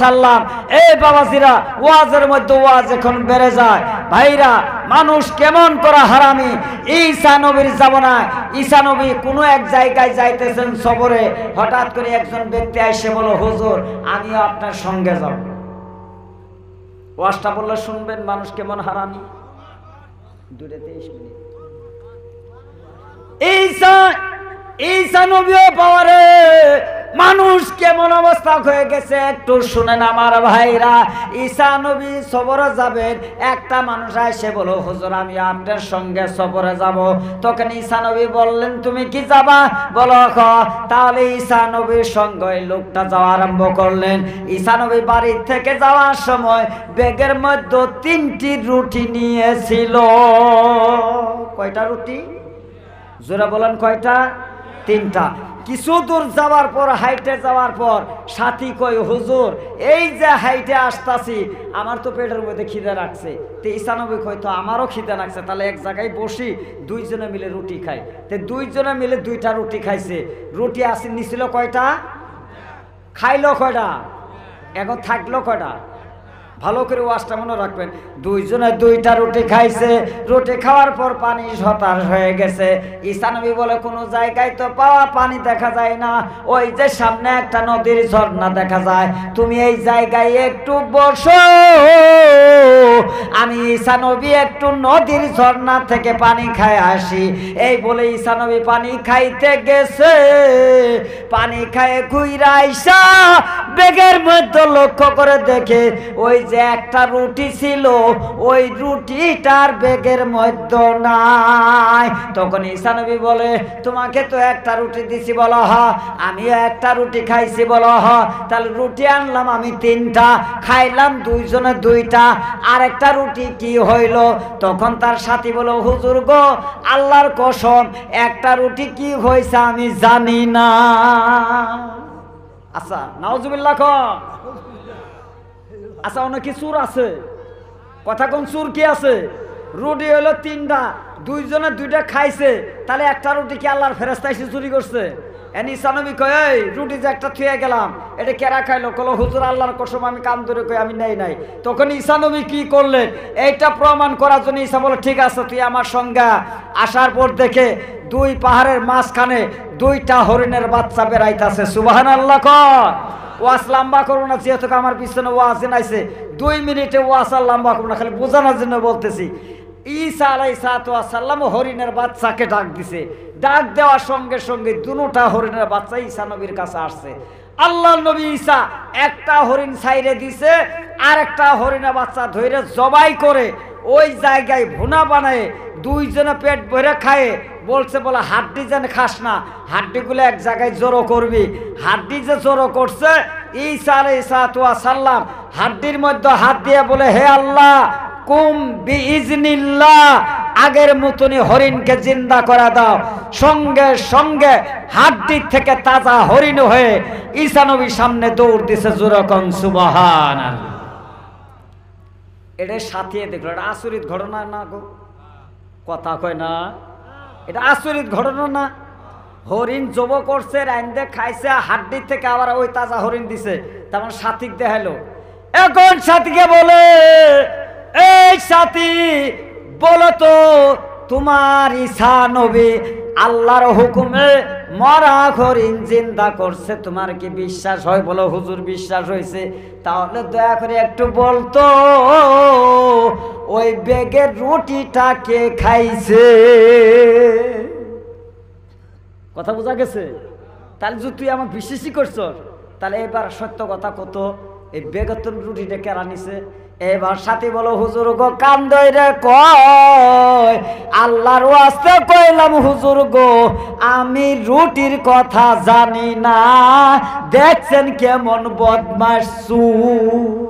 A: সালাম, এই বাবাজিরা, ওয়াজের মধ্যে ওয়াজ এখন বেড়ে যায়। ভাইরা, মানুষ কেমন করে হারামি। ঈসা নবীর জামানায় ঈসা নবী কোনো এক জায়গায় যাইতেছেন সফরে, হঠাৎ করে একজন ব্যক্তি এসে বলল, হুজুর আমিও আপনার সঙ্গে যাব। ওয়াজটা বললে শুনবেন মানুষ কেমন হারামি। 2:23 মিনিট। ঈসা নবীও পাওয়ারে মানুষ কেমন অবস্থা হয়ে গেছে একটু শুনেন আমার ভাইরা। ঈসা নবী সফরে যাবেন, একটা মানুষ এসে বলো, হুজুর আমি আপনার সঙ্গে সফরে যাব। তখন ঈসা নবী বললেন, তুমি কি যাবা? বলো হ। তাহলে ঈসা নবীর সঙ্গে লোকটা যাওয়া আরম্ভ করলেন। ঈসা নবী বাড়ির থেকে যাওয়ার সময় ব্যাগের মধ্যে 3টি রুটি নিয়েছিল। কয়টা রুটি? জোরে বলেন কয়টা? 3টা। কিছু দূর যাওয়ার পর, হাইটে যাওয়ার পর সাথী কই, হুজুর এই যে হাইটে আসতাছি আমার তো পেটের মধ্যে খিদে রাখছে। তো ঈসা নবী কই, তো আমারও খিদে রাখছে, তাহলে এক জায়গায় বসি, দুইজনে মিলে রুটি খাই। তো দুইজনে মিলে 2টা রুটি খাইছে। রুটি আসি নিছিল কয়টা? খাইলো কয়টা? এখন থাকলো কয়টা? ভালো করে ওয়াজটা মনে রাখবেন। দুইজনে 2টা রুটি খাইছে। রুটি খাওয়ার পর পানি হতাশ হয়ে গেছে। ঈসা নবী বলে, কোনো জায়গায় তো পাওয়া পানি দেখা যায় না, ওই যে সামনে একটা নদীর ঝর্ণা দেখা যায়, তুমি এই জায়গায় একটু বসো, আমি ঈসা নবী একটু নদীর ঝর্ণা থেকে পানি খায় আসি। এই বলে ঈসা নবী পানি খাইতে গেছে। পানি খায় ঘুইরা আইসা ব্যাগের মধ্যে লক্ষ্য করে দেখে ওই যে একটা রুটি ছিল, ওই রুটিটার ব্যাগের মধ্যে নাই। তখন ঈসা নবী বলে, তোমাকে তো একটা রুটি দিছি, বলো হ। আমিও একটা রুটি খাইছি, বলো হ। তাহলে রুটি আনলাম আমি 3টা, খাইলাম দুইজনে 2টা, আর একটা রুটি কি হইল? তখন তার সাথী বলো, হুজুর গো আল্লাহর কসম একটা রুটি কি হয়েছে আমি জানি না। আচ্ছা নাউজুবিল্লাহ ক। আচ্ছা অনেক চুর আছে, কথা কোন চুর কি আছে? রুটি হলো 3টা, দুইজনে 2টা খাইছে, তাহলে একটা রুটি কি আল্লাহর ফেরেশতা এসে চুরি করছে? ঈসা নবী কয়, এই রুটি যে একটা থুয়ে গেলাম, এটা কেরা খাইলো? কলো, হুজুর আল্লাহর কসম আমি কান ধরে কই আমি নেই নাই। তখন ঈসা নবী কি করলেন? এইটা প্রমাণ করার জন্য ঈসা বলে, ঠিক আছে তুই আমার সঙ্গে। আসার পর দেখে 2 পাহাড়ের মাঝখানে 2টা হরিণের বাচ্চা বেড়াইতেছে। সুবহানাল্লাহ কর। ওয়াজ লম্বা করবো না, যেহেতু আমার পিছনে ওয়াজ নাইছে, 2 মিনিটে ওয়াজ আর লম্বা করবো না, খালি বোঝানোর জন্য বলতেছি। ঈসা আলাইহিস সালাম হরিণের বাচ্চাকে ডাক দিছে। ডাক দেওয়ার সঙ্গে সঙ্গে 2টা হরিণের বাচ্চা ঈসা নবীর কাছে আসছে। আল্লাহ নবী ঈসা একটা হরিণ ছাইরে দিছে, আর একটা হরিণের বাচ্চা ধরে জবাই করে ওই জায়গায় ভুনা বানায় দুইজনে পেট ভরে খায়। বলছে বলে হাড্ডি যেন খাস না, হাড্ডিগুলো এক জায়গায় জড়ো করবি। হাড্ডি যে জড়ো করছে, ঈসা আলাইহিস সালাম হাড্ডির মধ্যে হাত দিয়ে বলে, হে আল্লাহ কুম বিইজনিল্লাহ, আগের মতনই হরিণকে জিন্দা করে দাও। সঙ্গে সঙ্গে হাড্ডির থেকে তাজা হরিণ হয়ে ঈসা নবীর সামনে দৌড় দিছে। জোরকন সুবহানাল্লাহ। এটা সাথে দেখলো, এটা আচরিত ঘটনা না গো? কথা কয় না, এটা আচরিত ঘটনা না? হরিণ জব করছে, রাইন্দে খাইছে, হাড্ডির থেকে আবার ওই তাজা হরিণ দিছে, তেমন সাথীক দেখাইলো। এখন সাথীকে বলে, এই সাথী বলো তো, তোমার ঈসা নবী আল্লাহর হুকুমে মরা হরিণ জিন্দা করছে, তোমার কি বিশ্বাস হয়? বলো হুজুর বিশ্বাস হয়েছে। তাহলে দয়া করে একটু বলতো, ওই ব্যাগের রুটিটা কে খাইছে? কথা বোঝা গেছে? তাহলে যদি তুই আমাকে বিশ্বাসই করছ, তাহলে এবার সত্য কথা কত, এই বেগতন রুটিটা কেরা নিছে? এবার সাথী বলো, হুজুর গো কান ধরে কয়, আল্লাহর ওয়াস্তে কইলাম হুজুর গো আমি রুটির কথা জানি না, দেখছেন কেমন বদমাশ চোর।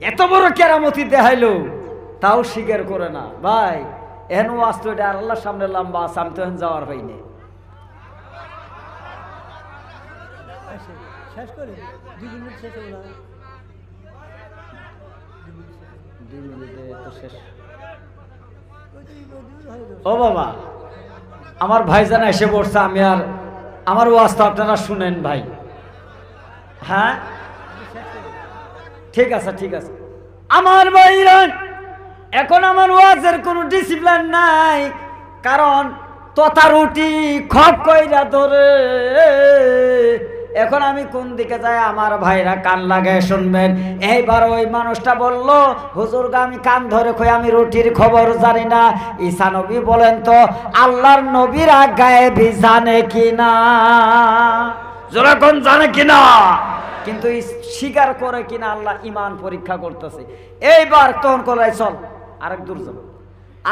A: এত বড় কেরামতি দেখাইলো, তাও স্বীকার করে না। ভাই এহেন ওয়াজ তো এটা আল্লাহর সামনে লম্বা আছে, আমি তো এখন যাওয়ার হয়নি।
C: শেষ করে 2 মিনিট শেষ হলো না
A: 2 মিনিটে তো শেষ।
C: ও
A: ও বাবা, আমার ভাইজান এসে পড়ছে, আমি আর আমার ওয়াজটা আপনারা শুনেন ভাই। হ্যাঁ ঠিক আছে ঠিক আছে। আমার ভাইরান, এখন আমার ওয়াজের কোনো ডিসিপ্লিন নাই, কারণ তথা রুটি খপ কইরা ধরে। এখন আমি কোন দিকে যাই, আমার ভাইরা কান লাগায় শুনবেন। এইবার ওই মানুষটা বলল, হুজুর আমি কান ধরে কই আমি রুটির খবর জানি না। ঈসা নবী বলেন তো আল্লাহর নবীরা গায়েবী জানে কিনা? যখন জানে কিনা, কিন্তু স্বীকার করে কিনা আল্লাহ ইমান পরীক্ষা করতেছে। এইবার তখন করে চল আরেক দূর যাব।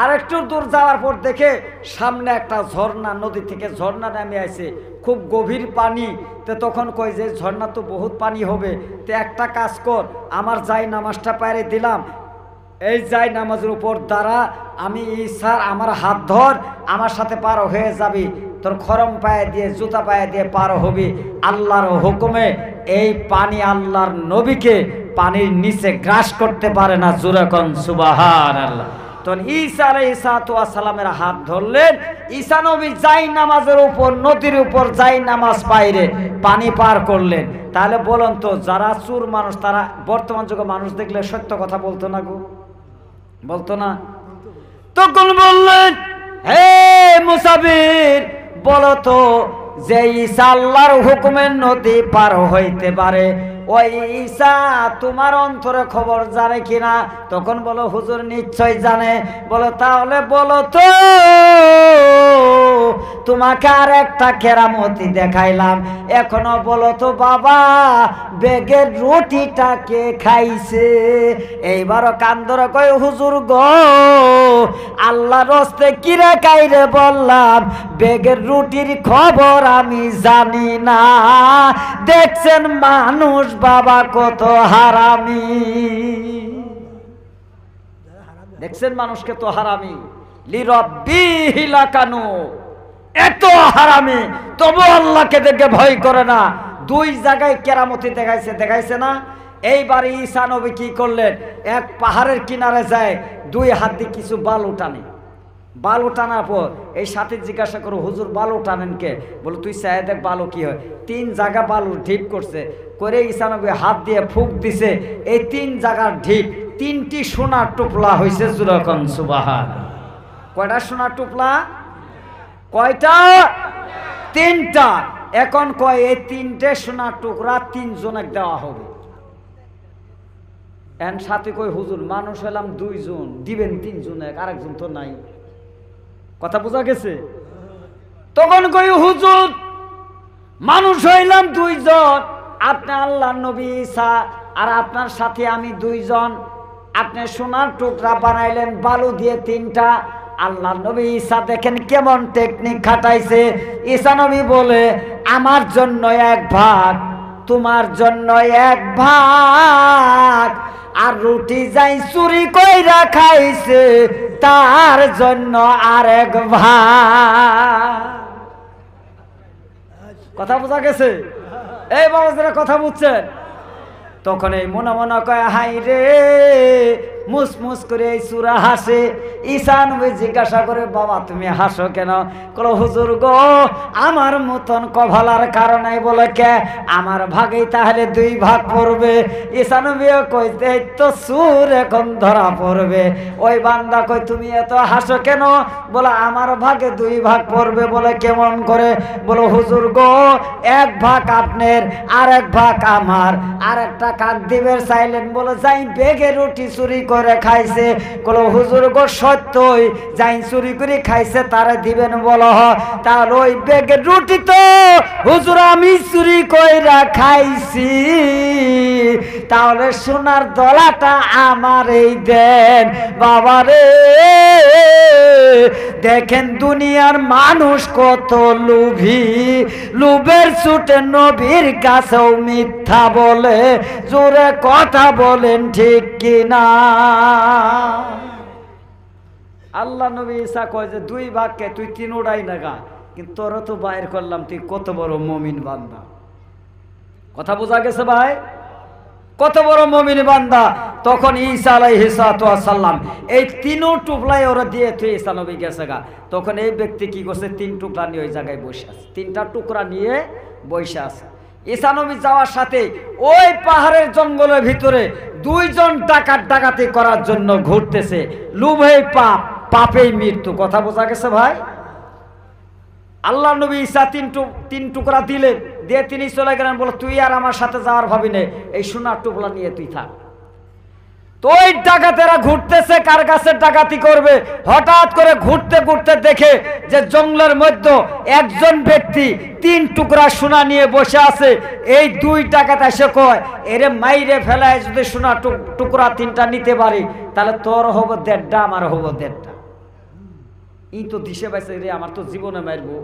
A: আরেকটু দূর যাওয়ার পর দেখে সামনে একটা ঝর্ণা, নদী থেকে ঝর্ণা নামে আসে, খুব গভীর পানি। তো তখন কই যে ঝর্ণা তো বহুত পানি হবে, তো একটা কাজ কর, আমার যাই নামাজটা পায়ে দিলাম, এই যাই নামাজের উপর দ্বারা আমি ঈসার আমার হাত ধর, আমার সাথে পার হয়ে যাবি, তোর খরম পায়ে দিয়ে জুতা পায়ে দিয়ে পার হবি। আল্লাহর হুকুমে এই পানি আল্লাহর নবীকে পানির নিচে গ্রাস করতে পারে না। জোরে কোন সুবহানাল্লাহ। তখন ঈসা আলাইহিস সালামের হাত ধরলেন, ঈসা নবী যাই নামাজের উপর, নদীর উপর যাই নামাজ পাইরে পানি পার করলেন। তাহলে বলুন তো, যারা চুর মানুষ তারা বর্তমান যুগে মানুষ দেখলে সত্য কথা বলতো না গো? বলতো না? তখন বললেন, হে মুসাফির, বলো তো যে ঈসা আল্লাহর হুকুমের নদী পার হইতে পারে, ওই ঈসা তোমার অন্তরে খবর জানে কিনা? তখন বলো হুজুর নিশ্চয় জানে। বলো তাহলে বলো তো, তোমাকে আর একটা কেরামতি দেখাইলাম, এখনো বলো তো বাবা, বেগের রুটিটা কে খাইছে? এইবারও কান্দরে কয় হুজুর গো, আল্লাহর রাস্তে কিরে কাইরে বললাম, বেগের রুটির খবর আমি জানি না। দেখছেন মানুষ বাবা কত হারামি, দেখছেন মানুষকে তো হারামি। লিরাব্বিহি লাকানু, এত হারামি তবু আল্লাহকে দেখে ভয় করে না। 2 জায়গায় কেরামতি দেখাইছে না? এইবার ঈসা নবী কি করলেন, এক পাহাড়ের কিনারে যায়, 2 হাত দিয়ে কিছু বালু টানে। বালু টানার পর এই সাথে জিজ্ঞাসা করো হুজুর বালু টানেন কে? বলে তুই চাই দেখ বালু কি হয়। 3 জায়গা বালু ঢিপ করছে, করে ঈসা নবী হাত দিয়ে ফুঁক দিছে, এই 3 জায়গার ঢিপ 3টি সোনার টুপলা হয়েছে। যখন সুবহান, কয়টা সোনার টুপলা? কয়টা? 3টা। এখন কয় এই 3টে সোনার টুকরা 3 জনকে দেওয়া হবে। এন সাথে কই হুজুর মানুষ হলাম 2 জন, দিবেন 3 জনে, আরেকজন তো নাই। কথা বোঝা গেছে? তখন কই হুজুর মানুষ হইলাম 2 জন, আপনি আল্লাহর নবী ঈসা, আর আপনার সাথে আমি 2 জন, আপনি সোনার টুকরা বানাইলেন বালু দিয়ে 3টা। আল্লাহর নবী ঈসা দেখেন কেমন টেকনিক খাটাইছে। ঈসা নবী বলে আমার জন্য 1 ভাগ, তোমার জন্য 1 ভাগ, আর রুটি যাই চুরি কইরা খাইছে তার জন্য আরেক ভাগ। কথা বোঝা গেছে? এই বাবা যারা কথা বুঝছেন, তখন এই মনে মনে কয় হাই রে, মুসমুস করে এই সুরা হাসে। ঈসা নবী জিজ্ঞাসা করে বাবা তুমি হাসো কেন? কল হুজুর গো, আমার মতন কভালার কারণে। বলে কে? আমার ভাগেই তাহলে 2 ভাগ পড়বে। ঈসা নবী কইতে তো সুর এখন ধরা পড়বে। ওই বান্দা কই তুমি এত হাসো কেন? বলে আমার ভাগে 2 ভাগ পড়বে। বলে কেমন করে? বলো হুজুর গো, 1 ভাগ আপনার, আর 1 ভাগ আমার। আর একটা কাক দিবের চাইলেন, বলে যাই বেগে রুটি চুরি করে খাইছে। বলো হুজুর গো সত্যই, যাই চুরি করে খাইছে তারে দিবেন। বলো তাহলে ওই বেগের রুটি তো হুজুর আমি চুরি কইরা খাইছি, তাহলে সোনার দলাটা আমারই দেন। বাবারে দেখেন দুনিয়ার মানুষ কত লোভী, লোভের ছুটে নবীর কাছেও মিথ্যা বলে। জোরে কথা বলেন ঠিক কিনা? আল্লাহ নবী ঈসা কয় যে 2 ভাগকে তুই 3 উড়াই না গা, কিন্তু তোর তো বাইর করলাম, তুই কত বড় মুমিন বান্দা। কথা বোঝা গেছে ভাই? কত বড় মুমিন বান্দা। তখন ঈসা আলাইহিস সালাম এই তিনও টুকলাই ওরা দিয়ে তুই ঈসা নবী গেছে গা। তখন এই ব্যক্তি কি করছে, 3 টুকরা নিয়ে ওই জায়গায় বসে আছে, 3টা টুকরা নিয়ে বসে আছে। ঈসা নবী যাওয়ার সাথে ওই পাহাড়ের জঙ্গলের ভিতরে 2 জন ডাকাত ডাকাতি করার জন্য ঘুরতেছে। লোভেই পাপ, পাপেই মৃত্যু। কথা বোঝা গেছে ভাই? আল্লাহ নবী ঈসা 3 টুকরা দিলেন, দিয়ে তিনি চলে গেলেন। বলে তুই আর আমার সাথে যাওয়ার ভাবি নে, এই সোনার টুকরা নিয়ে তুই থাক। তো ওই ডাকাতেরা ঘুরতেছে, কার কাছে ডাকাতি করবে। হঠাৎ করে ঘুরতে ঘুরতে দেখে যে জঙ্গলের মধ্যে একজন ব্যক্তি 3 টুকরা সোনা নিয়ে বসে আছে। এই 2 ডাকাত এসে কয়, এরে মাইরে ফেলায় যদি সোনা টুকরা 3টা নিতে পারি, তাহলে তোর হবো 1.5টা, আমার হবো 1.5টা। ই তো দিশে পাইছে, রে আমার তো জীবনে মারবো।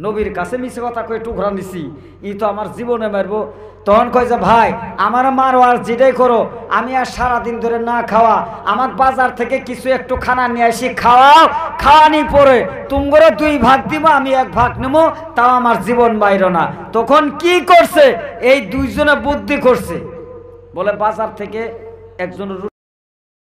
A: নবীর কাছে মিছে কথা কয়ে টুকরা নিছি, ই তো আমার জীবনে মারবো। তখন কয় যে ভাই আমার মারো, আর যেটাই করো, আমি আর সারাদিন ধরে না খাওয়া, আমার বাজার থেকে কিছু একটু খানা নিয়ে আসি, খাওয়াও, খাওয়ানি পরে তুমগরে 2 ভাগ দিব, আমি 1 ভাগ নেবো, তাও আমার জীবন বাইর না। তখন কি করছে, এই 2 জনে বুদ্ধি করছে। বলে বাজার থেকে একজন